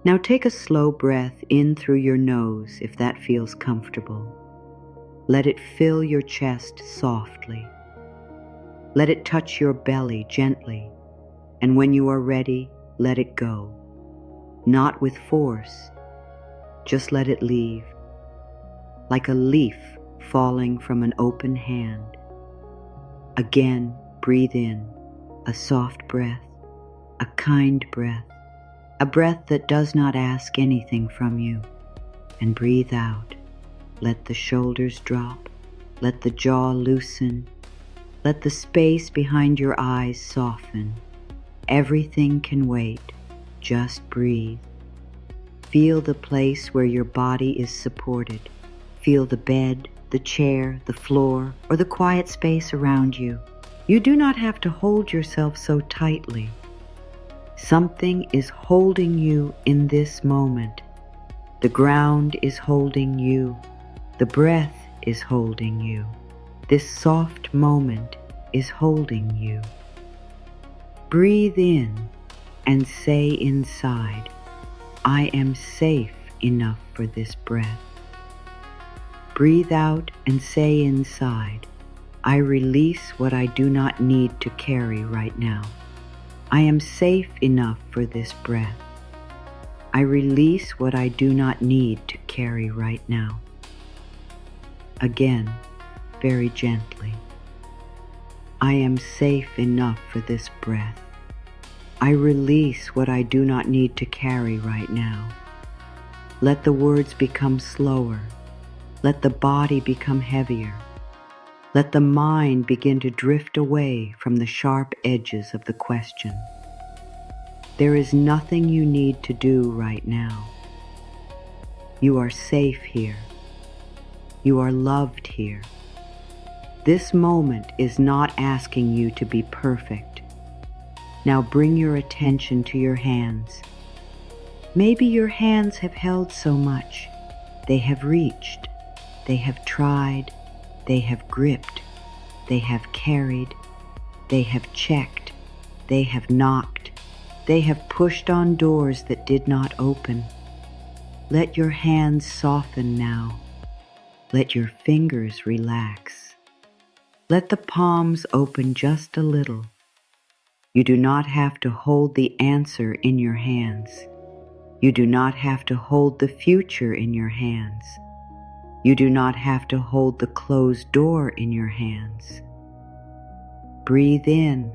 Now take a slow breath in through your nose if that feels comfortable. Let it fill your chest softly. Let it touch your belly gently, and when you are ready, let it go. Not with force, just let it leave, like a leaf falling from an open hand. Again, breathe in, a soft breath, a kind breath, a breath that does not ask anything from you. And breathe out. Let the shoulders drop, let the jaw loosen, let the space behind your eyes soften. Everything can wait, just breathe. Feel the place where your body is supported. Feel the bed, the chair, the floor, or the quiet space around you. You do not have to hold yourself so tightly. Something is holding you in this moment. The ground is holding you. The breath is holding you. This soft moment is holding you. Breathe in and say inside, I am safe enough for this breath. Breathe out and say inside, I release what I do not need to carry right now. I am safe enough for this breath. I release what I do not need to carry right now. Again, very gently. I am safe enough for this breath. I release what I do not need to carry right now. Let the words become slower. Let the body become heavier. Let the mind begin to drift away from the sharp edges of the question. There is nothing you need to do right now. You are safe here. You are loved here. This moment is not asking you to be perfect. Now bring your attention to your hands. Maybe your hands have held so much. They have reached. They have tried. They have gripped. They have carried. They have checked. They have knocked. They have pushed on doors that did not open. Let your hands soften now. Let your fingers relax. Let the palms open just a little. You do not have to hold the answer in your hands. You do not have to hold the future in your hands. You do not have to hold the closed door in your hands. Breathe in.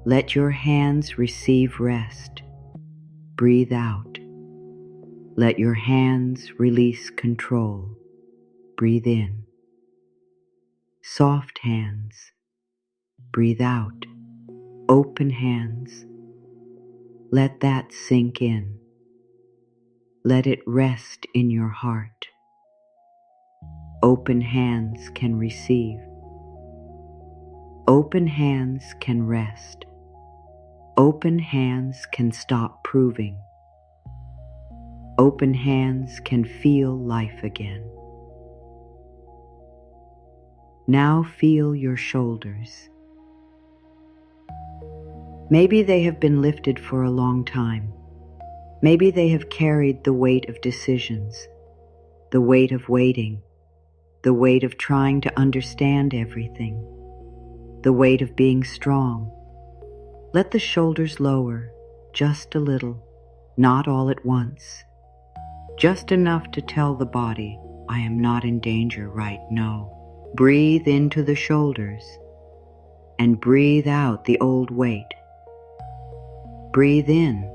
Let your hands receive rest. Breathe out. Let your hands release control. Breathe in. Soft hands. Breathe out. Open hands. Let that sink in. Let it rest in your heart. Open hands can receive. Open hands can rest. Open hands can stop proving. Open hands can feel life again. Now feel your shoulders. Maybe they have been lifted for a long time. Maybe they have carried the weight of decisions, the weight of waiting, the weight of trying to understand everything, the weight of being strong. Let the shoulders lower just a little. not all at once. Just enough to tell the body, I am not in danger right now. Breathe into the shoulders and breathe out the old weight. Breathe in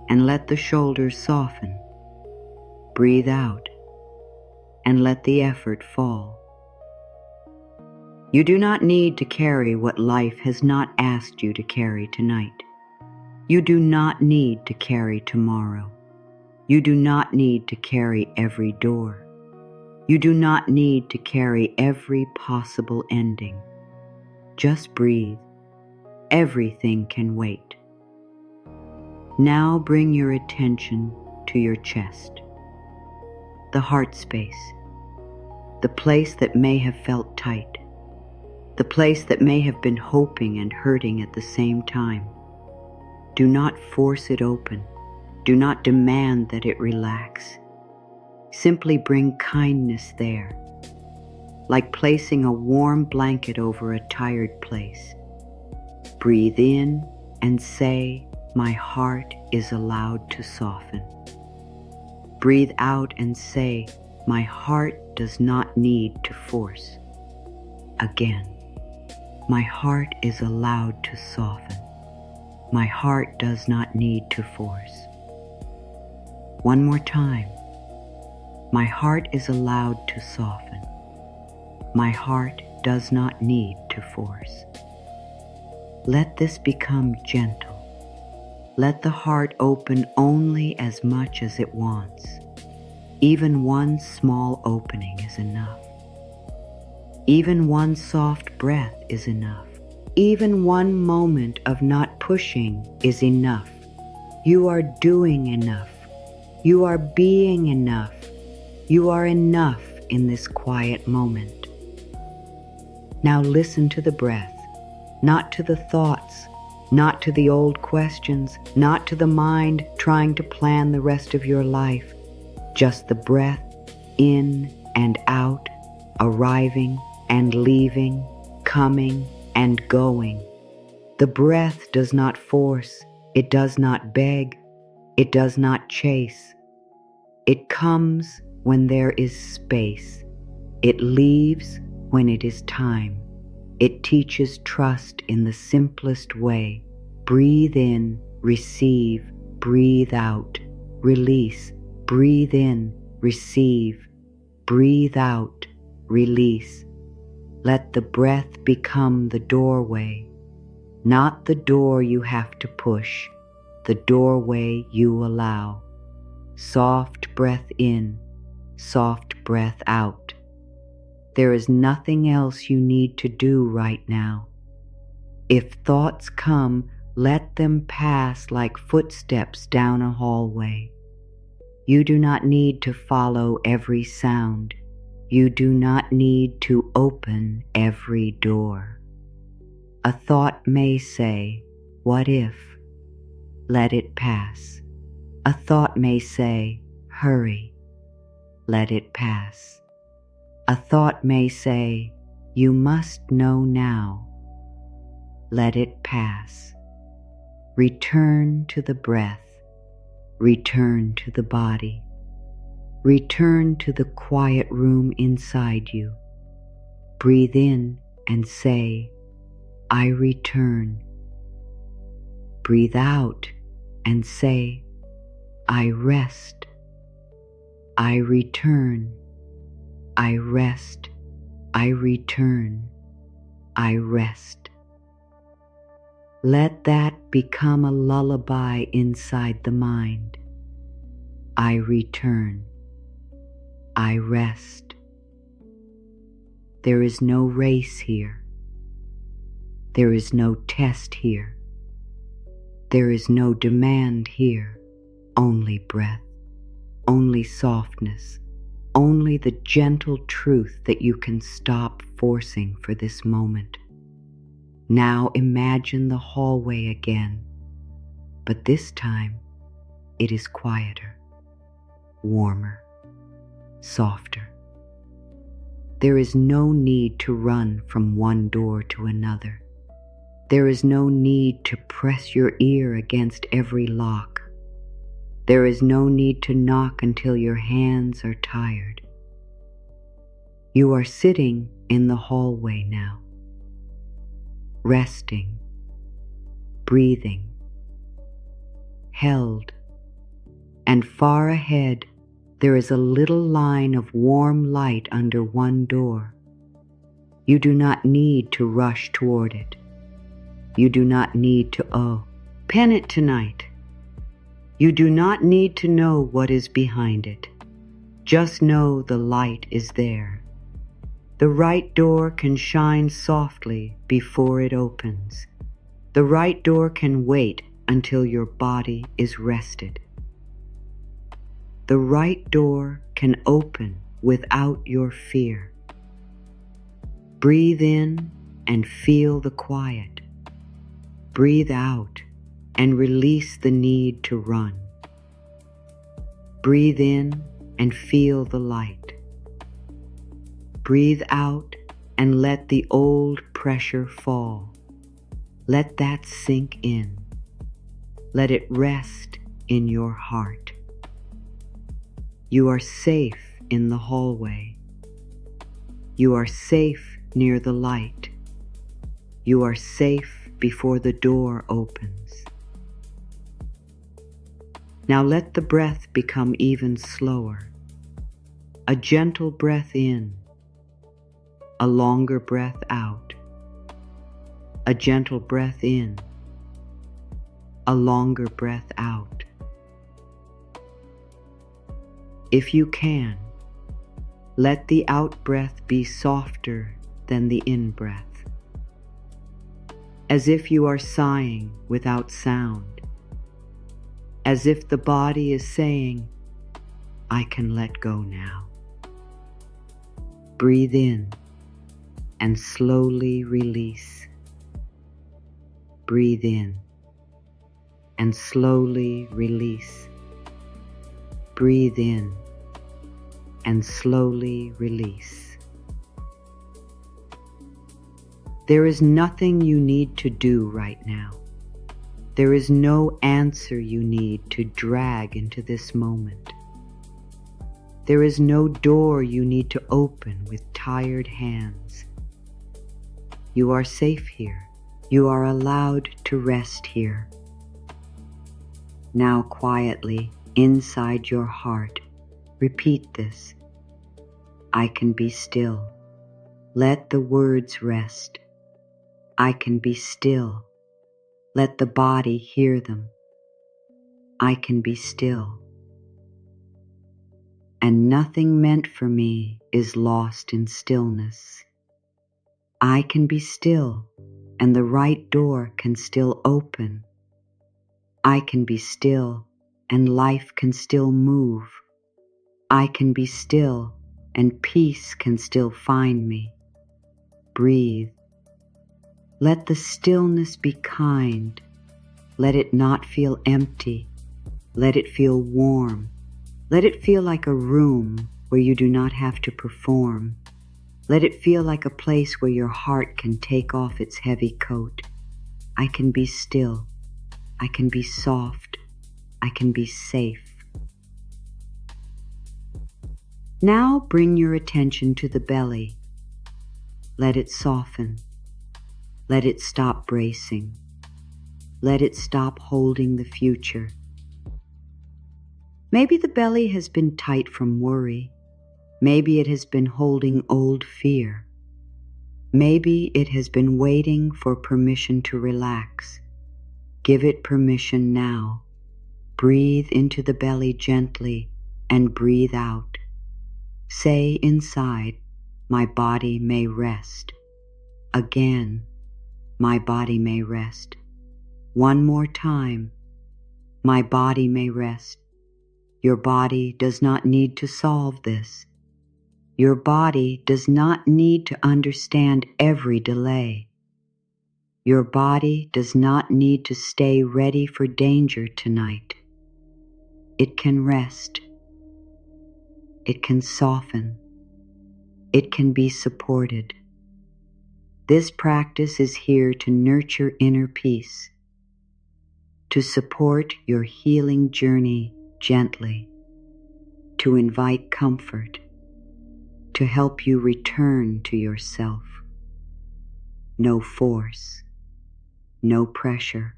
and let the shoulders soften. Breathe out and let the effort fall. You do not need to carry what life has not asked you to carry tonight. You do not need to carry tomorrow. You do not need to carry every door. You do not need to carry every possible ending. Just breathe. Everything can wait. Now bring your attention to your chest, the heart space, the place that may have felt tight, the place that may have been hoping and hurting at the same time. Do not force it open. Do not demand that it relax. Simply bring kindness there, like placing a warm blanket over a tired place. Breathe in and say, my heart is allowed to soften. Breathe out and say, my heart does not need to force. Again, my heart is allowed to soften. My heart does not need to force. One more time. My heart is allowed to soften. My heart does not need to force. Let this become gentle. Let the heart open only as much as it wants. Even one small opening is enough. Even one soft breath is enough. Even one moment of not pushing is enough. You are doing enough. You are being enough. You are enough in this quiet moment. Now listen to the breath, not to the thoughts, not to the old questions, not to the mind trying to plan the rest of your life. Just the breath, in and out, arriving and leaving, coming and going. The breath does not force, it does not beg, it does not chase. It comes when there is space. It leaves when it is time. It teaches trust in the simplest way. Breathe in, receive, breathe out, release. Breathe in, receive, breathe out, release. Let the breath become the doorway, not the door you have to push, the doorway you allow. Soft breath in, soft breath out. There is nothing else you need to do right now. If thoughts come, let them pass like footsteps down a hallway. You do not need to follow every sound. You do not need to open every door. A thought may say, what if? Let it pass. A thought may say, hurry. Let it pass. A thought may say, you must know now. Let it pass. Return to the breath. Return to the body. Return to the quiet room inside you. Breathe in and say, I return. Breathe out and say, I rest. I return. I rest. I return. I rest. Let that become a lullaby inside the mind. I return. I rest. There is no race here. There is no test here. There is no demand here. Only breath, only softness, only the gentle truth that you can stop forcing for this moment. Now imagine the hallway again, but this time it is quieter, warmer, softer. There is no need to run from one door to another. There is no need to press your ear against every lock. There is no need to knock until your hands are tired. You are sitting in the hallway now, resting, breathing, held, and far ahead there is a little line of warm light under one door. You do not need to rush toward it. You do not need to pen it tonight. You do not need to know what is behind it. Just know the light is there. The right door can shine softly before it opens. The right door can wait until your body is rested. The right door can open without your fear. Breathe in and feel the quiet. Breathe out and release the need to run. Breathe in and feel the light. Breathe out and let the old pressure fall. Let that sink in. Let it rest in your heart. You are safe in the hallway. You are safe near the light. You are safe before the door opens. Now let the breath become even slower. A gentle breath in, a longer breath out. A gentle breath in, a longer breath out. If you can, let the out-breath be softer than the in-breath, as if you are sighing without sound, as if the body is saying, I can let go now. Breathe in and slowly release. Breathe in and slowly release. Breathe in and slowly release. There is nothing you need to do right now. There is no answer you need to drag into this moment. There is no door you need to open with tired hands. You are safe here. You are allowed to rest here. Now quietly, inside your heart, repeat this. I can be still. Let the words rest. I can be still. Let the body hear them. I can be still. And nothing meant for me is lost in stillness. I can be still, and the right door can still open. I can be still, and life can still move. I can be still, and peace can still find me. Breathe. Let the stillness be kind. Let it not feel empty. Let it feel warm. Let it feel like a room where you do not have to perform. Let it feel like a place where your heart can take off its heavy coat. I can be still. I can be soft. I can be safe. Now bring your attention to the belly. Let it soften. Let it stop bracing. Let it stop holding the future. Maybe the belly has been tight from worry. Maybe it has been holding old fear. Maybe it has been waiting for permission to relax. Give it permission now. Breathe into the belly gently and breathe out. Say inside, my body may rest. Again, my body may rest. One more time, my body may rest. Your body does not need to solve this. Your body does not need to understand every delay. Your body does not need to stay ready for danger tonight. It can rest. It can soften. It can be supported. This practice is here to nurture inner peace, to support your healing journey gently, to invite comfort, to help you return to yourself. No force, no pressure,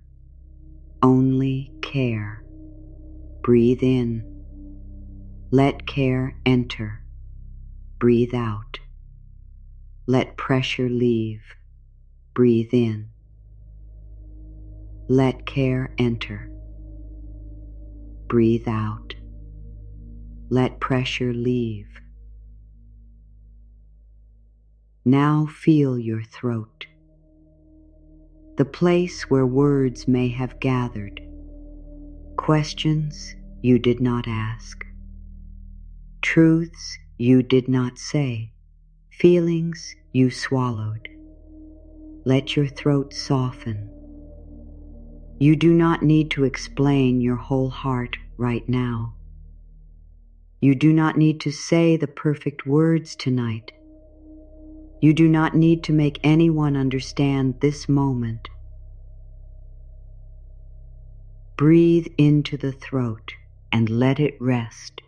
only care. Breathe in. Let care enter. Breathe out. Let pressure leave. Breathe in. Let care enter. Breathe out. Let pressure leave. Now feel your throat, the place where words may have gathered, questions you did not ask, truths you did not say, feelings you swallowed. Let your throat soften. You do not need to explain your whole heart right now. You do not need to say the perfect words tonight. You do not need to make anyone understand this moment. Breathe into the throat and let it rest.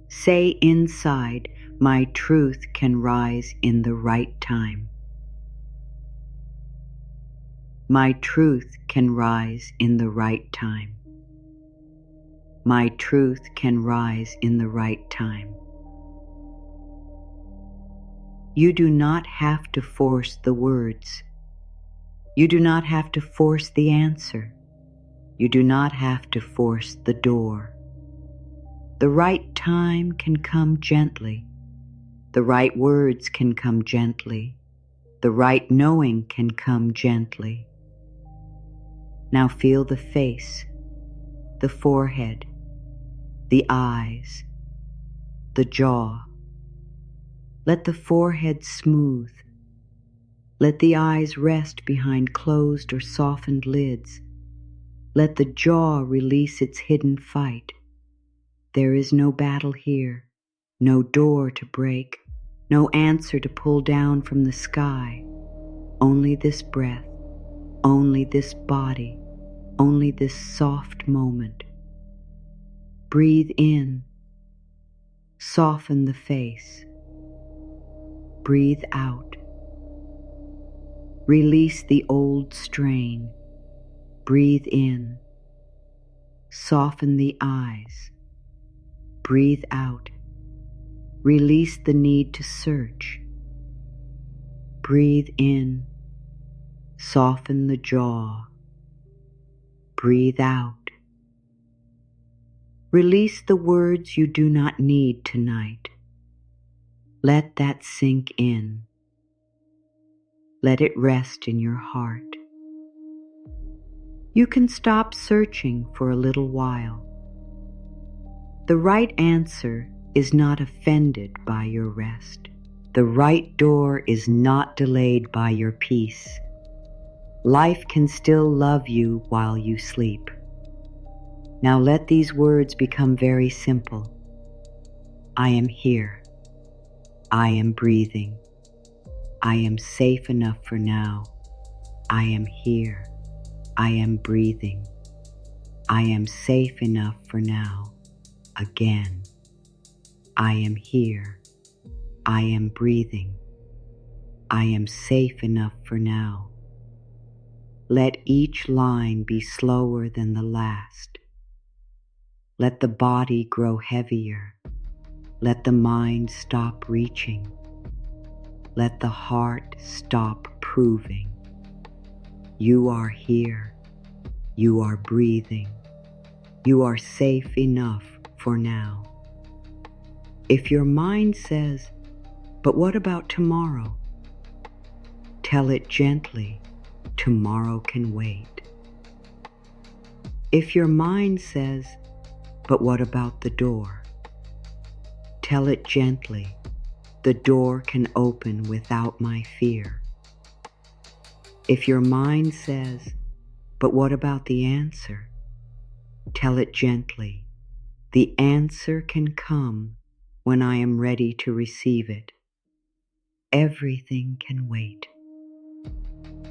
Say inside, my truth can rise in the right time. My truth can rise in the right time. My truth can rise in the right time. You do not have to force the words. You do not have to force the answer. You do not have to force the door. The right time can come gently. The right words can come gently. The right knowing can come gently. Now feel the face, the forehead, the eyes, the jaw. Let the forehead smooth. Let the eyes rest behind closed or softened lids. Let the jaw release its hidden fight. There is no battle here, no door to break, no answer to pull down from the sky. Only this breath, only this body, only this soft moment. Breathe in. Soften the face. Breathe out. Release the old strain. Breathe in. Soften the eyes. Breathe out. Release the need to search. Breathe in. Soften the jaw. Breathe out. Release the words you do not need tonight. Let that sink in. Let it rest in your heart. You can stop searching for a little while. The right answer is not offended by your rest. The right door is not delayed by your peace. Life can still love you while you sleep. Now let these words become very simple. I am here. I am breathing. I am safe enough for now. I am here. I am breathing. I am safe enough for now. Again. I am here. I am breathing. I am safe enough for now. Let each line be slower than the last. Let the body grow heavier. Let the mind stop reaching. Let the heart stop proving. You are here. You are breathing. You are safe enough for now. If your mind says, but what about tomorrow? Tell it gently, tomorrow can wait. If your mind says, but what about the door? Tell it gently, the door can open without my fear. If your mind says, but what about the answer? Tell it gently, the answer can come when I am ready to receive it. Everything can wait.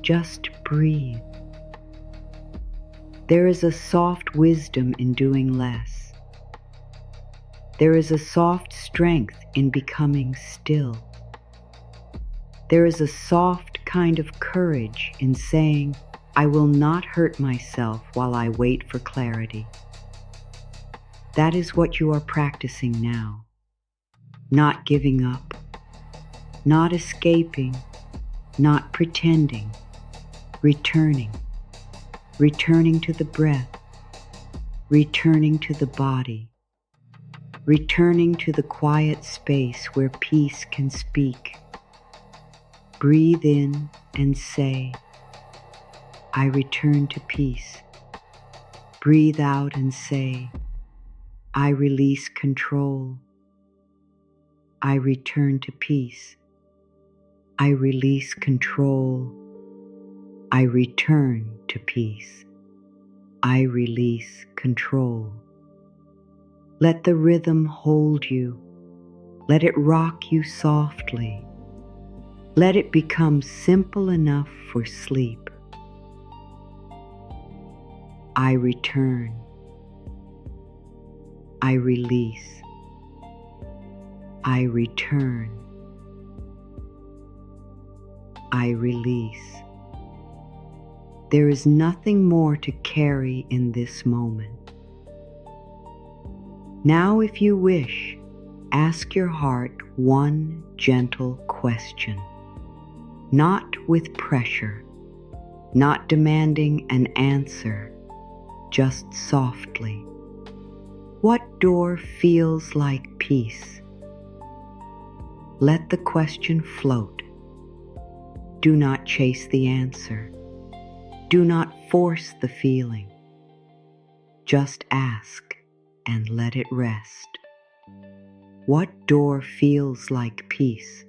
Just breathe. There is a soft wisdom in doing less. There is a soft strength in becoming still. There is a soft kind of courage in saying, I will not hurt myself while I wait for clarity. That is what you are practicing now. Not giving up, not escaping, not pretending, returning to the breath, returning to the body, returning to the quiet space where peace can speak. Breathe in and say, I return to peace. Breathe out and say, I release control. I return to peace. I release control. I return to peace. I release control. Let the rhythm hold you. Let it rock you softly. Let it become simple enough for sleep. I return. I release. I return. I release. There is nothing more to carry in this moment. Now, if you wish, ask your heart one gentle question. Not with pressure, not demanding an answer, just softly. What door feels like peace? Let the question float. Do not chase the answer. Do not force the feeling. Just ask and let it rest. What door feels like peace?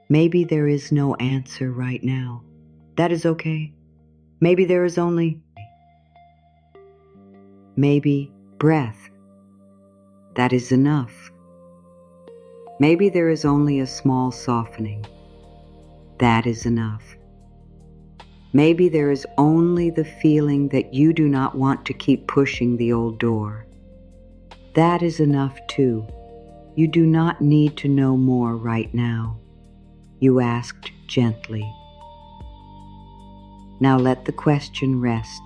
Maybe there is no answer right now. That is okay. Maybe there is only maybe breath. That is enough. Maybe there is only a small softening. That is enough. Maybe there is only the feeling that you do not want to keep pushing the old door. That is enough too. You do not need to know more right now. You asked gently. Now let the question rest.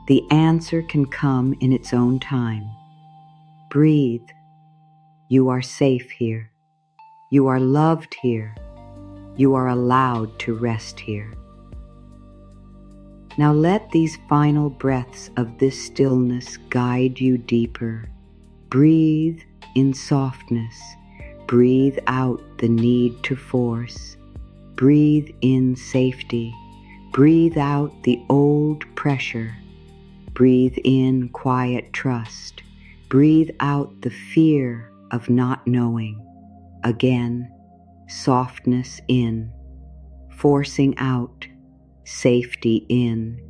The answer can come in its own time. Breathe. You are safe here. You are loved here. You are allowed to rest here. Now let these final breaths of this stillness guide you deeper. Breathe in softness. Breathe out the need to force. Breathe in safety. Breathe out the old pressure. Breathe in quiet trust. Breathe out the fear of not knowing. Again, softness in, forcing out, safety in,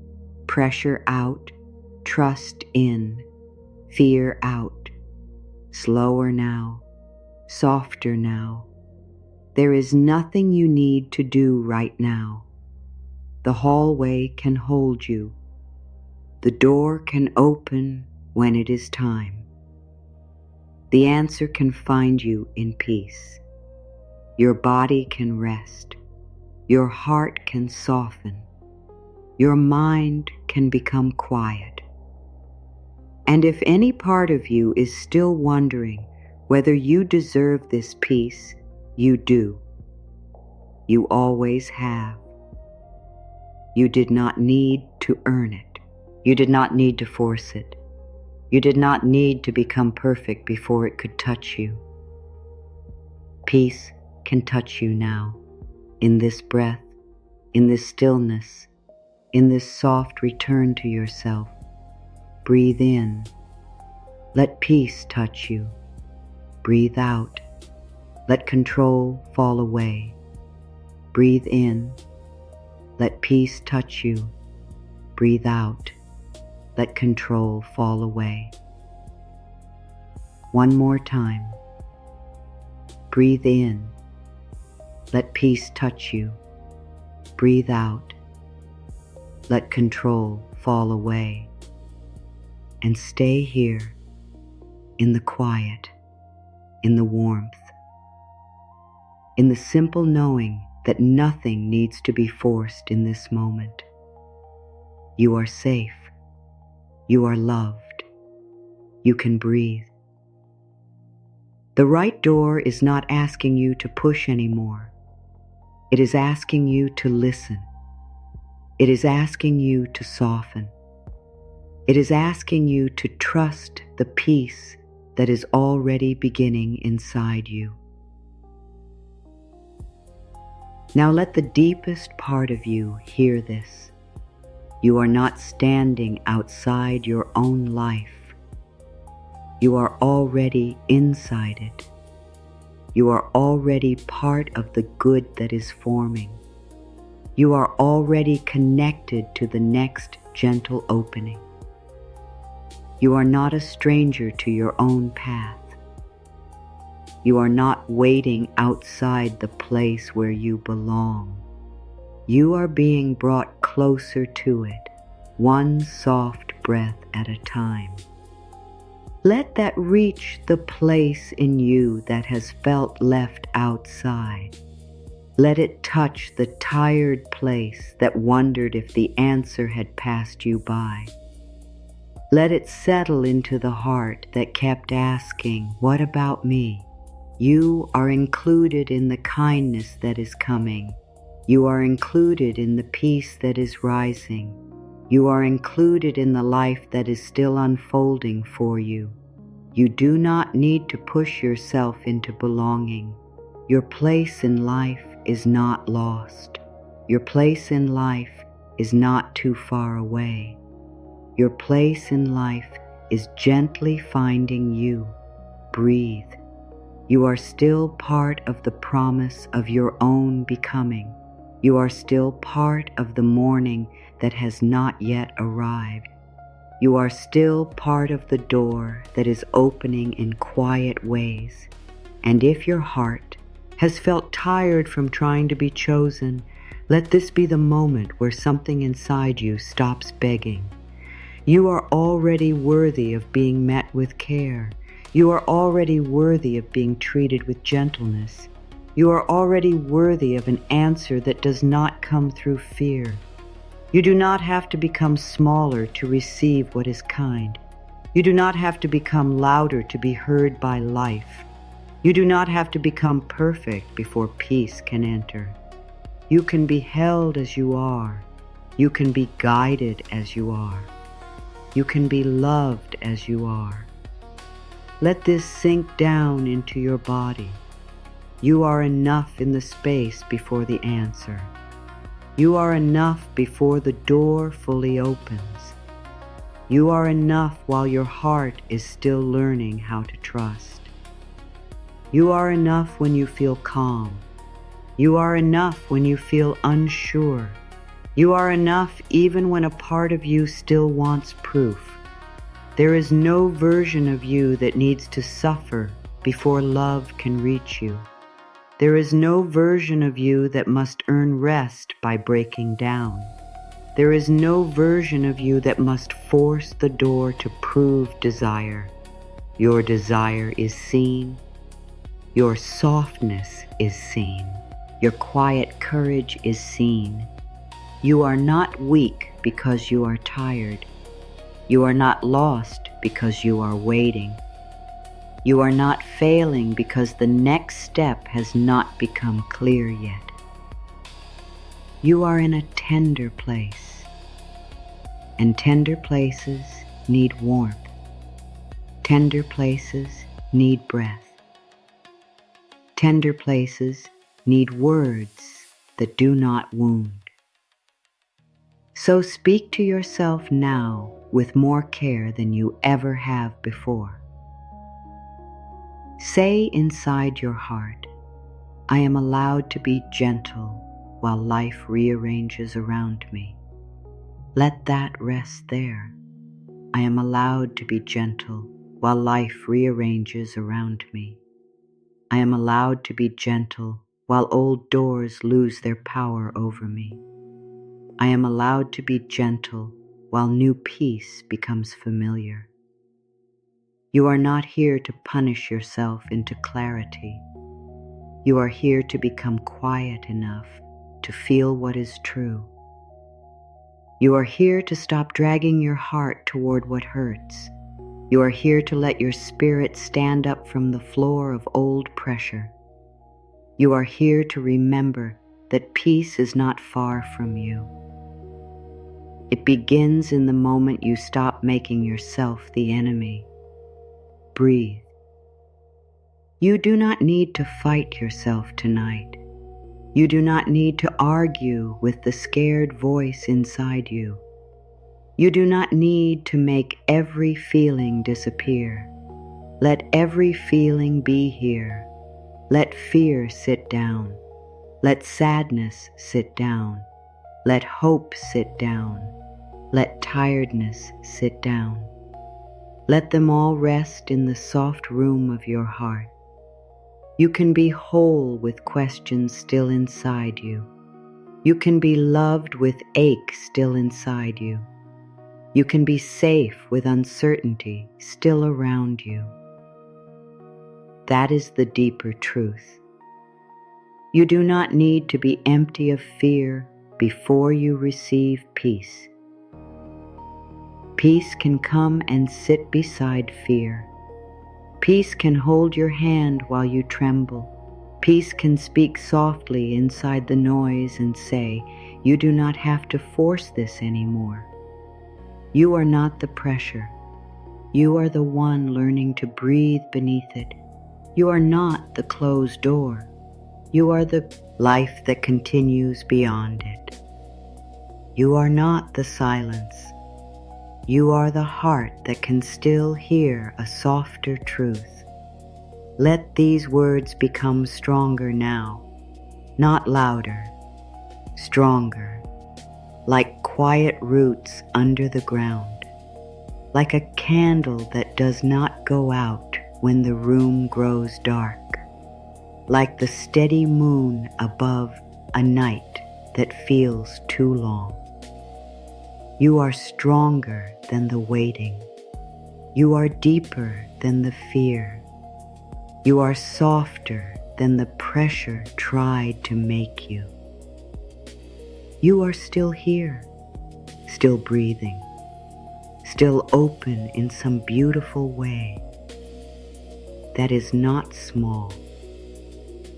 pressure out, trust in, fear out. Slower now, softer now. There is nothing you need to do right now. The hallway can hold you. The door can open when it is time. The answer can find you in peace. Your body can rest. Your heart can soften. Your mind can become quiet. And if any part of you is still wondering whether you deserve this peace, you do. You always have. You did not need to earn it. You did not need to force it. You did not need to become perfect before it could touch you. Peace can touch you now, in this breath, in this stillness, in this soft return to yourself. Breathe in. Let peace touch you. Breathe out. Let control fall away. Breathe in. Let peace touch you. Breathe out. Let control fall away. One more time. Breathe in. Let peace touch you. Breathe out. Let control fall away and stay here in the quiet, in the warmth, in the simple knowing that nothing needs to be forced in this moment. You are safe. You are loved. You can breathe. The right door is not asking you to push anymore. It is asking you to listen. It is asking you to soften. It is asking you to trust the peace that is already beginning inside you. Now let the deepest part of you hear this. You are not standing outside your own life. You are already inside it. You are already part of the good that is forming. You are already connected to the next gentle opening. You are not a stranger to your own path. You are not waiting outside the place where you belong. You are being brought closer to it, one soft breath at a time. Let that reach the place in you that has felt left outside. Let it touch the tired place that wondered if the answer had passed you by. Let it settle into the heart that kept asking, "What about me?" You are included in the kindness that is coming. You are included in the peace that is rising. You are included in the life that is still unfolding for you. You do not need to push yourself into belonging. Your place in life is not lost. Your place in life is not too far away. Your place in life is gently finding you. Breathe. You are still part of the promise of your own becoming. You are still part of the morning that has not yet arrived. You are still part of the door that is opening in quiet ways. And if your heart has felt tired from trying to be chosen, let this be the moment where something inside you stops begging. You are already worthy of being met with care. You are already worthy of being treated with gentleness. You are already worthy of an answer that does not come through fear. You do not have to become smaller to receive what is kind. You do not have to become louder to be heard by life. You do not have to become perfect before peace can enter. You can be held as you are. You can be guided as you are. You can be loved as you are. Let this sink down into your body. You are enough in the space before the answer. You are enough before the door fully opens. You are enough while your heart is still learning how to trust. You are enough when you feel calm. You are enough when you feel unsure. You are enough even when a part of you still wants proof. There is no version of you that needs to suffer before love can reach you. There is no version of you that must earn rest by breaking down. There is no version of you that must force the door to prove desire. Your desire is seen. Your softness is seen. Your quiet courage is seen. You are not weak because you are tired. You are not lost because you are waiting. You are not failing because the next step has not become clear yet. You are in a tender place, and tender places need warmth. Tender places need breath. Tender places need words that do not wound. So speak to yourself now with more care than you ever have before. Say inside your heart, "I am allowed to be gentle while life rearranges around me." Let that rest there. I am allowed to be gentle while life rearranges around me. I am allowed to be gentle while old doors lose their power over me. I am allowed to be gentle while new peace becomes familiar. You are not here to punish yourself into clarity. You are here to become quiet enough to feel what is true. You are here to stop dragging your heart toward what hurts. You are here to let your spirit stand up from the floor of old pressure. You are here to remember that peace is not far from you. It begins in the moment you stop making yourself the enemy. Breathe. You do not need to fight yourself tonight. You do not need to argue with the scared voice inside you. You do not need to make every feeling disappear. Let every feeling be here. Let fear sit down. Let sadness sit down. Let hope sit down. Let tiredness sit down. Let them all rest in the soft room of your heart. You can be whole with questions still inside you. You can be loved with ache still inside you. You can be safe with uncertainty still around you. That is the deeper truth. You do not need to be empty of fear before you receive peace. Peace can come and sit beside fear. Peace can hold your hand while you tremble. Peace can speak softly inside the noise and say, "You do not have to force this anymore." You are not the pressure. You are the one learning to breathe beneath it. You are not the closed door. You are the life that continues beyond it. You are not the silence. You are the heart that can still hear a softer truth. Let these words become stronger now, not louder, stronger, like quiet roots under the ground, like a candle that does not go out when the room grows dark, like the steady moon above a night that feels too long. You are stronger than the waiting. You are deeper than the fear. You are softer than the pressure tried to make you. You are still here, still breathing, still open in some beautiful way. That is not small.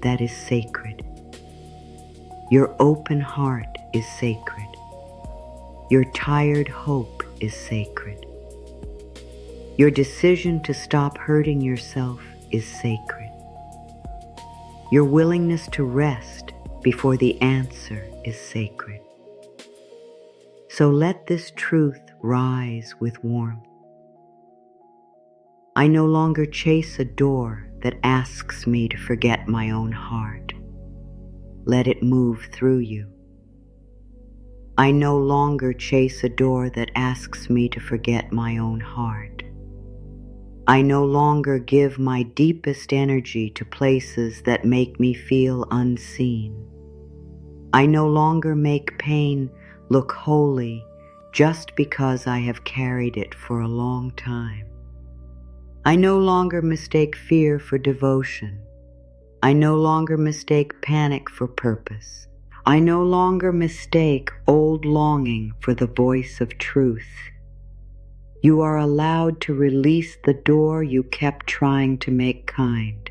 That is sacred. Your open heart is sacred. Your tired hope is sacred. Your decision to stop hurting yourself is sacred. Your willingness to rest before the answer is sacred. So let this truth rise with warmth. I no longer chase a door that asks me to forget my own heart. Let it move through you. I no longer chase a door that asks me to forget my own heart. I no longer give my deepest energy to places that make me feel unseen. I no longer make pain look holy just because I have carried it for a long time. I no longer mistake fear for devotion. I no longer mistake panic for purpose. I no longer mistake old longing for the voice of truth. You are allowed to release the door you kept trying to make kind.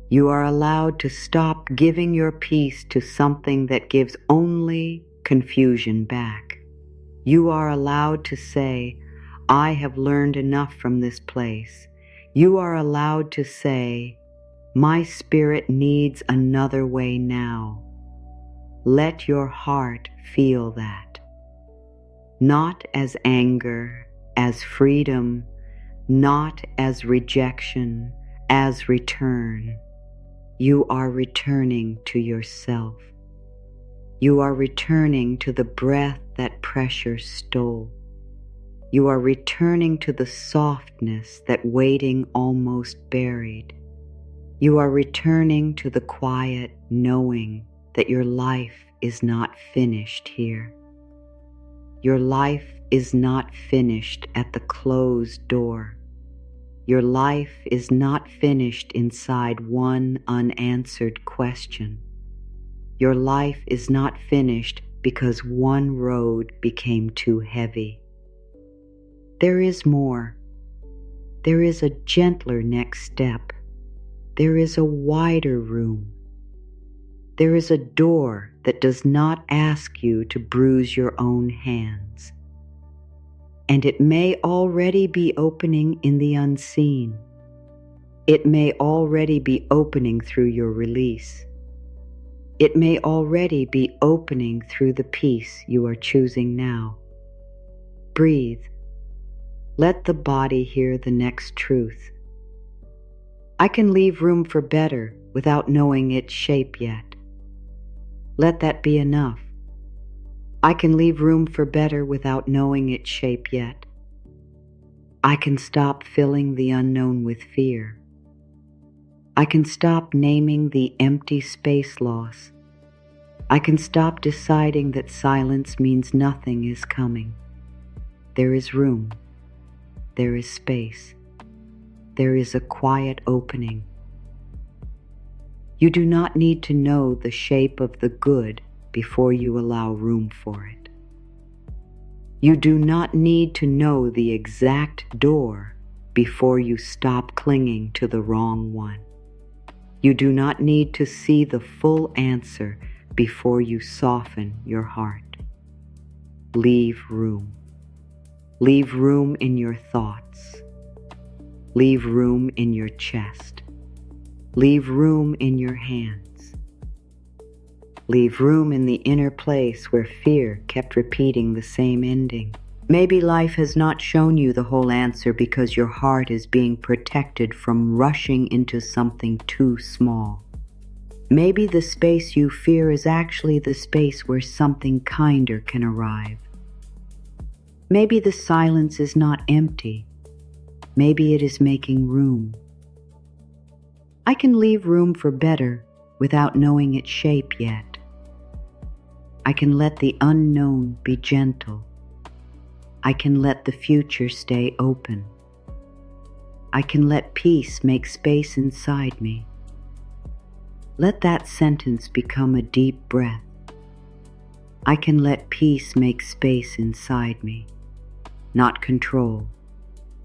You are allowed to stop giving your peace to something that gives only confusion back. You are allowed to say, "I have learned enough from this place." You are allowed to say, "My spirit needs another way now." Let your heart feel that. Not as anger, as freedom, not as rejection, as return. You are returning to yourself. You are returning to the breath that pressure stole. You are returning to the softness that waiting almost buried. You are returning to the quiet knowing that your life is not finished here. Your life is not finished at the closed door. Your life is not finished inside one unanswered question. Your life is not finished because one road became too heavy. There is more. There is a gentler next step. There is a wider room. There is a door that does not ask you to bruise your own hands. And it may already be opening in the unseen. It may already be opening through your release. It may already be opening through the peace you are choosing now. Breathe. Let the body hear the next truth. I can leave room for better without knowing its shape yet. Let that be enough. I can leave room for better without knowing its shape yet. I can stop filling the unknown with fear. I can stop naming the empty space loss. I can stop deciding that silence means nothing is coming. There is room. There is space. There is a quiet opening. You do not need to know the shape of the good before you allow room for it. You do not need to know the exact door before you stop clinging to the wrong one. You do not need to see the full answer before you soften your heart. Leave room. Leave room in your thoughts. Leave room in your chest. Leave room in your hands. Leave room in the inner place where fear kept repeating the same ending. Maybe life has not shown you the whole answer because your heart is being protected from rushing into something too small. Maybe the space you fear is actually the space where something kinder can arrive. Maybe the silence is not empty. Maybe it is making room. I can leave room for better without knowing its shape yet. I can let the unknown be gentle. I can let the future stay open. I can let peace make space inside me. Let that sentence become a deep breath. I can let peace make space inside me, not control.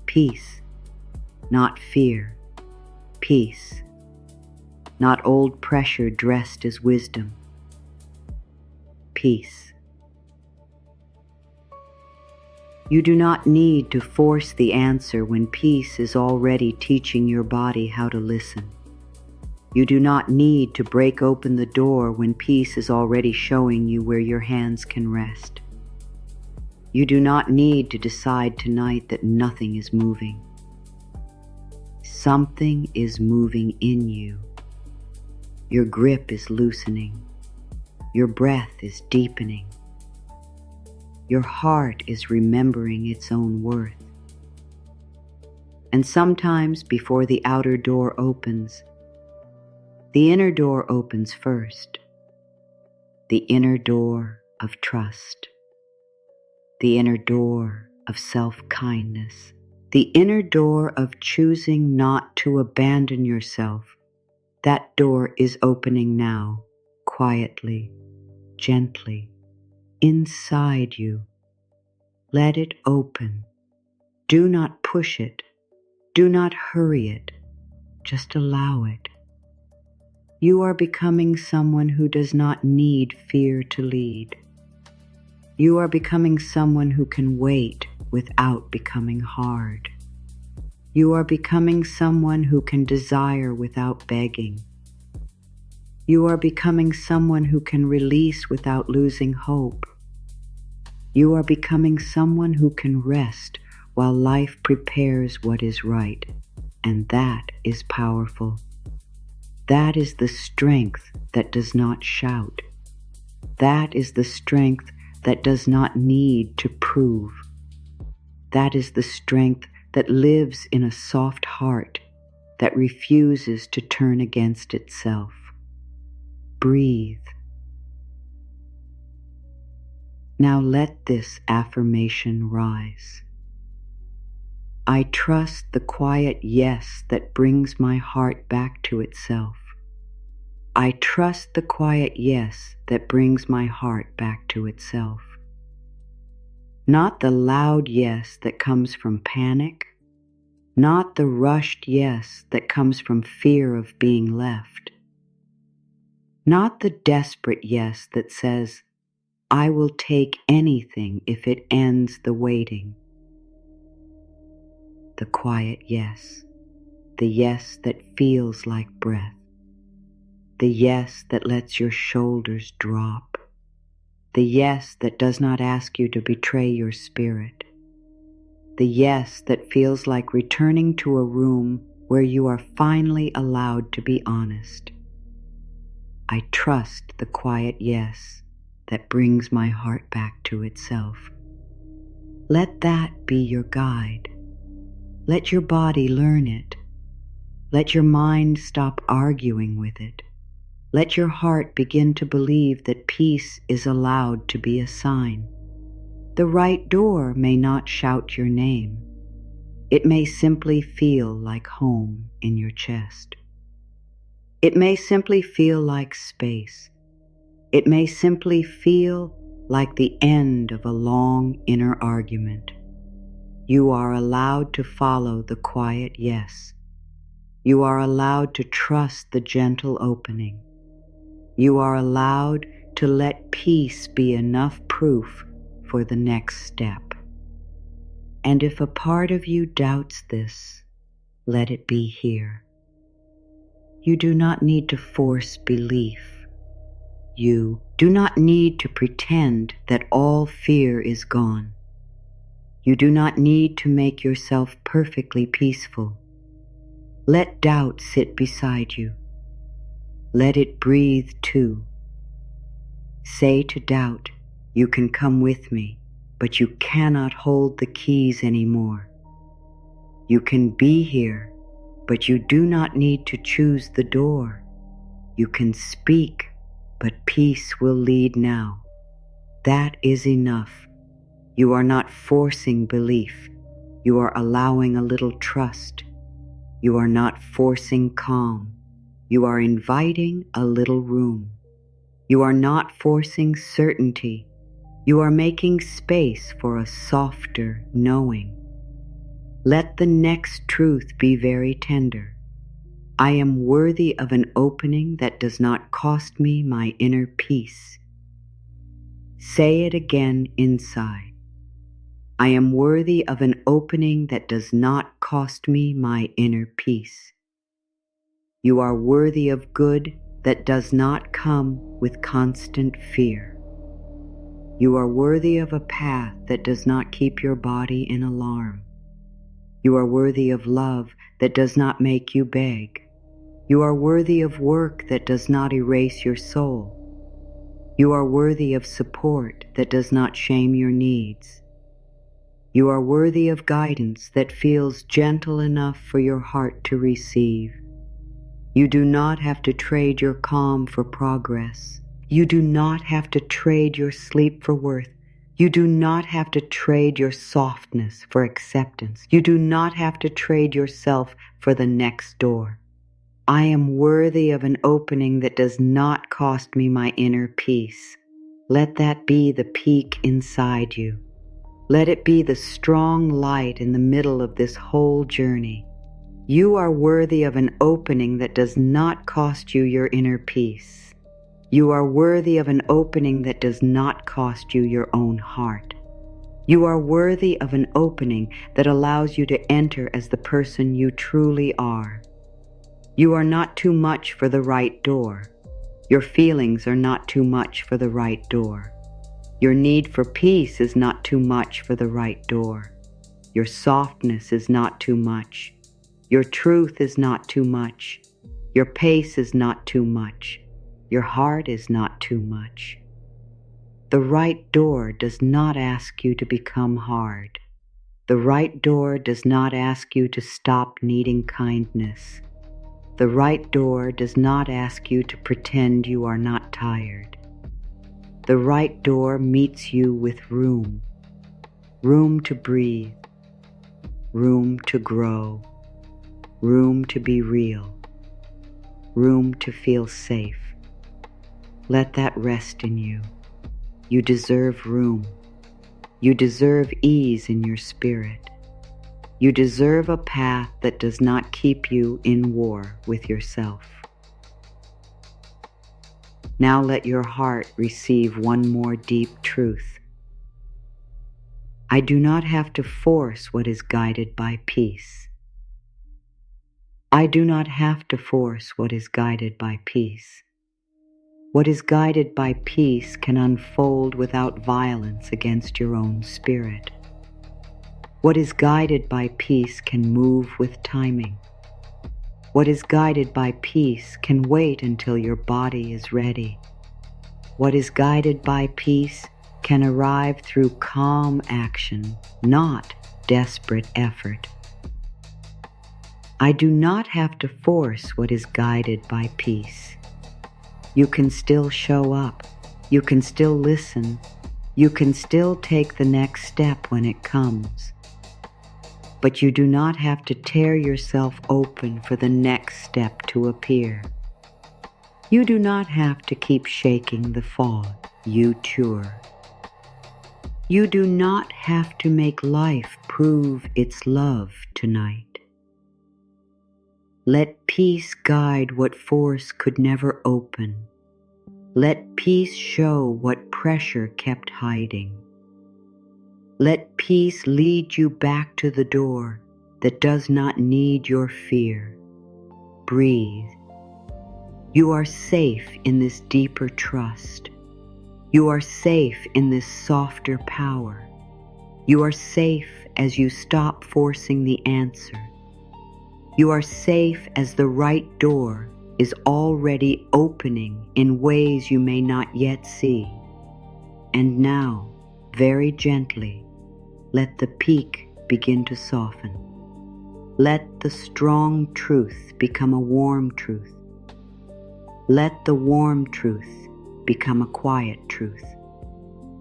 Peace, not fear. Peace, not old pressure dressed as wisdom. Peace. You do not need to force the answer when peace is already teaching your body how to listen. You do not need to break open the door when peace is already showing you where your hands can rest. You do not need to decide tonight that nothing is moving. Something is moving in you. Your grip is loosening. Your breath is deepening. Your heart is remembering its own worth. And sometimes before the outer door opens, the inner door opens first. The inner door of trust. The inner door of self-kindness. The inner door of choosing not to abandon yourself. That door is opening now, quietly, gently, inside you. Let it open. Do not push it. Do not hurry it. Just allow it. You are becoming someone who does not need fear to lead. You are becoming someone who can wait without becoming hard. You are becoming someone who can desire without begging. You are becoming someone who can release without losing hope. You are becoming someone who can rest while life prepares what is right, and that is powerful. That is the strength that does not shout. That is the strength that does not need to prove. That is the strength that lives in a soft heart that refuses to turn against itself. Breathe. Now let this affirmation rise. I trust the quiet yes that brings my heart back to itself. I trust the quiet yes that brings my heart back to itself. Not the loud yes that comes from panic, not the rushed yes that comes from fear of being left, not the desperate yes that says, I will take anything if it ends the waiting. The quiet yes, the yes that feels like breath, the yes that lets your shoulders drop, the yes that does not ask you to betray your spirit, the yes that feels like returning to a room where you are finally allowed to be honest. I trust the quiet yes that brings my heart back to itself. Let that be your guide. Let your body learn it. Let your mind stop arguing with it. Let your heart begin to believe that peace is allowed to be a sign. The right door may not shout your name. It may simply feel like home in your chest. It may simply feel like space. It may simply feel like the end of a long inner argument. You are allowed to follow the quiet yes. You are allowed to trust the gentle opening. You are allowed to let peace be enough proof for the next step. And if a part of you doubts this, let it be here. You do not need to force belief. You do not need to pretend that all fear is gone. You do not need to make yourself perfectly peaceful. Let doubt sit beside you. Let it breathe too. Say to doubt, you can come with me, but you cannot hold the keys anymore. You can be here, but you do not need to choose the door. You can speak, but peace will lead now. That is enough. You are not forcing belief. You are allowing a little trust. You are not forcing calm. You are inviting a little room. You are not forcing certainty. You are making space for a softer knowing. Let the next truth be very tender. I am worthy of an opening that does not cost me my inner peace. Say it again inside. I am worthy of an opening that does not cost me my inner peace. You are worthy of good that does not come with constant fear. You are worthy of a path that does not keep your body in alarm. You are worthy of love that does not make you beg. You are worthy of work that does not erase your soul. You are worthy of support that does not shame your needs. You are worthy of guidance that feels gentle enough for your heart to receive. You do not have to trade your calm for progress. You do not have to trade your sleep for worth. You do not have to trade your softness for acceptance. You do not have to trade yourself for the next door. I am worthy of an opening that does not cost me my inner peace. Let that be the peak inside you. Let it be the strong light in the middle of this whole journey. You are worthy of an opening that does not cost you your inner peace. You are worthy of an opening that does not cost you your own heart. You are worthy of an opening that allows you to enter as the person you truly are. You are not too much for the right door. Your feelings are not too much for the right door. Your need for peace is not too much for the right door. Your softness is not too much. Your truth is not too much. Your pace is not too much. Your heart is not too much. The right door does not ask you to become hard. The right door does not ask you to stop needing kindness. The right door does not ask you to pretend you are not tired. The right door meets you with room. Room to breathe. Room to grow. Room to be real. Room to feel safe. Let that rest in you. You deserve room. You deserve ease in your spirit. You deserve a path that does not keep you in war with yourself. Now let your heart receive one more deep truth. I do not have to force what is guided by peace. I do not have to force what is guided by peace. What is guided by peace can unfold without violence against your own spirit. What is guided by peace can move with timing. What is guided by peace can wait until your body is ready. What is guided by peace can arrive through calm action, not desperate effort. I do not have to force what is guided by peace. You can still show up. You can still listen. You can still take the next step when it comes. But you do not have to tear yourself open for the next step to appear. You do not have to keep shaking the fog. You tour. You do not have to make life prove its love tonight. Let peace guide what force could never open. Let peace show what pressure kept hiding. Let peace lead you back to the door that does not need your fear. Breathe. You are safe in this deeper trust. You are safe in this softer power. You are safe as you stop forcing the answer. You are safe as the right door is already opening in ways you may not yet see. And now, very gently, let the peak begin to soften. Let the strong truth become a warm truth. Let the warm truth become a quiet truth.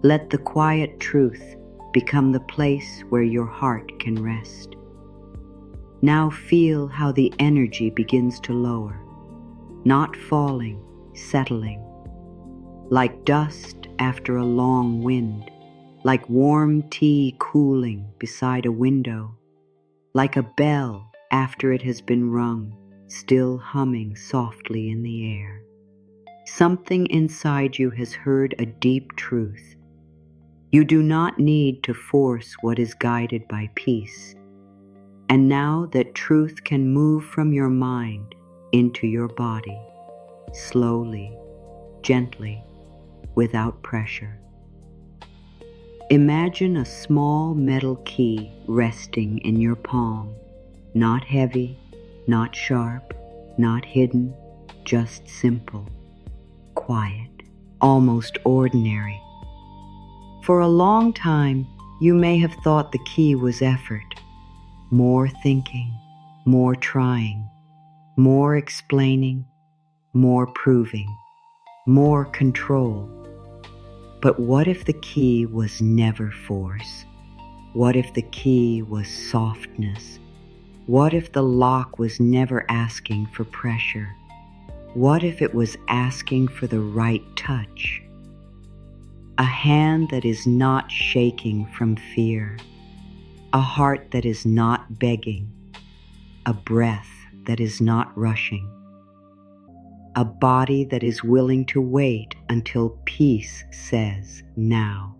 Let the quiet truth become the place where your heart can rest. Now feel how the energy begins to lower, not falling, settling, like dust after a long wind, like warm tea cooling beside a window, like a bell after it has been rung, still humming softly in the air. Something inside you has heard a deep truth. You do not need to force what is guided by peace. And now that truth can move from your mind into your body, slowly, gently, without pressure. Imagine a small metal key resting in your palm, not heavy, not sharp, not hidden, just simple, quiet, almost ordinary. For a long time, you may have thought the key was effort. More thinking, more trying, more explaining, more proving, more control. But what if the key was never force? What if the key was softness? What if the lock was never asking for pressure? What if it was asking for the right touch? A hand that is not shaking from fear. A heart that is not begging, a breath that is not rushing, a body that is willing to wait until peace says now.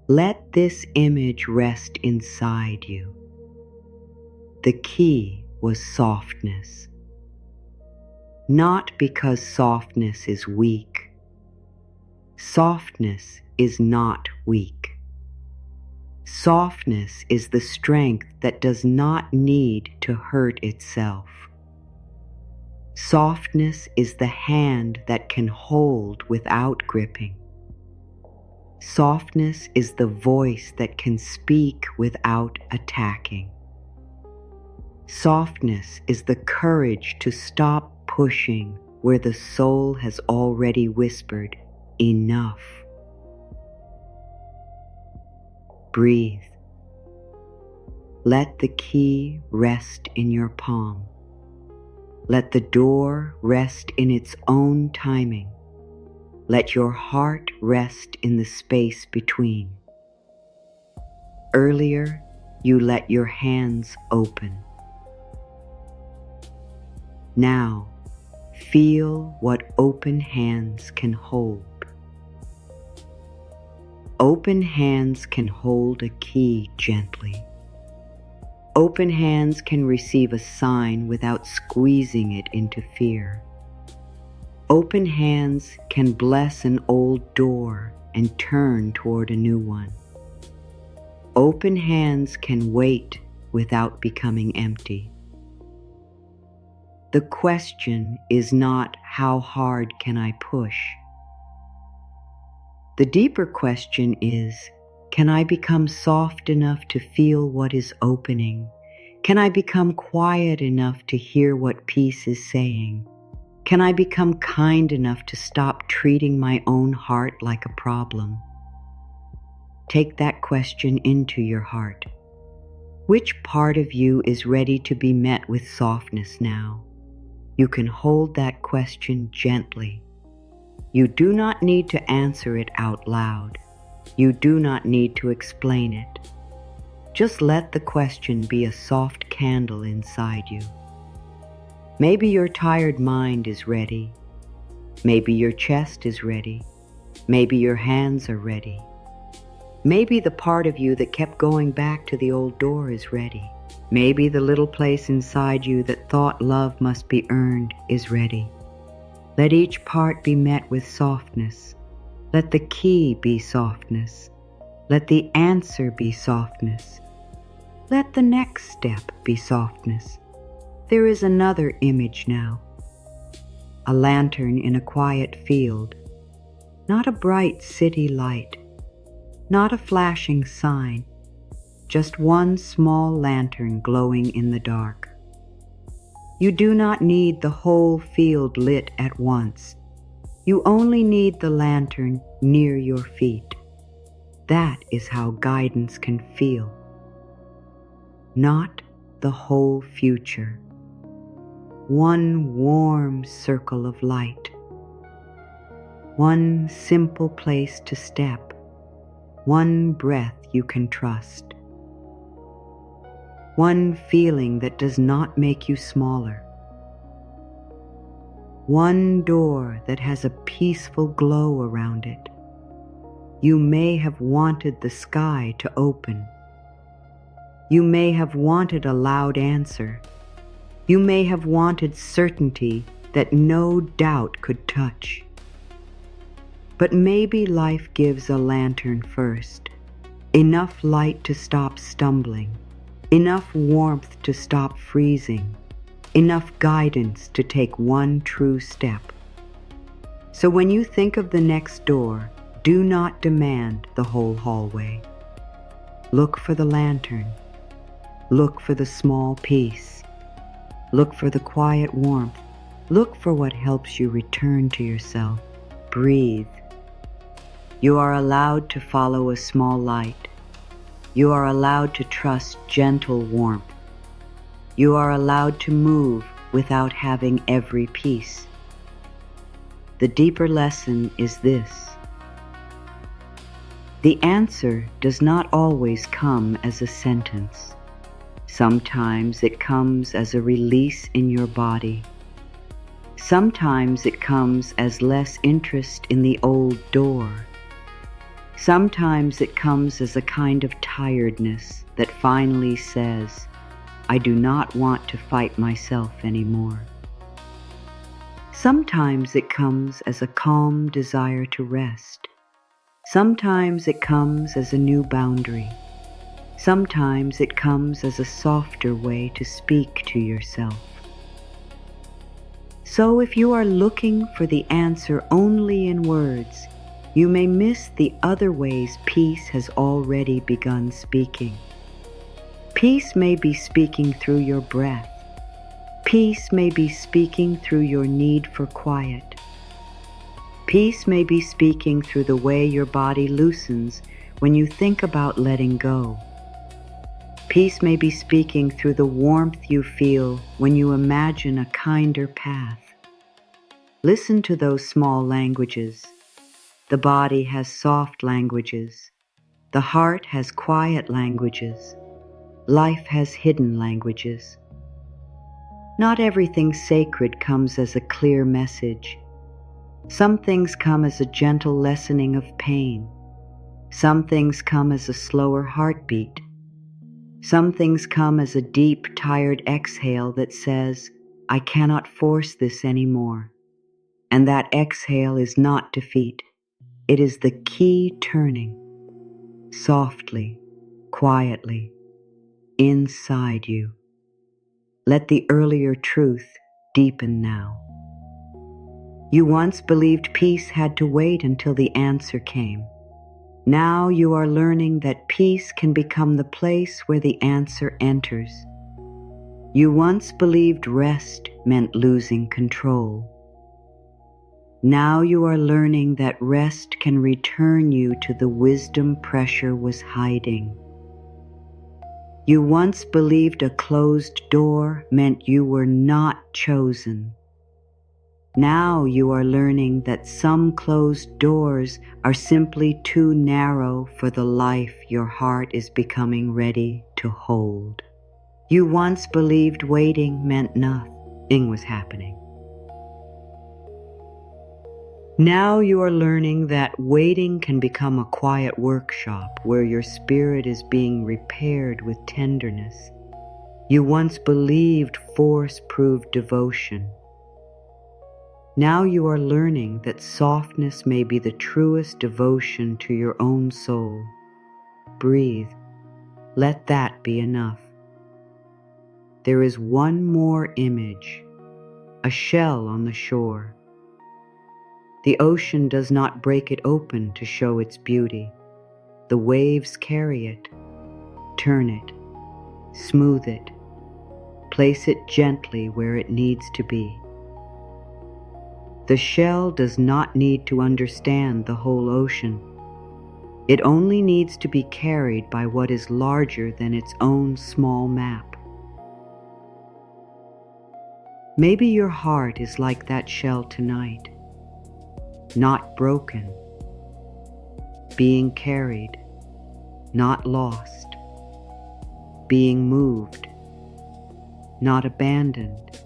Let this image rest inside you. The key was softness. Not because softness is weak. Softness is not weak. Softness is the strength that does not need to hurt itself. Softness is the hand that can hold without gripping. Softness is the voice that can speak without attacking. Softness is the courage to stop pushing where the soul has already whispered, enough. Breathe. Let the key rest in your palm. Let the door rest in its own timing. Let your heart rest in the space between. Earlier, you let your hands open. Now, feel what open hands can hold. Open hands can hold a key gently. Open hands can receive a sign without squeezing it into fear. Open hands can bless an old door and turn toward a new one. Open hands can wait without becoming empty. The question is not how hard can I push? The deeper question is, can I become soft enough to feel what is opening? Can I become quiet enough to hear what peace is saying? Can I become kind enough to stop treating my own heart like a problem? Take that question into your heart. Which part of you is ready to be met with softness now? You can hold that question gently. You do not need to answer it out loud. You do not need to explain it. Just let the question be a soft candle inside you. Maybe your tired mind is ready. Maybe your chest is ready. Maybe your hands are ready. Maybe the part of you that kept going back to the old door is ready. Maybe the little place inside you that thought love must be earned is ready. Let each part be met with softness. Let the key be softness. Let the answer be softness. Let the next step be softness. There is another image now. A lantern in a quiet field. Not a bright city light. Not a flashing sign. Just one small lantern glowing in the dark. You do not need the whole field lit at once. You only need the lantern near your feet. That is how guidance can feel. Not the whole future. One warm circle of light. One simple place to step. One breath you can trust. One feeling that does not make you smaller. One door that has a peaceful glow around it. You may have wanted the sky to open. You may have wanted a loud answer. You may have wanted certainty that no doubt could touch. But maybe life gives a lantern first. Enough light to stop stumbling. Enough warmth to stop freezing. Enough guidance to take one true step. So when you think of the next door, do not demand the whole hallway. Look for the lantern. Look for the small peace. Look for the quiet warmth. Look for what helps you return to yourself. Breathe. You are allowed to follow a small light. You are allowed to trust gentle warmth. You are allowed to move without having every piece. The deeper lesson is this. The answer does not always come as a sentence. Sometimes it comes as a release in your body. Sometimes it comes as less interest in the old door. Sometimes it comes as a kind of tiredness that finally says, I do not want to fight myself anymore. Sometimes it comes as a calm desire to rest. Sometimes it comes as a new boundary. Sometimes it comes as a softer way to speak to yourself. So if you are looking for the answer only in words, you may miss the other ways peace has already begun speaking. Peace may be speaking through your breath. Peace may be speaking through your need for quiet. Peace may be speaking through the way your body loosens when you think about letting go. Peace may be speaking through the warmth you feel when you imagine a kinder path. Listen to those small languages. The body has soft languages. The heart has quiet languages. Life has hidden languages. Not everything sacred comes as a clear message. Some things come as a gentle lessening of pain. Some things come as a slower heartbeat. Some things come as a deep, tired exhale that says, I cannot force this anymore. And that exhale is not defeat. It is the key turning, softly, quietly, inside you. Let the earlier truth deepen now. You once believed peace had to wait until the answer came. Now you are learning that peace can become the place where the answer enters. You once believed rest meant losing control. Now you are learning that rest can return you to the wisdom pressure was hiding. You once believed a closed door meant you were not chosen. Now you are learning that some closed doors are simply too narrow for the life your heart is becoming ready to hold. You once believed waiting meant nothing was happening. Now you are learning that waiting can become a quiet workshop where your spirit is being repaired with tenderness. You once believed force proved devotion. Now you are learning that softness may be the truest devotion to your own soul. Breathe. Let that be enough. There is one more image, a shell on the shore. The ocean does not break it open to show its beauty. The waves carry it, turn it, smooth it, place it gently where it needs to be. The shell does not need to understand the whole ocean. It only needs to be carried by what is larger than its own small map. Maybe your heart is like that shell tonight, not broken, being carried, not lost, being moved, not abandoned,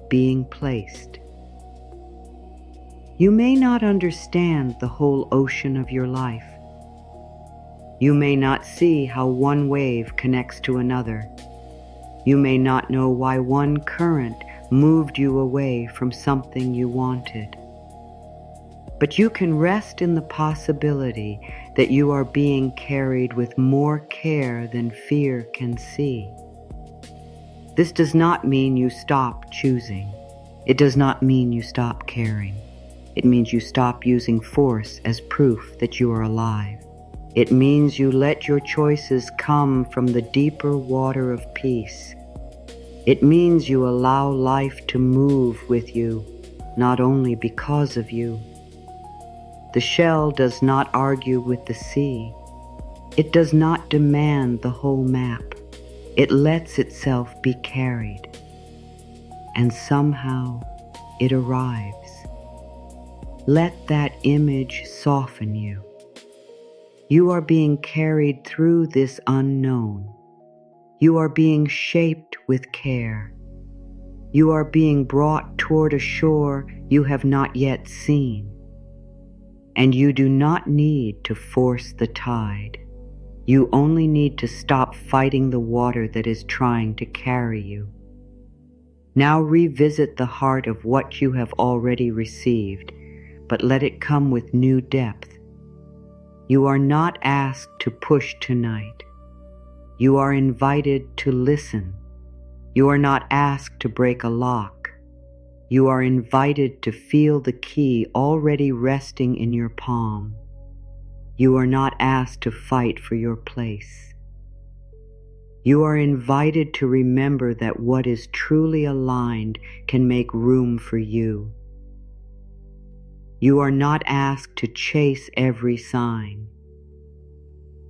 being placed. You may not understand the whole ocean of your life. You may not see how one wave connects to another. You may not know why one current moved you away from something you wanted. But you can rest in the possibility that you are being carried with more care than fear can see. This does not mean you stop choosing. It does not mean you stop caring. It means you stop using force as proof that you are alive. It means you let your choices come from the deeper water of peace. It means you allow life to move with you, not only because of you. The shell does not argue with the sea. It does not demand the whole map. It lets itself be carried. And somehow it arrives. Let that image soften you. You are being carried through this unknown. You are being shaped with care. You are being brought toward a shore you have not yet seen. And you do not need to force the tide. You only need to stop fighting the water that is trying to carry you. Now revisit the heart of what you have already received, but let it come with new depth. You are not asked to push tonight. You are invited to listen. You are not asked to break a lock. You are invited to feel the key already resting in your palm. You are not asked to fight for your place. You are invited to remember that what is truly aligned can make room for you. You are not asked to chase every sign.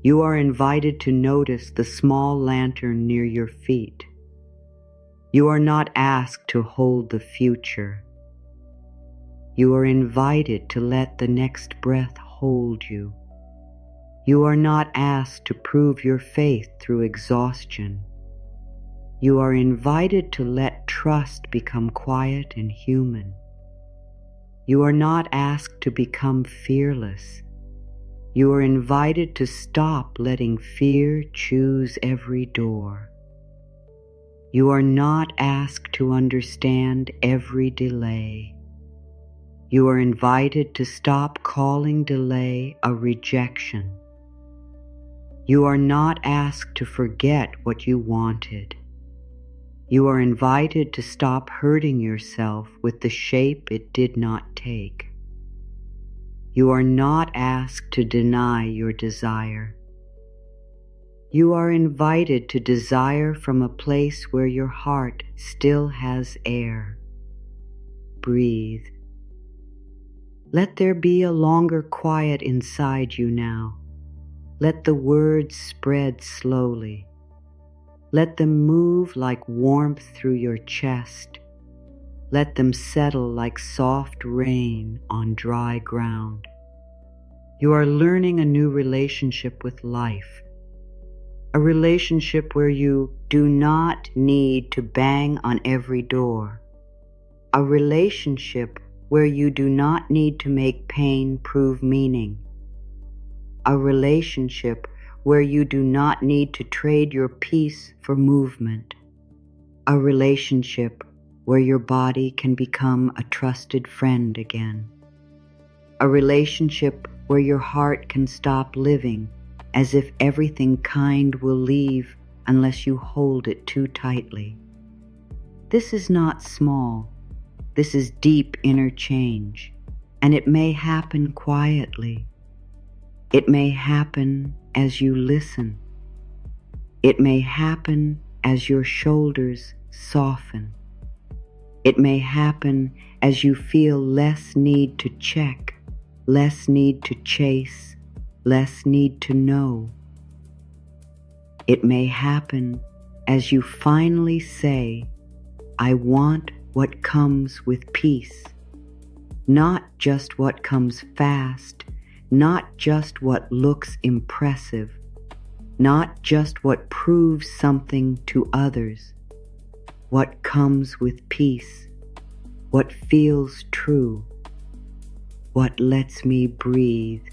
You are invited to notice the small lantern near your feet. You are not asked to hold the future. You are invited to let the next breath hold you. You are not asked to prove your faith through exhaustion. You are invited to let trust become quiet and human. You are not asked to become fearless. You are invited to stop letting fear choose every door. You are not asked to understand every delay. You are invited to stop calling delay a rejection. You are not asked to forget what you wanted. You are invited to stop hurting yourself with the shape it did not take. You are not asked to deny your desire. You are invited to desire from a place where your heart still has air. Breathe. Let there be a longer quiet inside you now. Let the words spread slowly. Let them move like warmth through your chest. Let them settle like soft rain on dry ground. You are learning a new relationship with life. A relationship where you do not need to bang on every door. A relationship where you do not need to make pain prove meaning. A relationship where you do not need to trade your peace for movement. A relationship where your body can become a trusted friend again. A relationship where your heart can stop living as if everything kind will leave unless you hold it too tightly. This is not small. This is deep inner change, and it may happen quietly. It may happen as you listen. It may happen as your shoulders soften. It may happen as you feel less need to check, less need to chase, less need to know. It may happen as you finally say, I want what comes with peace, not just what comes fast, not just what looks impressive, not just what proves something to others. What comes with peace, what feels true, what lets me breathe,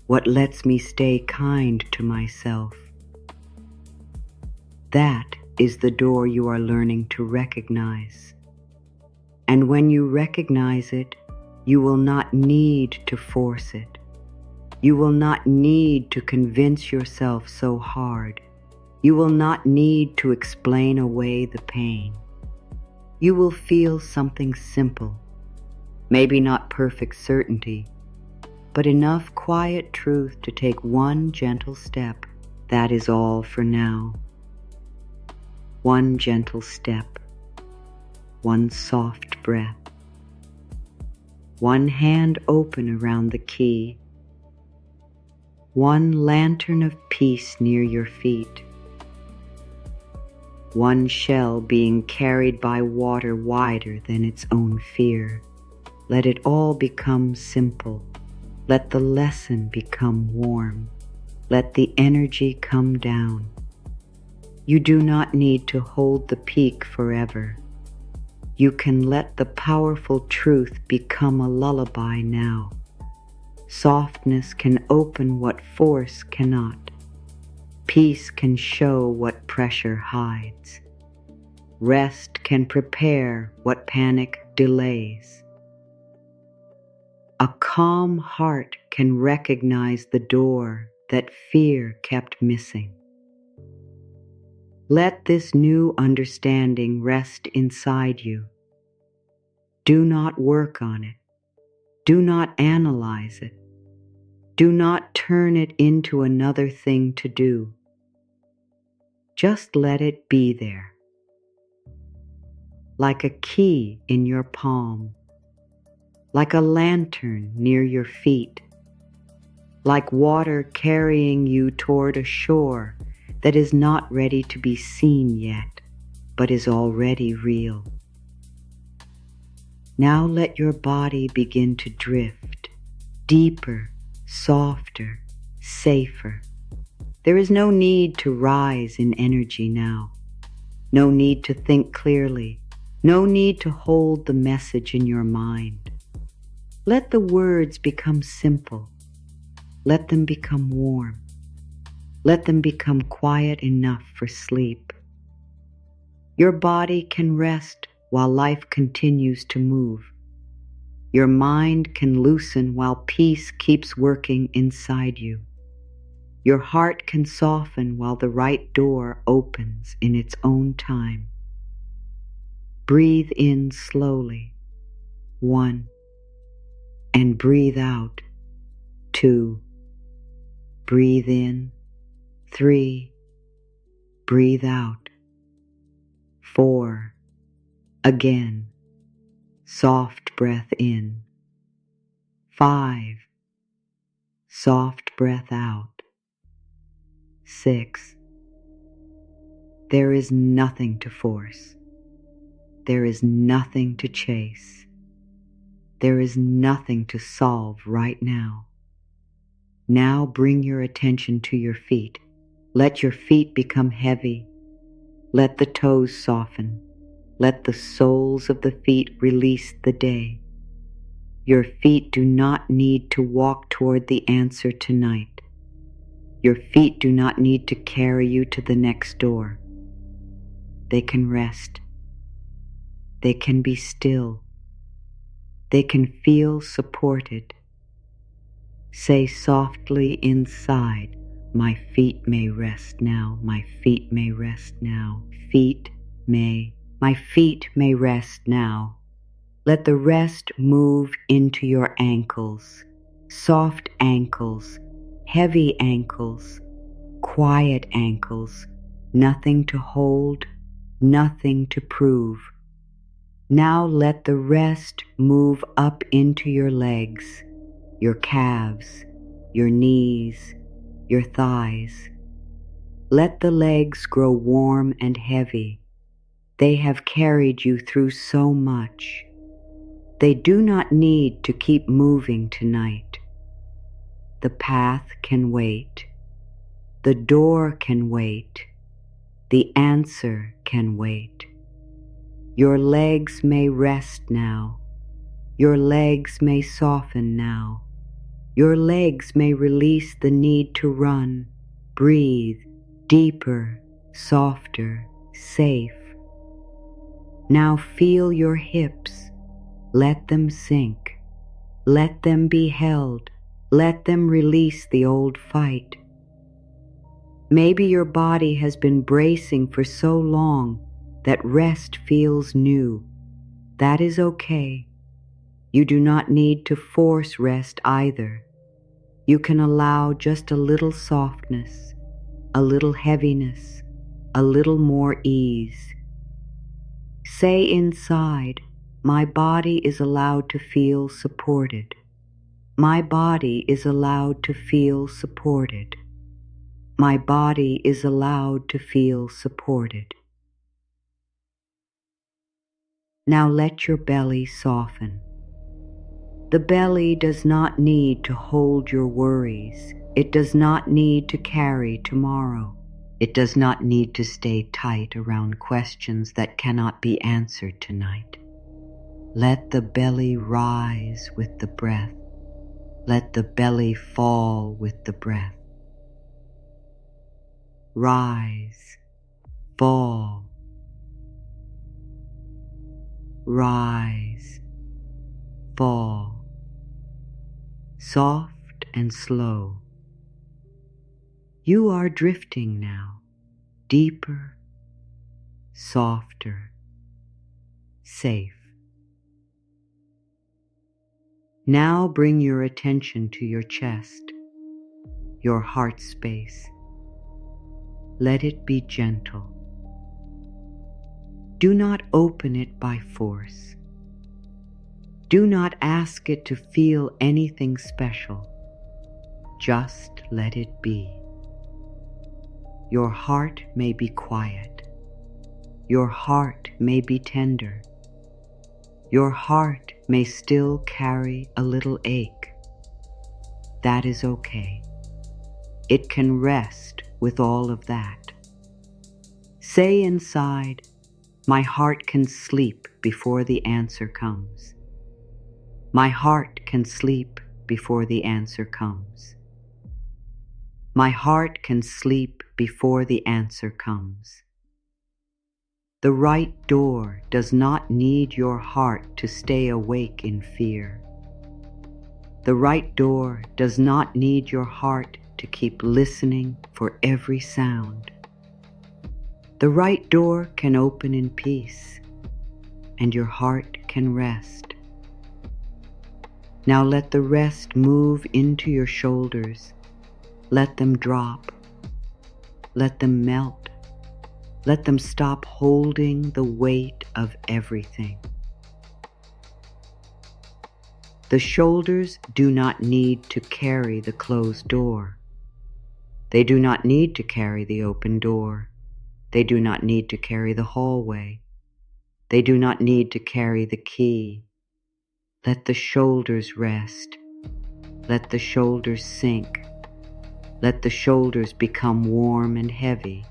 what lets me stay kind to myself. That is the door you are learning to recognize. And when you recognize it, you will not need to force it. You will not need to convince yourself so hard. You will not need to explain away the pain. You will feel something simple, maybe not perfect certainty, but enough quiet truth to take one gentle step. That is all for now. One gentle step, one soft breath, one hand open around the key, one lantern of peace near your feet, one shell being carried by water wider than its own fear. Let it all become simple. Let the lesson become warm. Let the energy come down. You do not need to hold the peak forever. You can let the powerful truth become a lullaby now. Softness can open what force cannot. Peace can show what pressure hides. Rest can prepare what panic delays. A calm heart can recognize the door that fear kept missing. Let this new understanding rest inside you. Do not work on it. Do not analyze it. Do not turn it into another thing to do. Just let it be there. Like a key in your palm. Like a lantern near your feet. like water carrying you toward a shore that is not ready to be seen yet, but is already real. Now let your body begin to drift, deeper, softer, safer. There is no need to rise in energy now. No need to think clearly. No need to hold the message in your mind. Let the words become simple. Let them become warm. Let them become quiet enough for sleep. Your body can rest while life continues to move. Your mind can loosen while peace keeps working inside you. Your heart can soften while the right door opens in its own time. Breathe in slowly, 1, and breathe out, 2. Breathe in, 3. Breathe out, 4. Again, soft breath in, 5. Soft breath out, 6. There is nothing to force. There is nothing to chase. There is nothing to solve right now. Now bring your attention to your feet. Let your feet become heavy. Let the toes soften. Let the soles of the feet release the day. Your feet do not need to walk toward the answer tonight. Your feet do not need to carry you to the next door. They can rest. They can be still. They can feel supported. Say softly inside, my feet may rest now, my feet may rest now, my feet may rest now. Let the rest move into your ankles, soft ankles, heavy ankles, quiet ankles, nothing to hold, nothing to prove. Now let the rest move up into your legs, your calves, your knees, your thighs. Let the legs grow warm and heavy. They have carried you through so much. They do not need to keep moving tonight. The path can wait. The door can wait. The answer can wait. Your legs may rest now. Your legs may soften now. Your legs may release the need to run. Breathe deeper, softer, safe. Now feel your hips. Let them sink. Let them be held. Let them release the old fight. Maybe your body has been bracing for so long that rest feels new. That is okay. You do not need to force rest either. You can allow just a little softness, a little heaviness, a little more ease. Say inside, my body is allowed to feel supported. My body is allowed to feel supported. My body is allowed to feel supported. Now let your belly soften. The belly does not need to hold your worries. It does not need to carry tomorrow. It does not need to stay tight around questions that cannot be answered tonight. Let the belly rise with the breath. Let the belly fall with the breath. Rise, fall. Rise, fall. Soft and slow. You are drifting now, deeper, softer, safe. Now bring your attention to your chest, your heart space. Let it be gentle. Do not open it by force. Do not ask it to feel anything special. Just let it be. Your heart may be quiet. Your heart may be tender. Your heart may still carry a little ache. That is okay. It can rest with all of that. Say inside, my heart can sleep before the answer comes. My heart can sleep before the answer comes. My heart can sleep before the answer comes. The right door does not need your heart to stay awake in fear. The right door does not need your heart to keep listening for every sound. The right door can open in peace, and your heart can rest. Now let the rest move into your shoulders. Let them drop. Let them melt. Let them stop holding the weight of everything. The shoulders do not need to carry the closed door. They do not need to carry the open door. They do not need to carry the hallway. They do not need to carry the key. Let the shoulders rest. Let the shoulders sink. Let the shoulders become warm and heavy.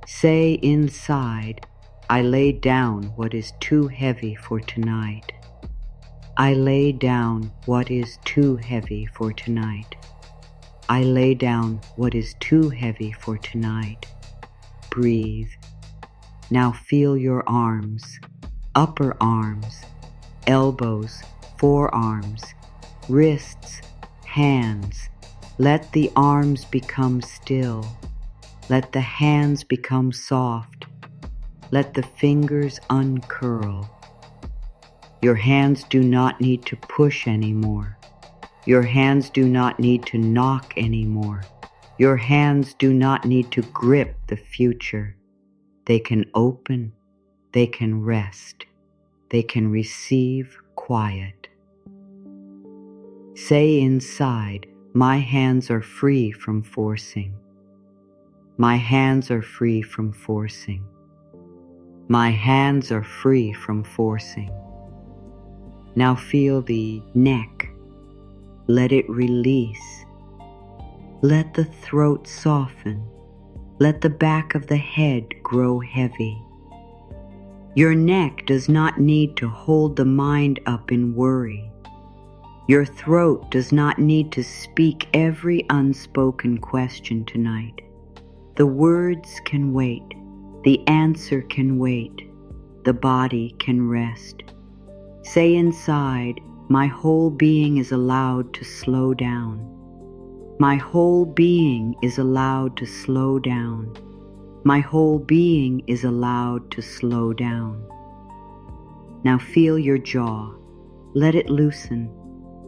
Say inside, I lay down what is too heavy for tonight. I lay down what is too heavy for tonight. I lay down what is too heavy for tonight. Breathe. Now feel your arms, upper arms, elbows, forearms, wrists, hands. Let the arms become still. Let the hands become soft. Let the fingers uncurl. Your hands do not need to push anymore. Your hands do not need to knock anymore. Your hands do not need to grip the future. They can open. They can rest. They can receive quiet. Say inside, my hands are free from forcing. My hands are free from forcing. My hands are free from forcing. Now feel the neck. Let it release. Let the throat soften. Let the back of the head grow heavy. Your neck does not need to hold the mind up in worry. Your throat does not need to speak every unspoken question tonight. The words can wait. The answer can wait. The body can rest. Say inside, my whole being is allowed to slow down. My whole being is allowed to slow down. My whole being is allowed to slow down. Now feel your jaw. Let it loosen.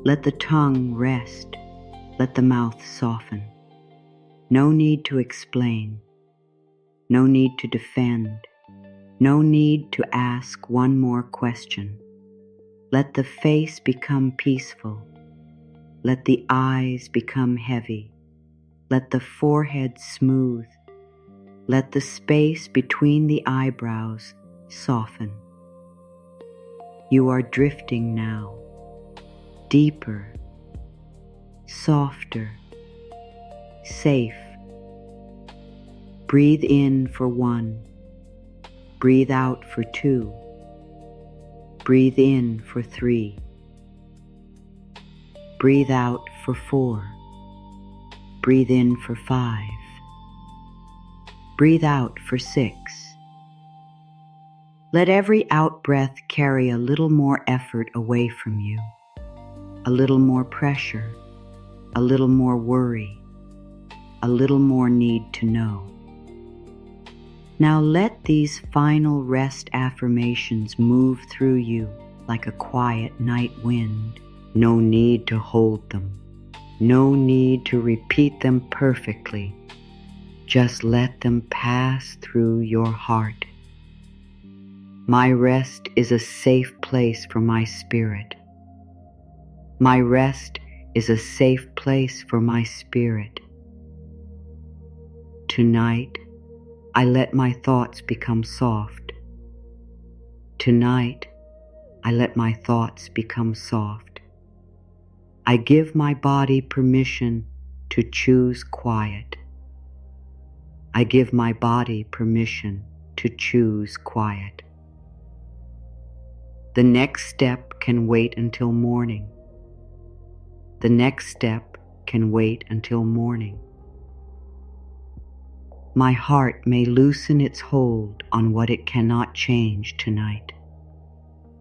Let the tongue rest. Let the mouth soften. No need to explain. No need to defend. No need to ask one more question. Let the face become peaceful. Let the eyes become heavy. Let the forehead smooth. Let the space between the eyebrows soften. You are drifting now, deeper, softer, safe. Breathe in for 1. Breathe out for 2. Breathe in for 3. Breathe out for 4. Breathe in for 5. Breathe out for 6. Let every out-breath carry a little more effort away from you, a little more pressure, a little more worry, a little more need to know. Now let these final rest affirmations move through you like a quiet night wind. No need to hold them. No need to repeat them perfectly. Just let them pass through your heart. My rest is a safe place for my spirit. My rest is a safe place for my spirit. Tonight, I let my thoughts become soft. Tonight, I let my thoughts become soft. I give my body permission to choose quiet. I give my body permission to choose quiet. The next step can wait until morning. The next step can wait until morning. My heart may loosen its hold on what it cannot change tonight.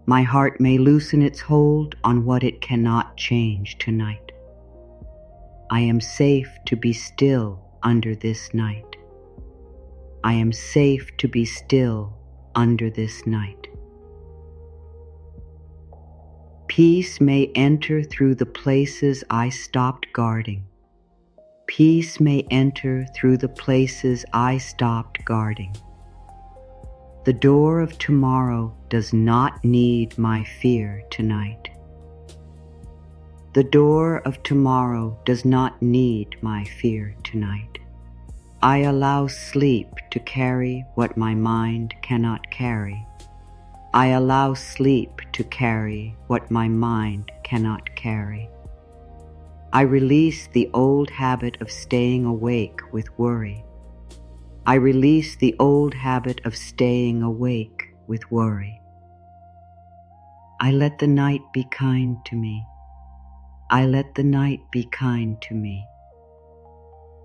My heart may loosen its hold on what it cannot change tonight. I am safe to be still under this night. I am safe to be still under this night. Peace may enter through the places I stopped guarding. Peace may enter through the places I stopped guarding. The door of tomorrow does not need my fear tonight. The door of tomorrow does not need my fear tonight. I allow sleep to carry what my mind cannot carry. I allow sleep to carry what my mind cannot carry. I release the old habit of staying awake with worry. I release the old habit of staying awake with worry. I let the night be kind to me. I let the night be kind to me.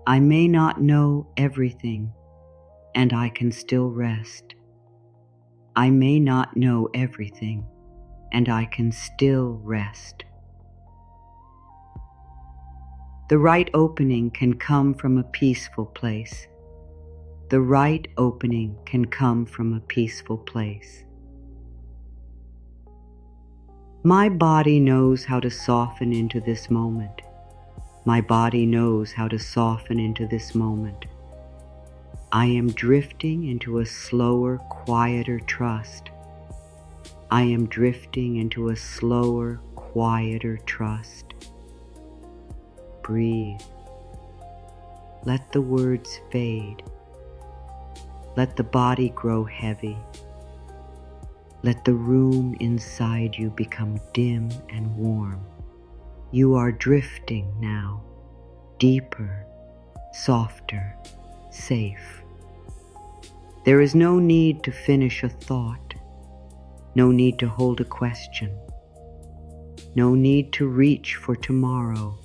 I may not know everything, and I can still rest. I may not know everything, and I can still rest. The right opening can come from a peaceful place. The right opening can come from a peaceful place. My body knows how to soften into this moment. My body knows how to soften into this moment. I am drifting into a slower, quieter trust. I am drifting into a slower, quieter trust. Breathe. Let the words fade. Let the body grow heavy. Let the room inside you become dim and warm. You are drifting now, deeper, softer, safe. There is no need to finish a thought, no need to hold a question, no need to reach for tomorrow.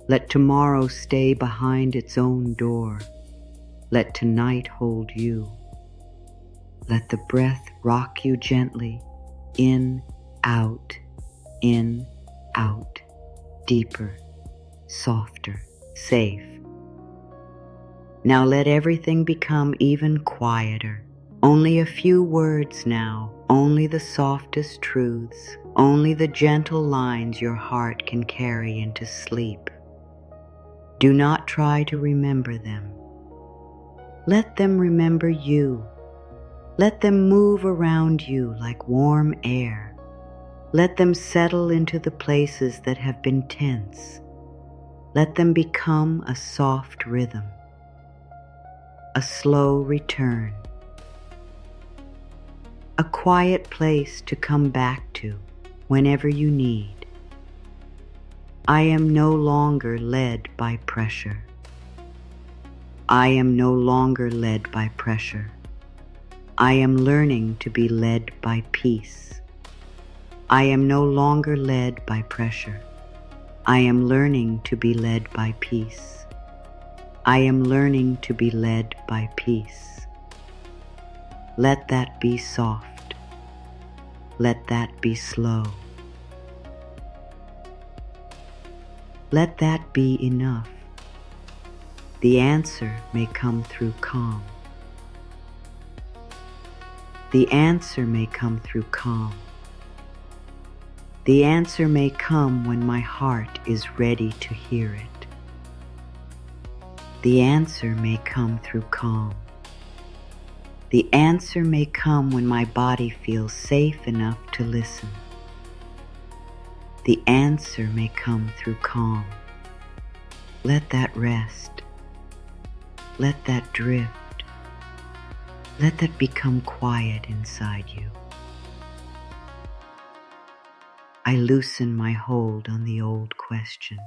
Let tomorrow stay behind its own door. Let tonight hold you. Let the breath rock you gently, in, out, deeper, softer, safe. Now let everything become even quieter. Only a few words now, only the softest truths, only the gentle lines your heart can carry into sleep. Do not try to remember them. Let them remember you. Let them move around you like warm air. Let them settle into the places that have been tense. Let them become a soft rhythm, a slow return, a quiet place to come back to whenever you need. I am no longer led by pressure. I am no longer led by pressure. I am learning to be led by peace. I am no longer led by pressure. I am learning to be led by peace. I am learning to be led by peace. Let that be soft. Let that be slow. Let that be enough. The answer may come through calm. The answer may come through calm. The answer may come when my heart is ready to hear it. The answer may come through calm. The answer may come when my body feels safe enough to listen. The answer may come through calm. Let that rest. Let that drift. Let that become quiet inside you. I loosen my hold on the old question.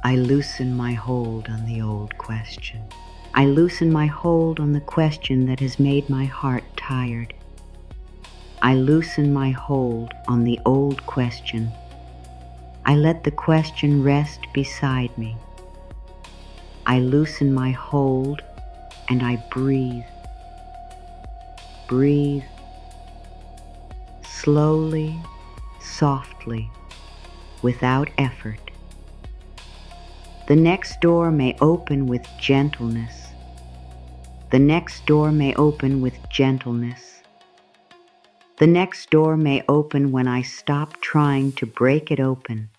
I loosen my hold on the old question. I loosen my hold on the question that has made my heart tired. I loosen my hold on the old question. I let the question rest beside me. I loosen my hold and I breathe. Breathe. Slowly, softly, without effort. The next door may open with gentleness. The next door may open with gentleness. The next door may open when I stop trying to break it open.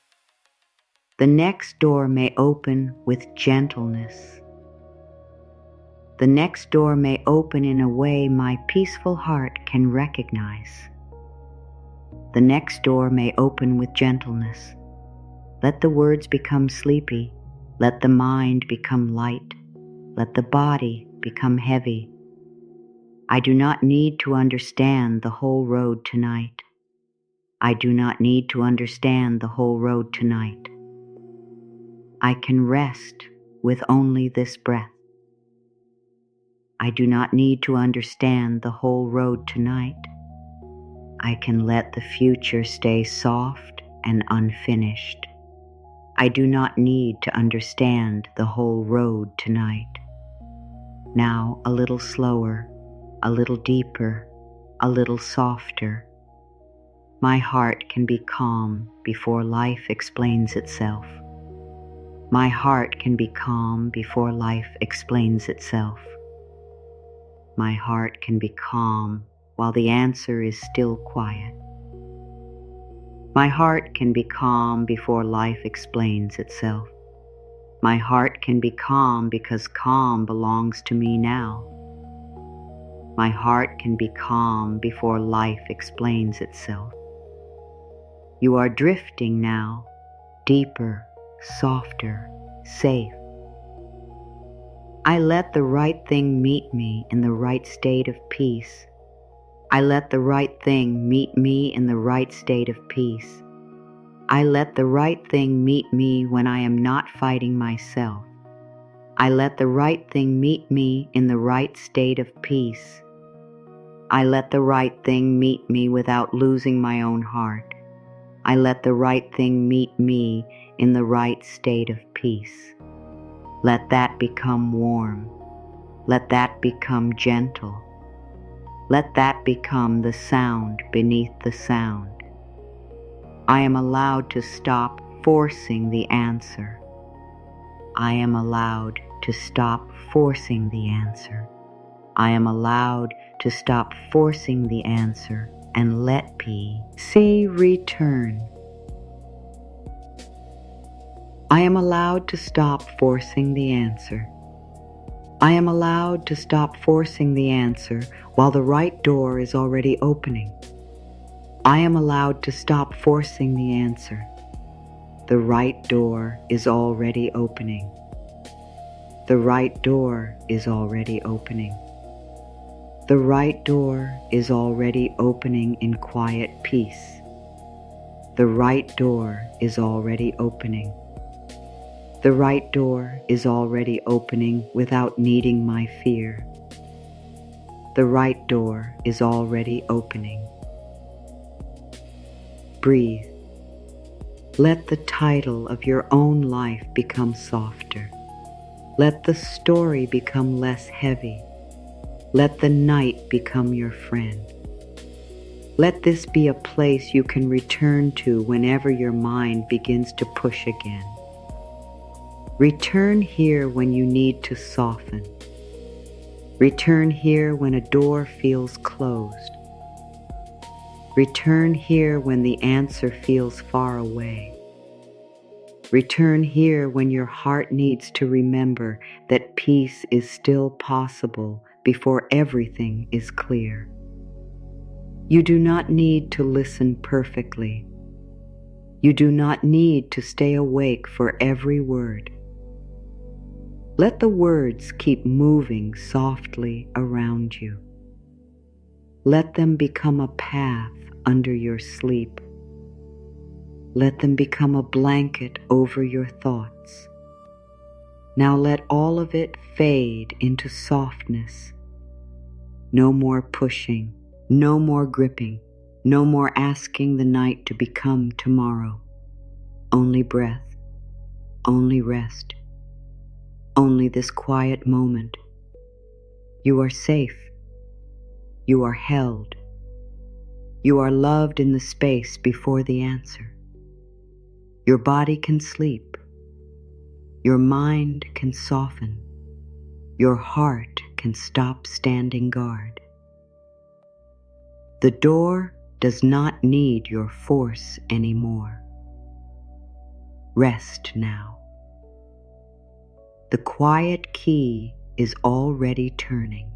The next door may open with gentleness. The next door may open in a way my peaceful heart can recognize. The next door may open with gentleness. Let the words become sleepy. Let the mind become light. Let the body become heavy. I do not need to understand the whole road tonight. I do not need to understand the whole road tonight. I can rest with only this breath. I do not need to understand the whole road tonight. I can let the future stay soft and unfinished. I do not need to understand the whole road tonight. Now a little slower, a little deeper, a little softer. My heart can be calm before life explains itself. My heart can be calm before life explains itself. My heart can be calm while the answer is still quiet. My heart can be calm before life explains itself. My heart can be calm because calm belongs to me now. My heart can be calm before life explains itself. You are drifting now, deeper, softer, safe. I let the right thing meet me in the right state of peace. I let the right thing meet me in the right state of peace. I let the right thing meet me when I am not fighting myself. I let the right thing meet me in the right state of peace. I let the right thing meet me without losing my own heart. I let the right thing meet me in the right state of peace. Let that become warm. Let that become gentle. Let that become the sound beneath the sound. I am allowed to stop forcing the answer. I am allowed to stop forcing the answer. I am allowed to stop forcing the answer and let peace return. I am allowed to stop forcing the answer. I am allowed to stop forcing the answer while the right door is already opening. I am allowed to stop forcing the answer. The right door is already opening. The right door is already opening. The right door is already opening in quiet peace. The right door is already opening. The right door is already opening without needing my fear. The right door is already opening. Breathe. Let the title of your own life become softer. Let the story become less heavy. Let the night become your friend. Let this be a place you can return to whenever your mind begins to push again. Return here when you need to soften. Return here when a door feels closed. Return here when the answer feels far away. Return here when your heart needs to remember that peace is still possible before everything is clear. You do not need to listen perfectly. You do not need to stay awake for every word. Let the words keep moving softly around you. Let them become a path under your sleep. Let them become a blanket over your thoughts. Now let all of it fade into softness. No more pushing, no more gripping, no more asking the night to become tomorrow. Only breath, only rest, only this quiet moment. You are safe. You are held. You are loved in the space before the answer. Your body can sleep. Your mind can soften. Your heart can stop standing guard. The door does not need your force anymore. Rest now. The quiet key is already turning.